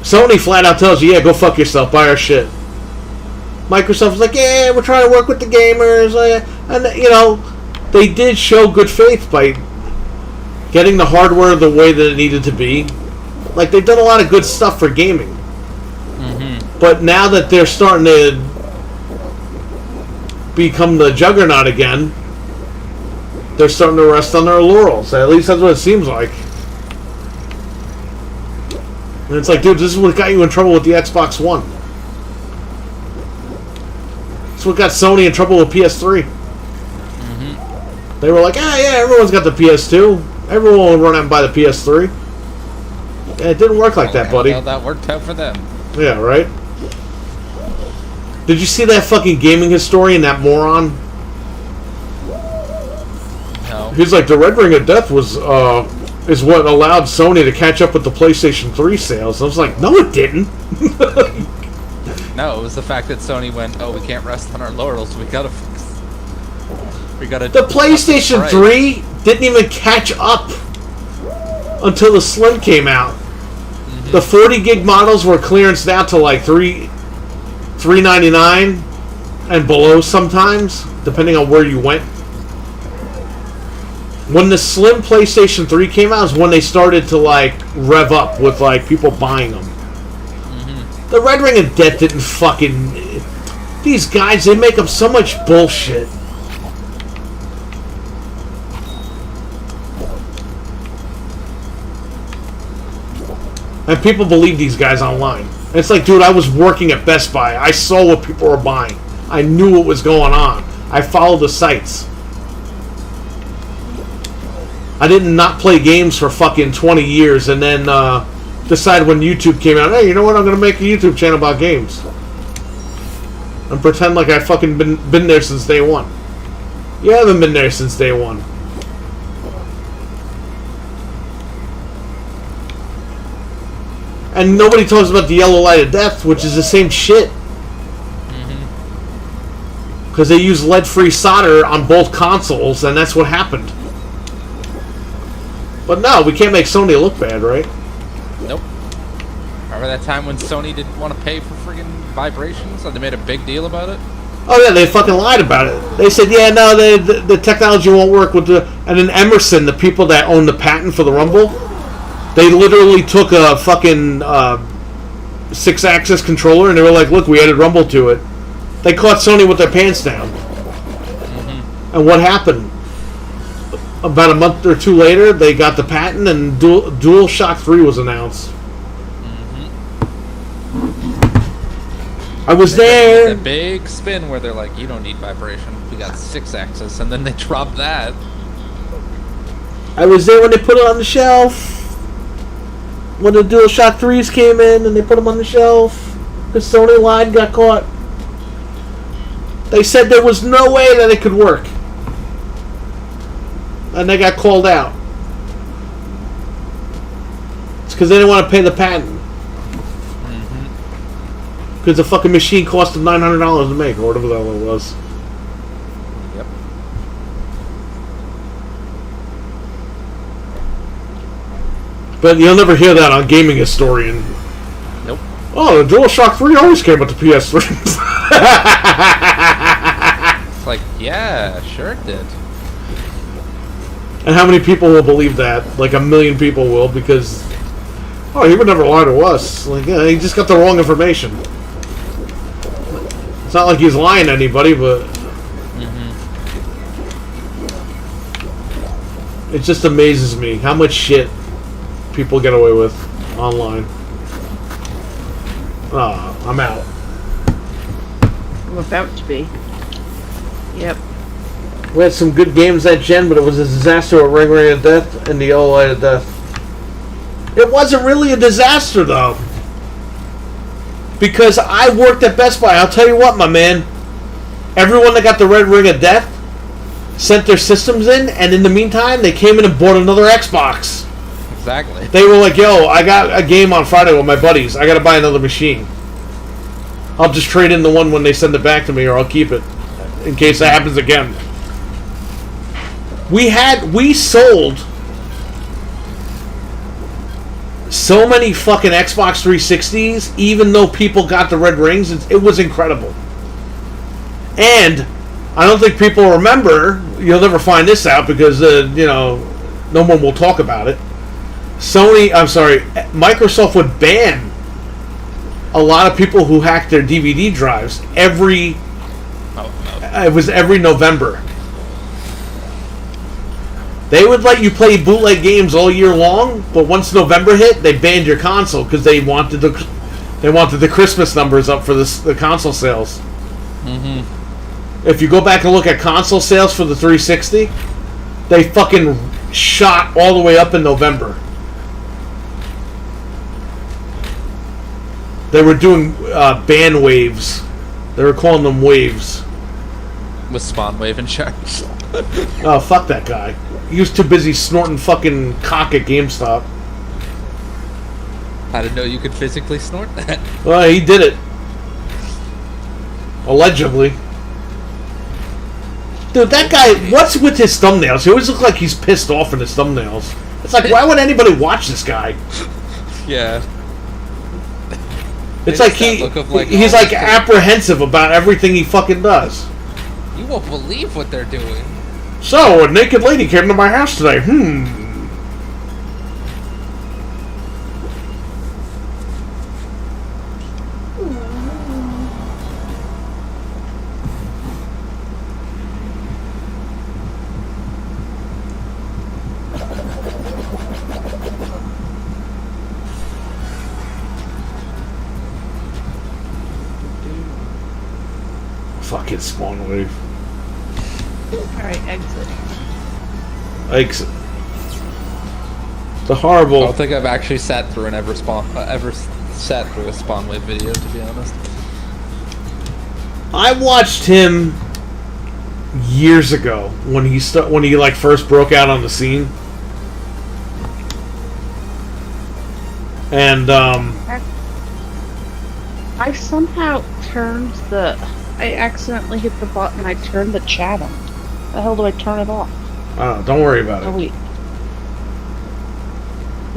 Sony flat out tells you, "Yeah, go fuck yourself. Buy our shit." Microsoft's like, "Yeah, we're trying to work with the gamers," and you know, they did show good faith by getting the hardware the way that it needed to be. Like they've done a lot of good stuff for gaming, but now that they're starting to become the juggernaut again, they're starting to rest on their laurels. At least that's what it seems like. And it's like, dude, this is what got you in trouble with the Xbox One. That's what got Sony in trouble with PS3. They were like, yeah, everyone's got the PS2. Everyone will run out and buy the PS3. Yeah, it didn't work like that, buddy. Well, that worked out for them. Yeah, right? Did you see that fucking gaming historian, that moron? No. He's like, the Red Ring of Death was, is what allowed Sony to catch up with the PlayStation 3 sales. I was like, no it didn't. No, it was the fact that Sony went, oh, we can't rest on our laurels. We gotta The PlayStation 3 didn't even catch up until the Slim came out. The 40 gig models were clearanced down to like $399 and below sometimes, depending on where you went. When the Slim PlayStation 3 came out is when they started to like rev up with like people buying them. The Red Ring of Death didn't fucking... These guys, they make up so much bullshit. And people believe these guys online. And it's like, dude, I was working at Best Buy. I saw what people were buying. I knew what was going on. I followed the sites. I didn't not play games for fucking 20 years and then decide when YouTube came out, hey, you know what, I'm going to make a YouTube channel about games. And pretend like I fucking been there since day one. You haven't been there since day one. And nobody talks about the yellow light of death, which is the same shit. Because they use lead-free solder on both consoles, and that's what happened. But no, we can't make Sony look bad, right? Nope. Remember that time when Sony didn't want to pay for friggin' vibrations, and they made a big deal about it? Oh yeah, they fucking lied about it. They said, yeah, no, the technology won't work with the... And then Emerson, the people that own the patent for the Rumble, they literally took a fucking 6-axis controller and they were like, look, we added Rumble to it. They caught Sony with their pants down. Mm-hmm. And what happened? About a month or two later, they got the patent and DualShock 3 was announced. I was there. A big spin where they're like, you don't need vibration. We got 6-axis, and then they dropped that. I was there when they put it on the shelf. When the DualShock 3s came in and they put them on the shelf. Because Sony lied and got caught. They said there was no way that it could work. And they got called out. It's because they didn't want to pay the patent. Because the fucking machine cost them $900 to make, or whatever the hell it was. Yep. But you'll never hear that on Gaming Historian. Nope. Oh, the DualShock 3 always came with the PS3. It's like, yeah, sure it did. And how many people will believe that? Like 1 million people will, because... Oh, he would never lie to us. Like, yeah, he just got the wrong information. It's not like he's lying to anybody, but... It just amazes me how much shit people get away with online. I'm out. I'm about to be. Yep. We had some good games that gen, but it was a disaster with Ring of Death and the Yellow Light of Death. It wasn't really a disaster, though. Because I worked at Best Buy. I'll tell you what, my man. Everyone that got the Red Ring of Death sent their systems in, and in the meantime, they came in and bought another Xbox. Exactly. They were like, yo, I got a game on Friday with my buddies. I got to buy another machine. I'll just trade in the one when they send it back to me, or I'll keep it. In case that happens again. We sold so many fucking Xbox 360s, even though people got the red rings. It was incredible. And I don't think people remember. You'll never find this out because no one will talk about it. Microsoft would ban a lot of people who hacked their DVD drives it was every November. They would let you play bootleg games all year long, but once November hit, they banned your console because they wanted the Christmas numbers up for the console sales. Mm-hmm. If you go back and look at console sales for the 360, they fucking shot all the way up in November. They were doing ban waves. They were calling them waves. With Spawn Wave in charge. Oh, fuck that guy. He was too busy snorting fucking cock at GameStop. I didn't know you could physically snort that. Well, he did it. Allegedly. Dude, that guy, what's with his thumbnails? He always looks like he's pissed off in his thumbnails. It's like, why would anybody watch this guy? Yeah. It's like he's like apprehensive about everything he fucking does. You won't believe what they're doing. So, a naked lady came to my house today. Fucking Spawn Wave. Alright, exit. Exit. The horrible. I don't think I've actually sat through ever sat through a Spawn Wave video, to be honest. I watched him years ago when he first broke out on the scene, and I somehow turned I accidentally hit the button. I turned the chat on. The hell do I turn it off? don't worry about Oh it. wait.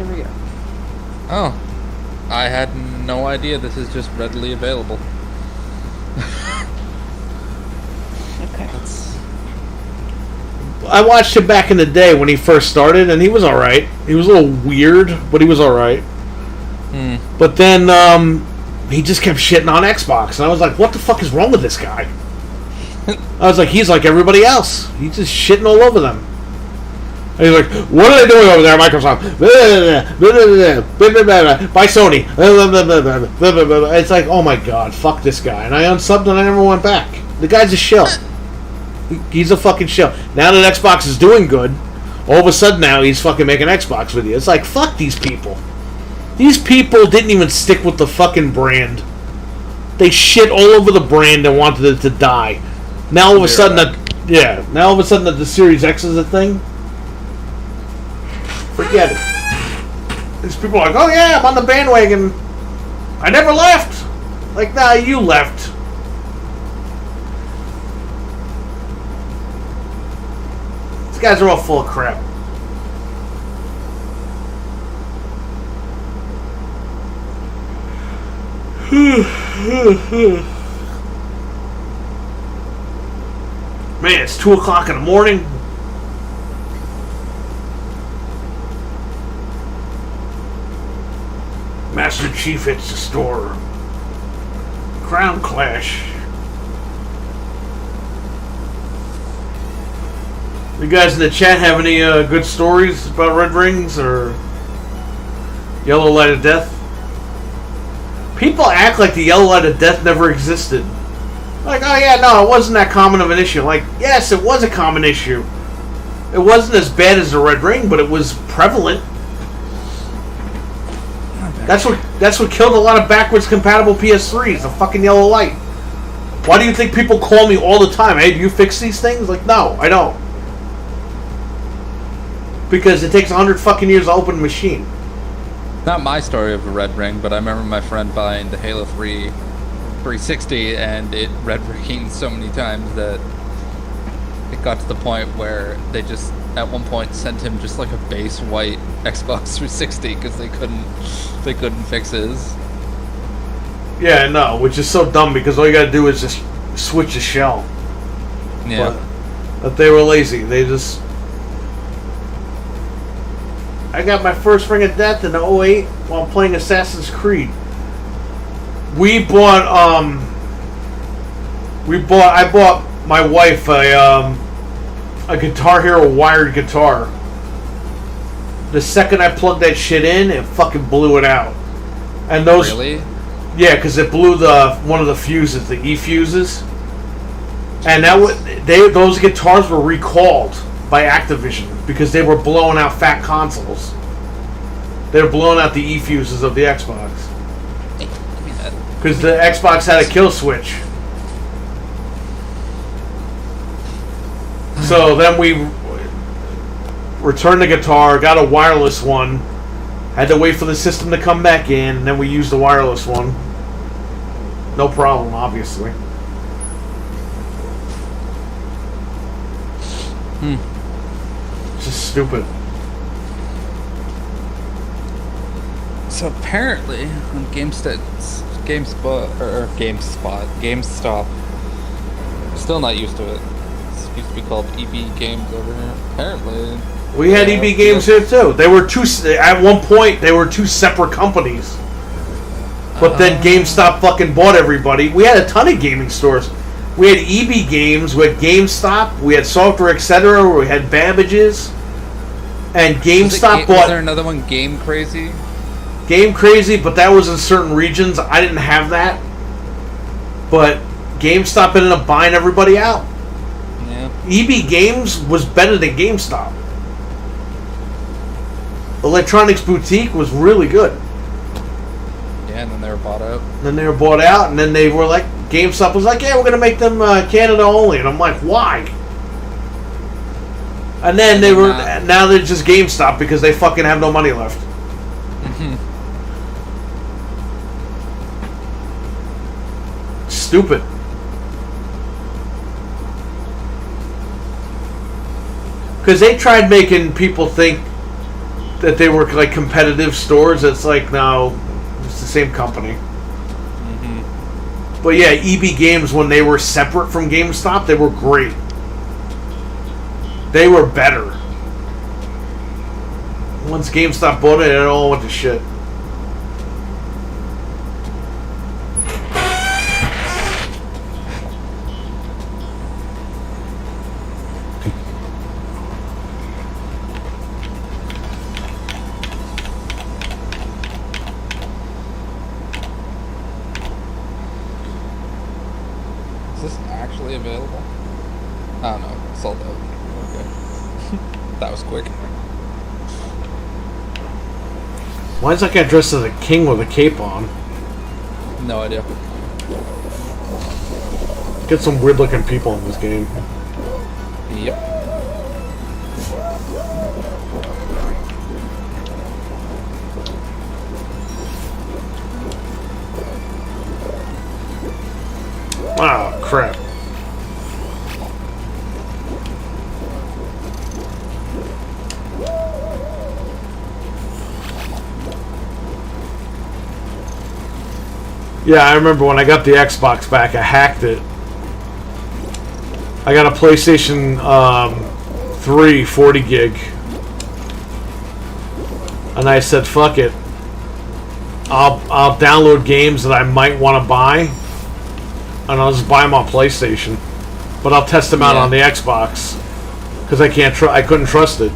Here we go. Oh, I had no idea this is just readily available. Okay. I watched him back in the day when he first started, and he was all right. He was a little weird, but he was all right. But then he just kept shitting on Xbox, and I was like, "What the fuck is wrong with this guy?" I was like, "He's like everybody else. He's just shitting all over them." And he's like, "What are they doing over there, Microsoft? By Sony." It's like, oh my god, fuck this guy. And I unsubbed and I never went back. The guy's a shill. He's a fucking shill. Now that Xbox is doing good, all of a sudden now he's fucking making Xbox with you. It's like, fuck these people. These people didn't even stick with the fucking brand. They shit all over the brand and wanted it to die. Now all of a sudden now all of a sudden that the Series X is a thing. Forget it. These people are like, oh yeah, I'm on the bandwagon. I never left. Like, nah, you left. These guys are all full of crap. Man, it's 2 o'clock in the morning. Master Chief hits the store. Crown Clash. You guys in the chat have any good stories about Red Rings or Yellow Light of Death? People act like the Yellow Light of Death never existed. Like, oh yeah, no, it wasn't that common of an issue. Like, yes, it was a common issue. It wasn't as bad as the Red Ring, but it was prevalent. That's what killed a lot of backwards compatible PS3s, the fucking yellow light. Why do you think people call me all the time? Hey, do you fix these things? Like, no, I don't. Because it takes 100 fucking years to open a machine. Not my story of a red ring, but I remember my friend buying the Halo 3 360 and it red ringed so many times that it got to the point where they just at one point sent him just like a base white Xbox 360 because they couldn't fix his. Yeah, no, which is so dumb because all you gotta do is just switch the shell. Yeah. But they were lazy. They just... I got my first Ring of Death in '08 while playing Assassin's Creed. I bought my wife a Guitar Hero wired guitar. The second I plugged that shit in, it fucking blew it out. And those... Really? Yeah, because it blew one of the fuses, the E fuses. And those guitars were recalled by Activision because they were blowing out fat consoles. They were blowing out the E fuses of the Xbox. Because the Xbox had a kill switch. So then we returned the guitar, got a wireless one, had to wait for the system to come back in, and then we used the wireless one. No problem, obviously. It's just stupid. So apparently on GameStop, still not used to it. It used to be called EB Games over here. Apparently, We had EB Games here too. They were at one point. They were two separate companies. But then GameStop fucking bought everybody. We had a ton of gaming stores. We had EB Games, we had GameStop, we had Software Etc., we had Babbage's, and GameStop bought... Was there another one, Game Crazy? Game Crazy, but that was in certain regions. I didn't have that. But GameStop ended up buying everybody out. Yeah. EB Games was better than GameStop. Electronics Boutique was really good. Yeah, and then they were bought out. Then they were bought out, and then they were like, GameStop was like, yeah, we're going to make them Canada only. And I'm like, why? And then now they're just GameStop because they fucking have no money left. Stupid. Because they tried making people think that they were like competitive stores. It's like, no, it's the same company. But yeah, EB Games, when they were separate from GameStop, they were great. They were better. Once GameStop bought it all went to shit. Is this actually available? Oh no, sold out. Okay. That was quick. Why is that guy dressed as a king with a cape on? No idea. Get some weird looking people in this game. Yep. Oh, crap. Yeah, I remember when I got the Xbox back, I hacked it. I got a PlayStation 3 40 gig. And I said, fuck it. I'll download games that I might want to buy. And I'll just buy them on PlayStation. But I'll test them out on the Xbox. Because I couldn't trust it.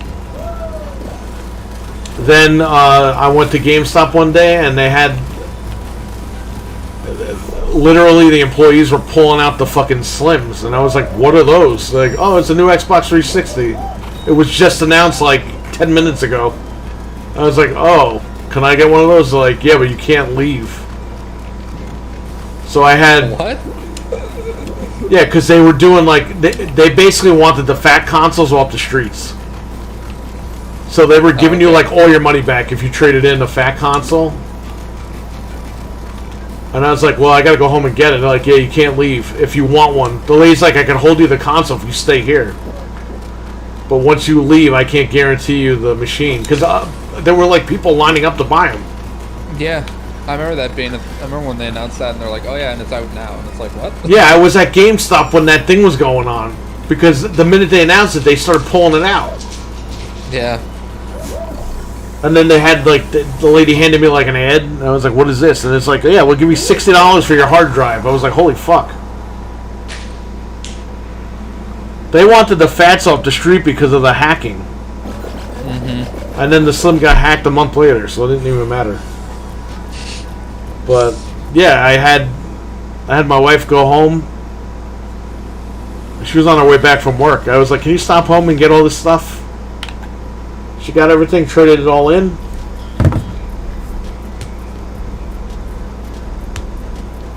Then I went to GameStop one day and they had... Literally, the employees were pulling out the fucking Slims, and I was like, "What are those?" They're like, "Oh, it's a new Xbox 360. It was just announced like 10 minutes ago." I was like, "Oh, can I get one of those?" They're like, "Yeah, but you can't leave." So I had What? Yeah, because they were doing like they basically wanted the fat consoles off the streets. So they were giving you like all your money back if you traded in a fat console. And I was like, well, I gotta go home and get it. They're like, yeah, you can't leave if you want one. The lady's like, I can hold you the console if you stay here. But once you leave, I can't guarantee you the machine. Because there were like people lining up to buy them. Yeah, I remember that being. I remember when they announced that, and they're like, "Oh yeah, and it's out now." And it's like, what? Yeah, I was at GameStop when that thing was going on. Because the minute they announced it, they started pulling it out. Yeah. And then they had like the lady handed me like an ad, and I was like, "What is this?" And it's like, "Yeah, we'll give you $60 for your hard drive." I was like, "Holy fuck!" They wanted the fats off the street because of the hacking, and then the Slim got hacked a month later, so it didn't even matter. But yeah, I had my wife go home. She was on her way back from work. I was like, "Can you stop home and get all this stuff?" She got everything, traded it all in.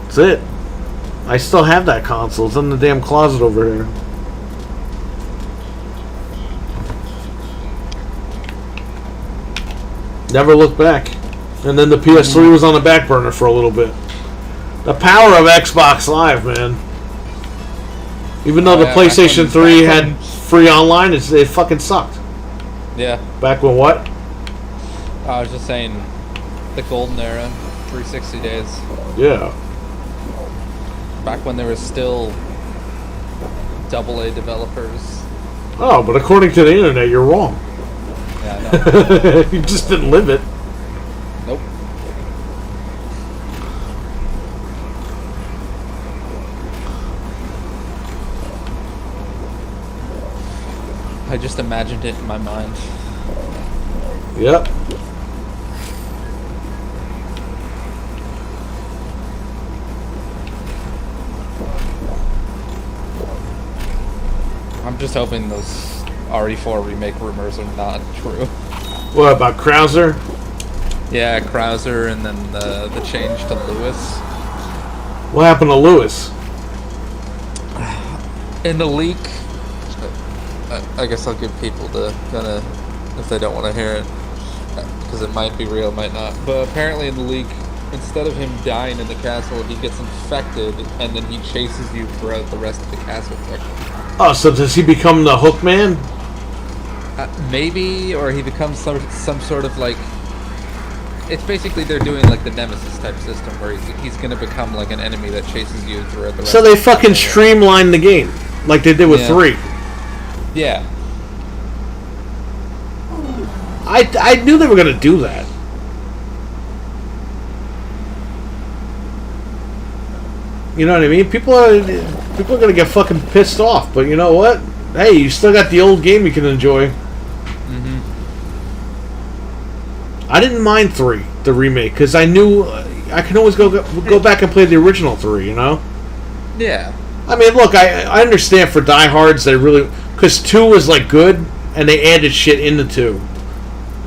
That's it. I still have that console. It's in the damn closet over here. Never looked back. And then the PS3 was on the back burner for a little bit. The power of Xbox Live, man. Even though the PlayStation 3 had free online, it fucking sucked. Yeah. Back when what? I was just saying, the golden era, 360 days. Yeah. Back when there was still AA developers. Oh, but according to the internet, you're wrong. Yeah, I know. You just didn't live it. Nope. I just imagined it in my mind. Yep. I'm just hoping those RE4 remake rumors are not true. What about Krauser? Yeah, Krauser and then the change to Lewis. What happened to Lewis? In the leak, I guess I'll give people the kinda, if they don't want to hear it, because it might be real, might not. But apparently in the leak, instead of him dying in the castle, he gets infected, and then he chases you throughout the rest of the castle section. Oh, so does he become the Hook Man? Maybe, or he becomes some sort of like. It's basically they're doing like the Nemesis type system where he's going to become like an enemy that chases you throughout the rest So they of the fucking game. streamlined the game like they did with 3. Yeah. I knew they were going to do that. You know what I mean? People are going to get fucking pissed off, but you know what? Hey, you still got the old game you can enjoy. Mm-hmm. I didn't mind 3, the remake, because I knew I can always go back and play the original 3, you know? Yeah. I mean, look, I understand for diehards, they really... Because 2 was, like, good, and they added shit into 2.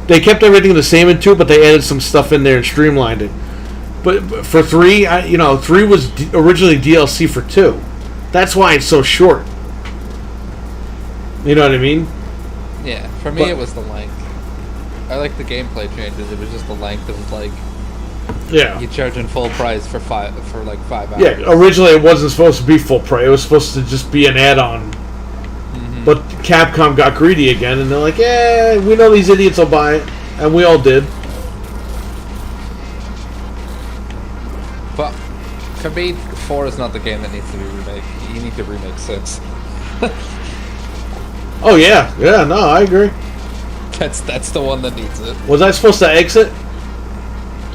They kept everything the same in 2, but they added some stuff in there and streamlined it. But for 3, 3 was originally DLC for 2. That's why it's so short. You know what I mean? Yeah. For me, it was the length. I like the gameplay changes. It was just the length. It was like you charging full price for 5 hours. Yeah, originally it wasn't supposed to be full price. It was supposed to just be an add-on. Mm-hmm. But Capcom got greedy again, and they're like, "Yeah, we know these idiots will buy it," and we all did. But for me, 4 is not the game that needs to be remade. You need to remake 6. Oh yeah, no, I agree. That's the one that needs it. Was I supposed to exit?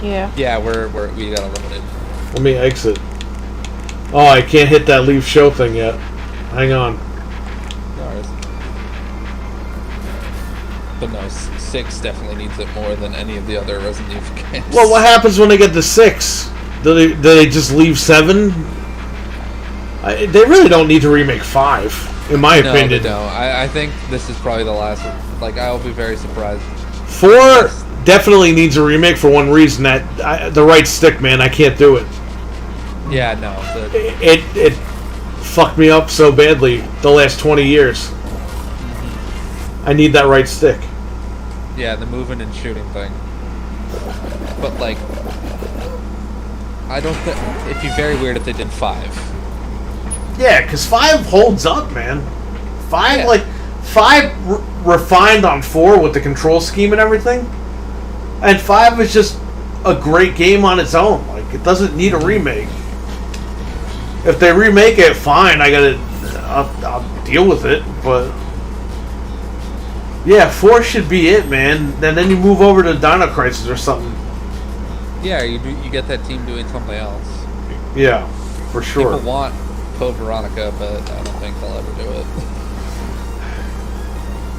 Yeah. Yeah, we got eliminated. Let me exit. Oh, I can't hit that leave show thing yet. Hang on. Alright. But no, 6 definitely needs it more than any of the other Resident Evil games. Well, what happens when they get to 6? Do they just leave 7? They really don't need to remake 5. In my opinion. No, they don't. I think this is probably the last one. Like, I'll be very surprised. 4 definitely needs a remake for one reason. The right stick, man. I can't do it. Yeah, no. It fucked me up so badly the last 20 years. I need that right stick. Yeah, the moving and shooting thing. But, like, I don't think... It'd be very weird if they did 5. Yeah, because 5 holds up, man. 5, Yeah. like, 5 refined on 4 with the control scheme and everything. And 5 is just a great game on its own. Like, it doesn't need a remake. If they remake it, fine. I'll deal with it. But yeah, 4 should be it, man. And then you move over to Dino Crisis or something. Yeah, you get that team doing something else. Yeah, for sure. People want Code Veronica, but I don't think they'll ever do it.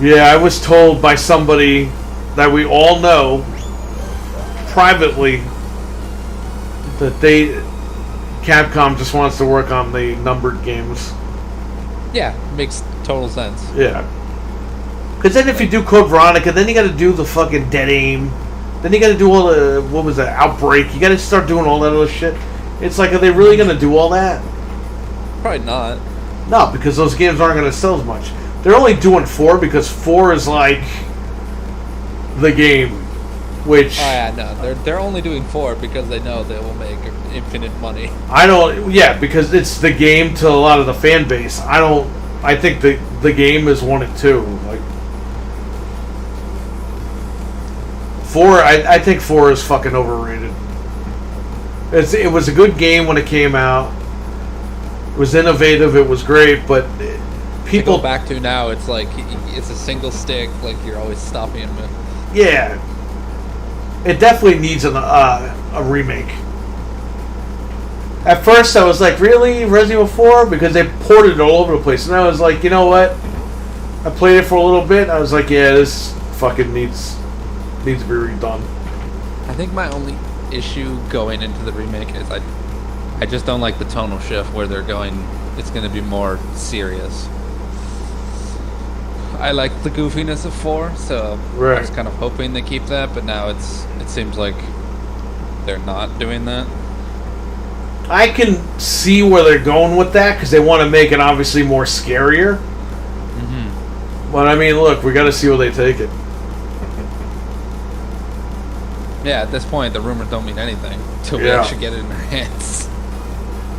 Yeah, I was told by somebody that we all know privately that Capcom just wants to work on the numbered games. Yeah, makes total sense. Yeah. Because then if you do Code Veronica, then you got to do the fucking Dead Aim. Then you got to do all the, what was that, Outbreak. You got to start doing all that other shit. It's like, are they really going to do all that? Probably not. No, because those games aren't going to sell as much. They're only doing 4 because 4 is like the game, which... Oh yeah, no, they're only doing 4 because they know they will make infinite money. Yeah, because it's the game to a lot of the fan base. I think the game is 1 and 2. Like 4, I think 4 is fucking overrated. It was a good game when it came out. It was innovative. It was great, but people to go back to now, it's like it's a single stick. Like you're always stopping him. Yeah, it definitely needs a remake. At first, I was like, really? Resident Evil 4? Because they ported it all over the place. And I was like, you know what? I played it for a little bit. I was like, yeah, this fucking needs to be redone. I think my only issue going into the remake is I just don't like the tonal shift where they're going. It's going to be more serious. I like the goofiness of 4, so Right. I was kind of hoping they keep that, but now it seems like they're not doing that. I can see where they're going with that because they want to make it obviously more scarier. Mm-hmm. But I mean, look, we got to see where they take it. Yeah, at this point, the rumors don't mean anything until we Yeah. actually get it in our hands.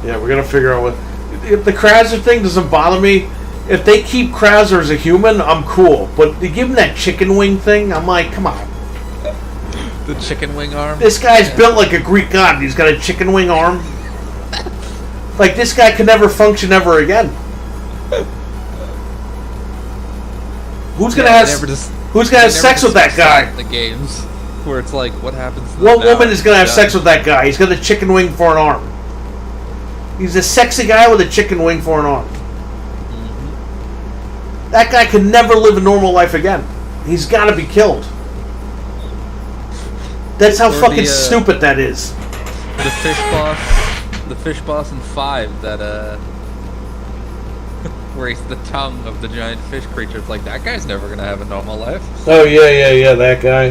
Yeah, we're gonna figure out what. If the Krauser thing doesn't bother me, if they keep Krauser as a human, I'm cool. But they give him that chicken wing thing, I'm like, come on. The chicken wing arm? This guy's built like a Greek god, and he's got a chicken wing arm. Like, this guy could never function ever again. Who's gonna have sex with that guy? The games where it's like, what happens? To What them now? woman is gonna have sex with that guy? He's got a chicken wing for an arm. He's a sexy guy with a chicken wing for an arm. Mm-hmm. That guy could never live a normal life again. He's got to be killed. That's how fucking stupid that is. The fish boss in 5 that where he's the tongue of the giant fish creature. It's like, that guy's never gonna have a normal life. Oh yeah, that guy.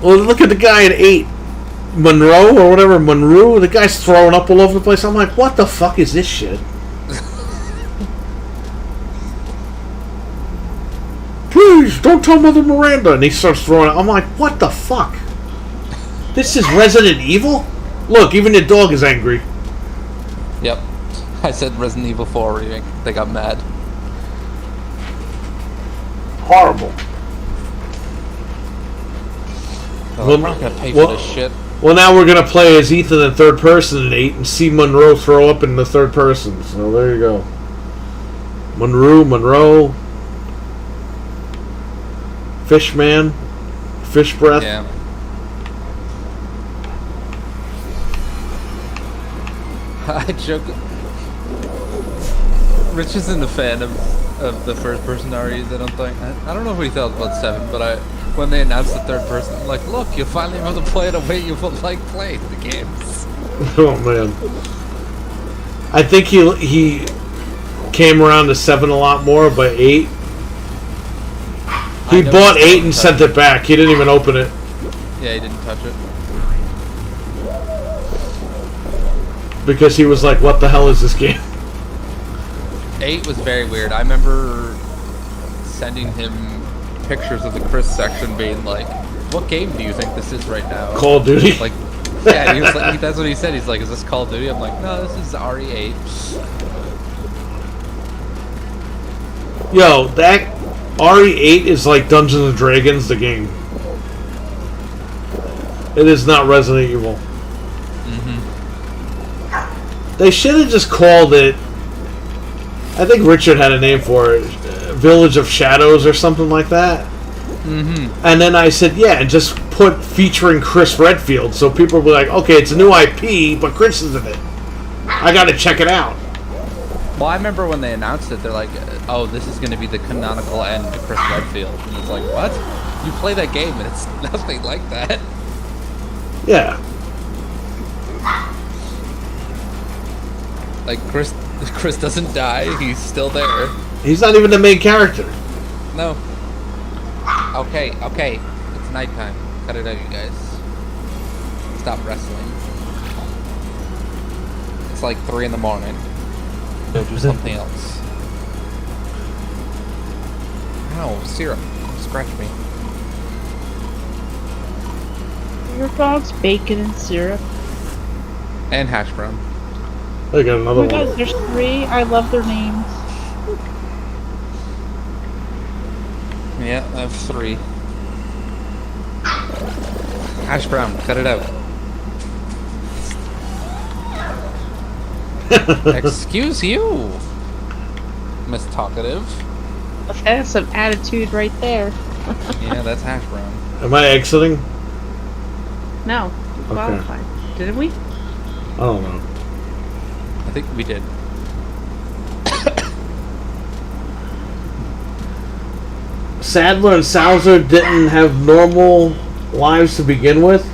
Well, look at the guy at 8, Monroe or whatever, Monroe. The guy's throwing up all over the place. I'm like, what the fuck is this shit? Please don't tell Mother Miranda. And he starts throwing up. I'm like, what the fuck? This is Resident Evil? Look, even the dog is angry. Yep. I said Resident Evil 4 remake. They got mad. Horrible. I'm not gonna pay for this shit. Well, now we're gonna play as Ethan in third person in 8 and see Monroe throw up in the third person. So there you go. Monroe. Fishman. Fish breath. Yeah. I joke. Rich isn't a fan of the first person REs, I don't think. I don't know what he thought about 7, but when they announced the third person, I'm like, look, you'll finally be able to play it a way you will like playing the games. Oh man. I think he came around to 7 a lot more, but 8. He bought 8 and sent it back. He didn't even open it. Yeah, he didn't touch it. Because he was like, what the hell is this game? 8 was very weird. I remember sending him pictures of the Chris section being like, what game do you think this is right now? Call of Duty? Like, yeah, he was like, that's what he said. He's like, is this Call of Duty? I'm like, no, this is RE8. Yo, that RE8 is like Dungeons and Dragons, the game. It is not Resident Evil. They should have just called it, I think Richard had a name for it, Village of Shadows or something like that. And then I said, yeah, and just put featuring Chris Redfield, so people will be like, okay, it's a new IP, but Chris is in it. I gotta check it out. Well, I remember when they announced it, they're like, oh, this is going to be the canonical end to Chris Redfield. And it's like, what? You play that game and it's nothing like that. Yeah. Like, Chris doesn't die, he's still there. He's not even the main character. No. Okay, it's nighttime. Cut it out, you guys. Stop wrestling. It's like 3 in the morning. Go do something else. Ow, syrup. Scratch me. Your dog's bacon and syrup. And hash brown. I got Oh another my god, one. there's 3. I love their names. Yeah, I have 3. Hash brown, cut it out. Excuse you, Miss Talkative. That's some attitude right there. Yeah, that's hash brown. Am I exiting? No, we qualified. Didn't we? I don't know. I think we did. Sadler and Salzer didn't have normal lives to begin with.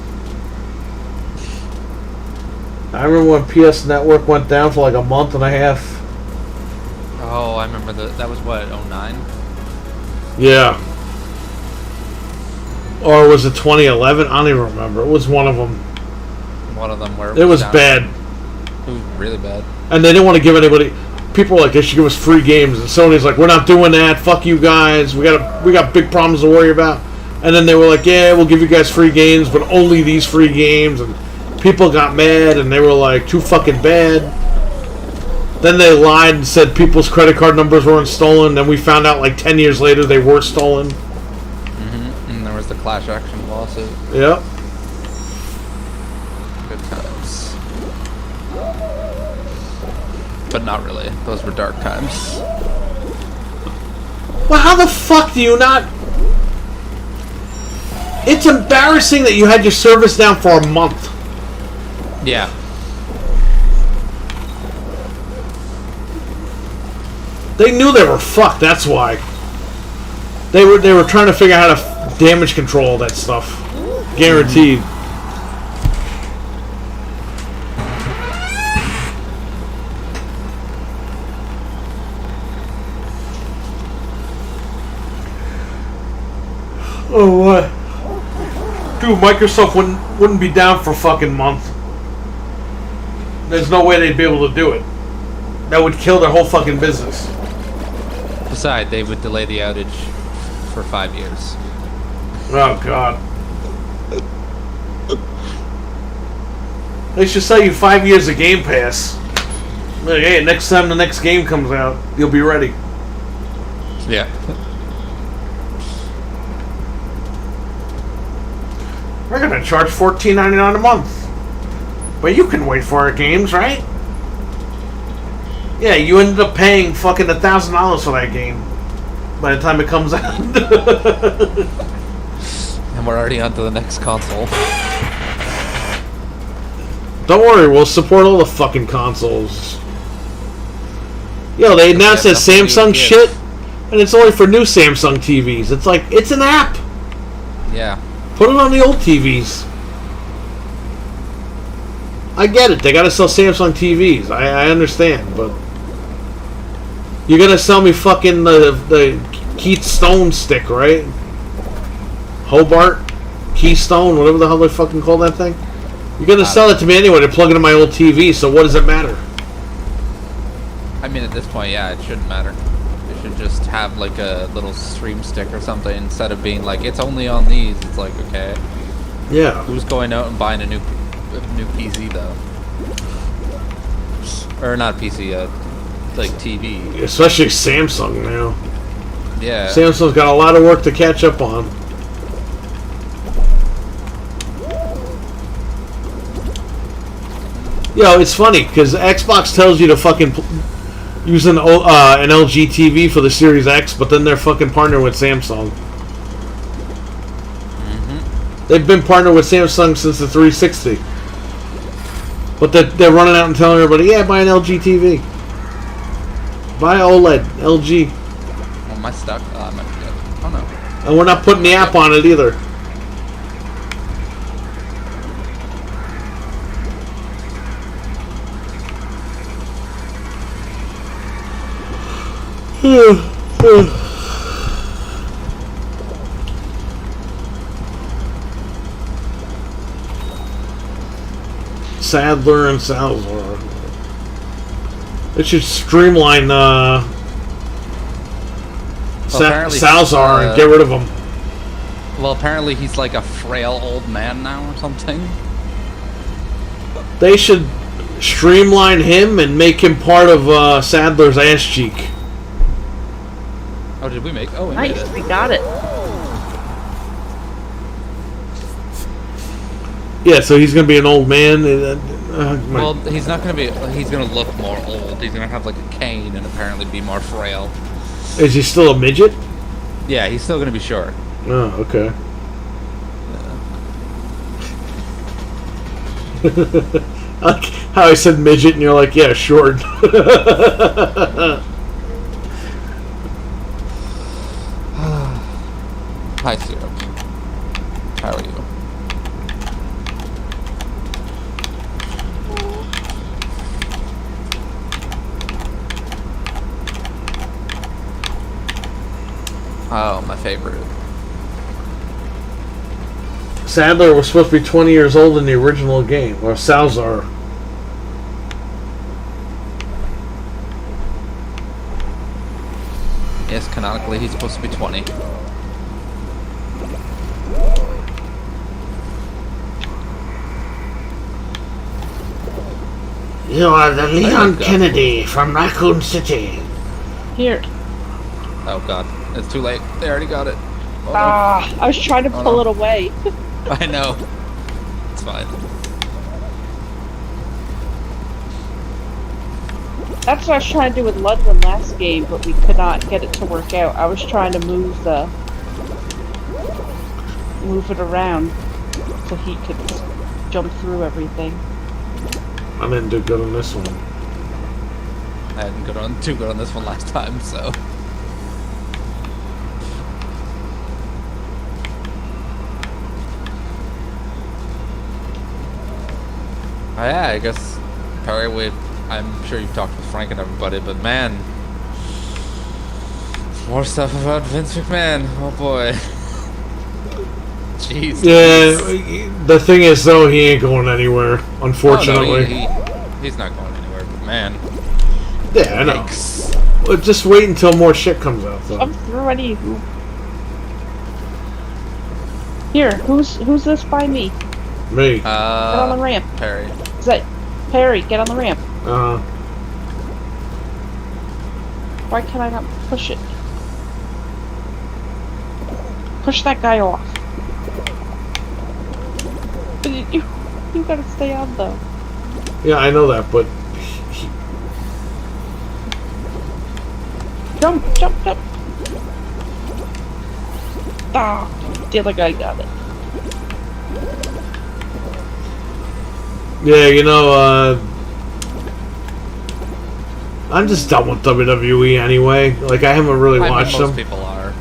I remember when PS Network went down for like a month and a half. Oh, I remember that was what, 09? Yeah. Or was it 2011? I don't even remember. It was one of them. One of them where It was down. bad. It was really bad. And they didn't want to give anybody... People were like, they should give us free games. And Sony's like, we're not doing that. Fuck you guys. We got big problems to worry about. And then they were like, yeah, we'll give you guys free games, but only these free games. And people got mad and they were like, too fucking bad. Then they lied and said people's credit card numbers weren't stolen. Then we found out like 10 years later they were stolen. And there was the class action lawsuit. Yep. Good times. But not really. Those were dark times. Well, how the fuck do you not... It's embarrassing that you had your service down for a month. Yeah. They knew they were fucked, that's why. They were trying to figure out how to damage control that stuff. Guaranteed. Oh, what? Dude, Microsoft wouldn't be down for a fucking month. There's no way they'd be able to do it. That would kill their whole fucking business. Besides, they would delay the outage for 5 years. Oh, God. They should sell you 5 years of Game Pass. Like, hey, next time the next game comes out, you'll be ready. Yeah. We're gonna charge $14.99 a month. But you can wait for our games, right? Yeah, you ended up paying fucking $1,000 for that game by the time it comes out. And we're already on to the next console. Don't worry, we'll support all the fucking consoles. Yo, they announced that Samsung shit, and it's only for new Samsung TVs. It's like, it's an app. Yeah. Put it on the old TVs. I get it. They gotta sell Samsung TVs. I understand, but you're gonna sell me fucking the Keystone stick, right? Hobart, Keystone, whatever the hell they fucking call that thing. You're gonna sell it to me anyway to plug it in my old TV. So what does it matter? I mean, at this point, yeah, it shouldn't matter. They should just have like a little stream stick or something instead of being like, it's only on these. It's like, okay. Yeah. Who's going out and buying a new PC though? Or not PC, like TV. Especially Samsung now. Yeah. Samsung's got a lot of work to catch up on. Yo, it's funny because Xbox tells you to fucking use an LG TV for the Series X, but then they're fucking partnering with Samsung. They've been partnered with Samsung since the 360. But they're running out and telling everybody, yeah, buy an LG TV. Buy OLED, LG. Oh, am I stuck? Oh, I might be dead. Oh, no. And we're not putting the app on it either. Sadler and Salazar. It should streamline Salazar and get rid of him. Well, apparently he's like a frail old man now or something. They should streamline him and make him part of Sadler's ass cheek. Oh, did we make? Oh, we made Nice, it. we got it. Yeah, so he's gonna be an old man. Well, he's not gonna be. He's gonna look more old. He's gonna have like a cane and apparently be more frail. Is he still a midget? Yeah, he's still gonna be short. Oh, okay. I like how I said midget and you're like, yeah, short. Hi, Syrup. How are you? Oh, my favorite. Sadler was supposed to be 20 years old in the original game, or Salazar. Yes, canonically he's supposed to be 20. You are the Leon got Kennedy from Raccoon City. Here. Oh god, it's too late. They already got it. Oh, I was trying to pull it away. no. I know. It's fine. That's what I was trying to do with Ludwig last game, but we could not get it to work out. I was trying to move it around so he could jump through everything. I didn't do good on this one. I didn't too good on this one last time, so. Oh, yeah, I guess Perry, I'm sure you've talked with Frank and everybody, but man, more stuff about Vince McMahon. Oh boy. Jeez. Yeah, the thing is though, he ain't going anywhere, unfortunately. Oh, no, he's not going anywhere, but man. Yeah, I know. Yikes. Well, just wait until more shit comes out, though. I'm ready. Here, who's this by me? Me. Get on the ramp. Perry. Is that Perry? Get on the ramp. Why can't I not push it? Push that guy off. But you gotta stay on though. Yeah, I know that, but Jump! Ah, the other guy got it. yeah, you know, I'm just done with WWE anyway. Like, I haven't really watched most them. people are.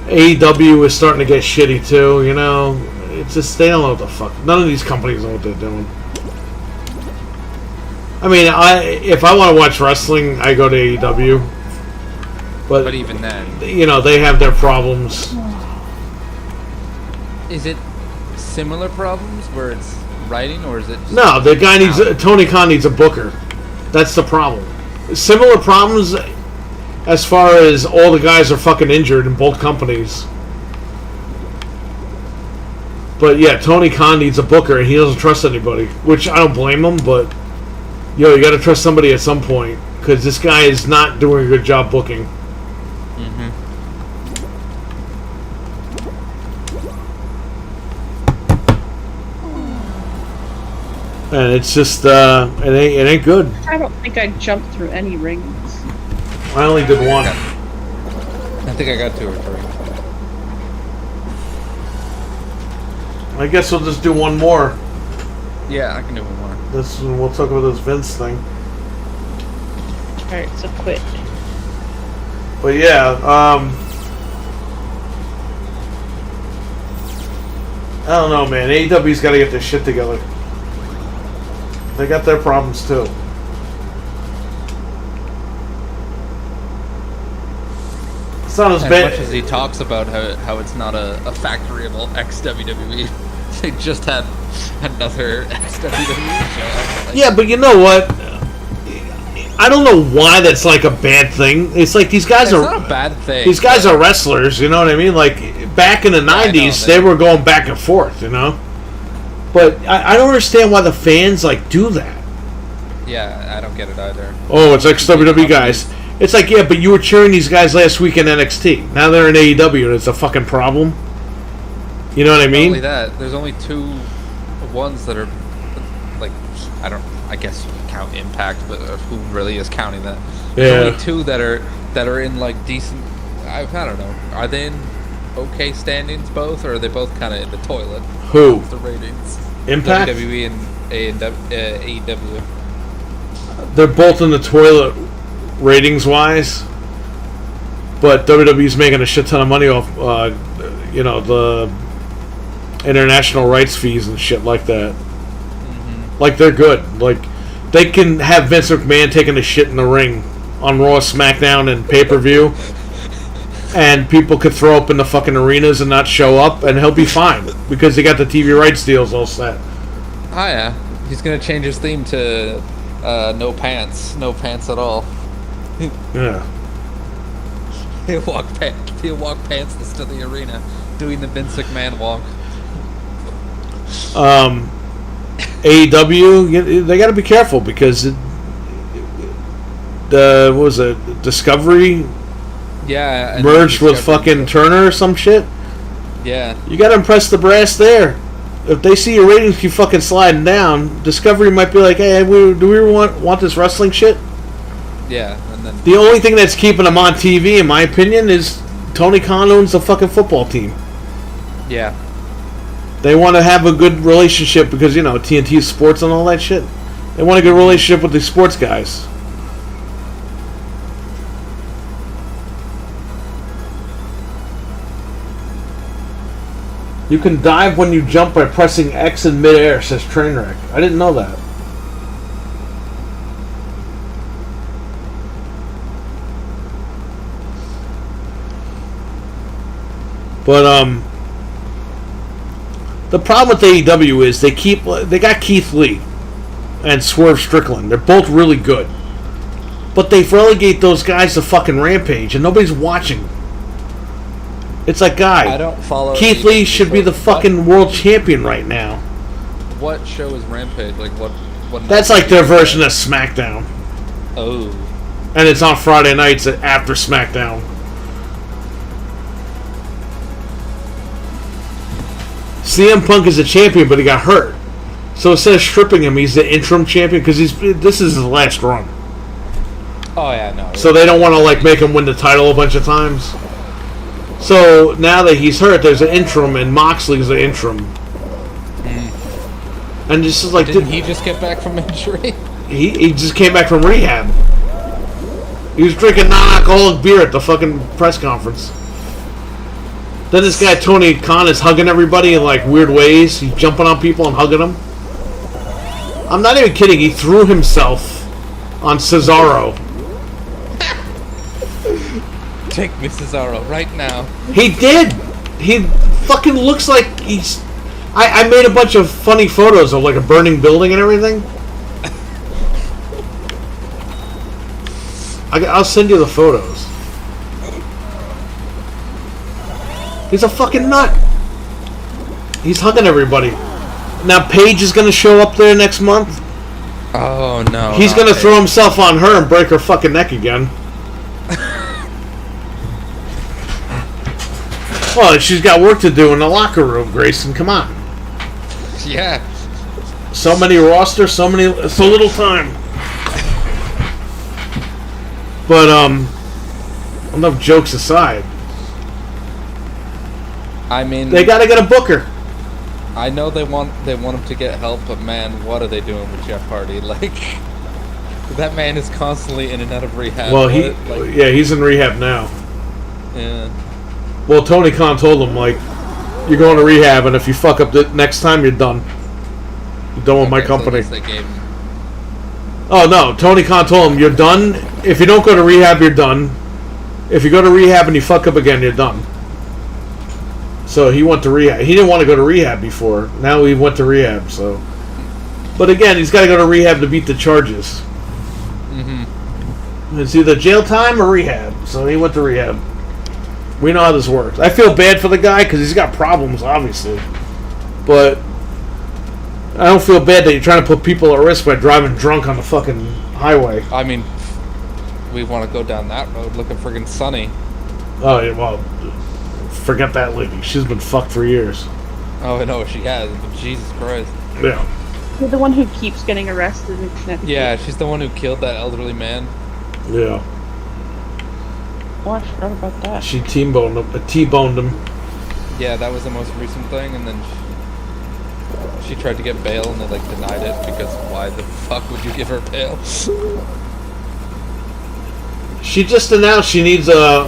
AEW is starting to get shitty too, you know. It's just, they don't know what the fuck. None of these companies know what they're doing. I mean, if I want to watch wrestling, I go to AEW. But even then, you know, they have their problems. is it similar problems where it's writing, or is it just No, the guy needs Tony Khan needs a booker. That's the problem. Similar problems as far as all the guys are fucking injured in both companies. But yeah, Tony Khan needs a booker and he doesn't trust anybody, which I don't blame him, but you got to trust somebody at some point because this guy is not doing a good job booking. And it's just, it ain't good. I don't think I jumped through any rings. I only did one. I think I got 2 or 3. I guess we'll just do one more. Yeah, I can do one more. We'll talk about this Vince thing. Alright, so quit. But yeah, I don't know, man. AEW's got to get their shit together. They got their problems too. It's not as bad. Much as he talks about how it's not a factory of all ex-WWE, they just had another ex-WWE show. Yeah, but you know what? I don't know why that's like a bad thing. It's like these guys it's are not a bad thing. These guys are wrestlers, you know what I mean? Like back in the 90s, they were going back and forth, you know? But I don't understand why the fans like do that. Yeah, I don't get it either. Oh, it's ex-WWE guys. It's like, yeah, but you were cheering these guys last week in NXT. Now they're in AEW and it's a fucking problem. You know what I mean? Not only that, there's only 2 ones that are like, I guess you can count Impact, but who really is counting that? There's only 2 that are in like decent. I don't know. Are they in okay standings both, or are they both kind of in the toilet? Who? The ratings. Impact? WWE and AEW. They're both in the toilet ratings-wise. But WWE's making a shit ton of money off, the international rights fees and shit like that. Mm-hmm. Like, they're good. Like, they can have Vince McMahon taking a shit in the ring on Raw, SmackDown, and pay-per-view. And people could throw up in the fucking arenas and not show up, and he'll be fine. Because they got the TV rights deals all set. Oh, yeah. He's going to change his theme to no pants. No pants at all. Yeah. He'll walk pantsless to the arena, doing the Vince McMahon walk. AEW, they got to be careful because what was it, Discovery Yeah. And merged with Discovery- fucking Turner or some shit. Yeah. You gotta impress the brass there. If they see your ratings keep fucking sliding down, Discovery might be like, hey, do we want this wrestling shit? Yeah. And then. The only thing that's keeping them on TV, in my opinion, is Tony Khan owns the fucking football team. Yeah. They want to have a good relationship because, you know, TNT Sports and all that shit. They want a good relationship with the sports guys. You can dive when you jump by pressing X in midair, says Trainwreck. I didn't know that. But, the problem with AEW is they got Keith Lee and Swerve Strickland. They're both really good. But they relegate those guys to fucking Rampage and nobody's watching. It's like, guy, I don't follow. Keith Lee should be the fucking world champion right now. What show is Rampage? Like what? That's like their version of SmackDown. Oh. And it's on Friday nights after SmackDown. CM Punk is a champion, but he got hurt. So instead of stripping him, he's the interim champion because this is his last run. Oh yeah, no. So they don't want to like make him win the title a bunch of times. So now that he's hurt, there's an interim, and Moxley's the interim. And this is like, Didn't he just get back from injury? he just came back from rehab. He was drinking non-alcoholic beer at the fucking press conference. Then this guy Tony Khan is hugging everybody in like weird ways. He's jumping on people and hugging them. I'm not even kidding. He threw himself on Cesaro. Take me Cesaro right now. He did. He fucking looks like he's... I made a bunch of funny photos of like a burning building and everything. I'll send you the photos. He's a fucking nut. He's hugging everybody. Now Paige is going to show up there next month. Oh no. He's going to throw himself on her and break her fucking neck again. Well, she's got work to do in the locker room, Grayson. Come on. Yeah. So many roster, so little time. But enough jokes aside. I mean, They got to get a booker. I know they want him to get help, but man, what are they doing with Jeff Hardy? Like, that man is constantly in and out of rehab. Well, Like, he's in rehab now. yeah. Well, Tony Khan told him, like, you're going to rehab, and if you fuck up the next time, you're done. You're done with my Okay, so company. at least they gave him- Oh, no. Tony Khan told him, you're done. If you don't go to rehab, you're done. If you go to rehab and you fuck up again, you're done. So he went to rehab. He didn't want to go to rehab before. Now he went to rehab, so... But again, he's got to go to rehab to beat the charges. Mm-hmm. It's either jail time or rehab. So he went to rehab. We know how this works. I feel bad for the guy because he's got problems, obviously. But I don't feel bad that you're trying to put people at risk by driving drunk on the fucking highway. I mean, we want to go down that road looking friggin' sunny. Oh, yeah, well, forget that lady. She's been fucked for years. Oh, I know she has, but Jesus Christ. Yeah. You're the one who keeps getting arrested in Connecticut. Yeah, she's the one who killed that elderly man. Yeah. Oh, I forgot about that. She T-boned him. Yeah, that was the most recent thing, and then she tried to get bail, and they like denied it because why the fuck would you give her bail? She just announced she needs a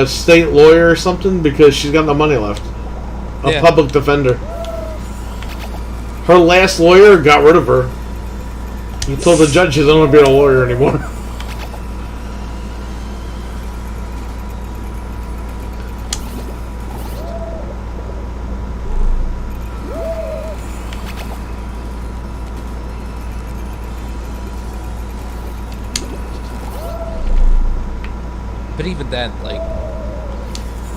state lawyer or something because she's got no money left. A Yeah. public defender. Her last lawyer got rid of her. He told the judge she doesn't want to be a lawyer anymore. But even then, like,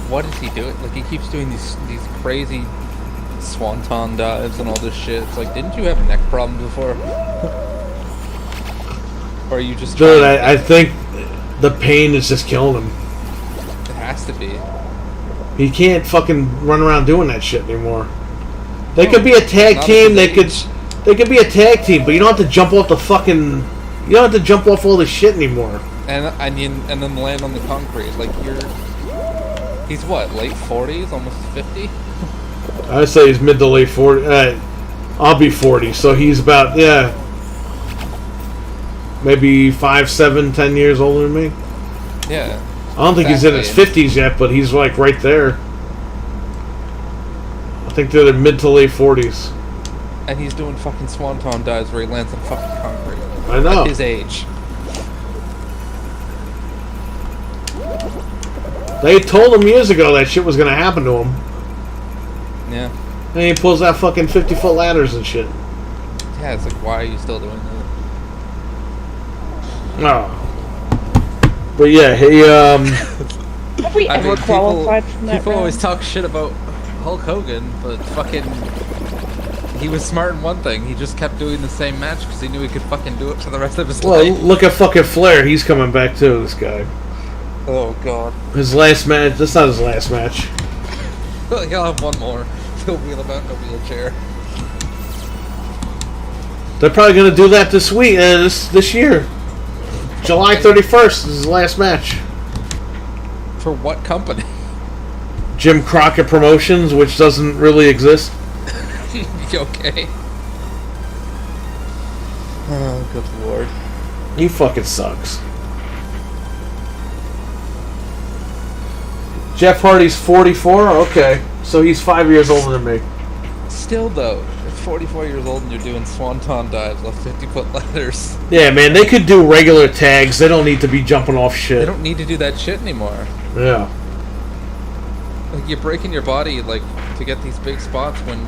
what is he doing? Like, he keeps doing these crazy swanton dives and all this shit. It's like, didn't you have neck problems before? Or are you just Dude, trying to- I think the pain is just killing him. It has to be. He can't fucking run around doing that shit anymore. They could be a tag Not at team. his They could be a tag team, but you don't have to jump off the fucking. You don't have to jump off all this shit anymore. And then land on the concrete. Like he's what, late 40s, almost 50? I'd say he's mid to late 40. I'll be 40, so he's about maybe 5, 7, 10 years older than me. Yeah. I don't think he's in his 50s yet, but he's like right there. I think they're the mid to late 40s. And he's doing fucking swanton dives where he lands on fucking concrete. I know. At his age. They told him years ago that shit was gonna happen to him. Yeah. And he pulls out fucking 50-foot ladders and shit. Yeah, it's like, why are you still doing that? Oh. But yeah, he Have we ever qualified from that People always round? talk shit about Hulk Hogan, but fucking... He was smart in one thing. He just kept doing the same match because he knew he could fucking do it for the rest of his well, life. look at fucking Flair. He's coming back too. This guy. Oh, God. His last match. That's not his last match. He'll have one more. He'll wheel about in a wheelchair. They're probably gonna do that this week. This year. July 31st is his last match. For what company? Jim Crockett Promotions, which doesn't really exist. You okay? Oh, good lord. He fucking sucks. Jeff Hardy's 44? Okay. So he's 5 years older than me. Still, though, at 44 years old and you're doing swanton dives off 50-foot ladders. Yeah, man, they could do regular tags. They don't need to be jumping off They shit. don't need to do that shit anymore. Yeah. Like, you're breaking your body, like, to get these big spots when,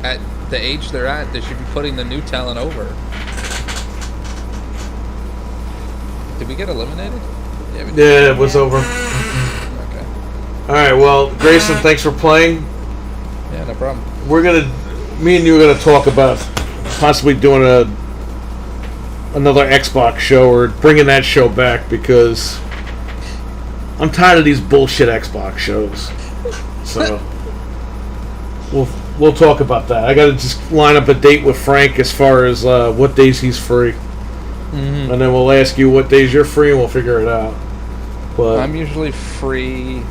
at the age they're at, they should be putting the new talent over. Did we get eliminated? Yeah, we did. Yeah, it was over. Okay. Alright, well, Grayson, thanks for playing. Yeah, no problem. Me and you are gonna talk about possibly doing another Xbox show or bringing that show back because I'm tired of these bullshit Xbox shows. So we'll talk about that. I gotta just line up a date with Frank as far as what days he's free, and then we'll ask you what days you're free, and we'll figure it out. But I'm usually free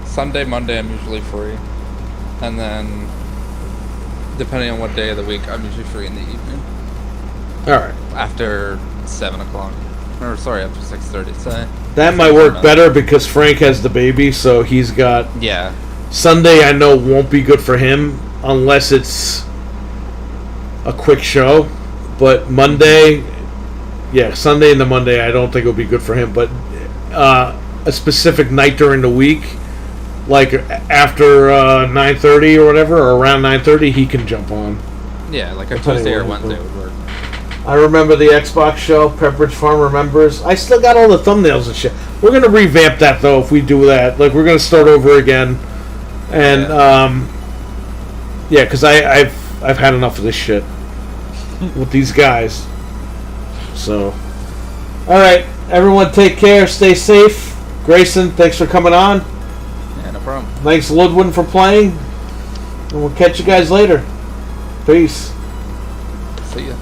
Sunday, Monday. I'm usually free, and then depending on what day of the week, I'm usually free in the evening all right, after 7 o'clock. Or sorry, after 6:30. Say that might work better because Frank has the baby, so he's got yeah. Sunday. I know won't be good for him unless it's a quick show. But Monday, yeah, Sunday and the Monday, I don't think it'll be good for him. But a specific night during the week, like after 9:30 or whatever, or around 9:30, he can jump on. Yeah, like a I'll tell you Tuesday or what, Wednesday would work. I remember the Xbox show, Pepperidge Farm remembers. I still got all the thumbnails and shit. We're gonna revamp that though if we do that. Like we're gonna start over again, and yeah, because I've had enough of this shit with these guys. So, all right, everyone, take care, stay safe. Grayson, thanks for coming on. Yeah, no problem. Thanks, Ludwin, for playing, and we'll catch you guys later. Peace. See ya.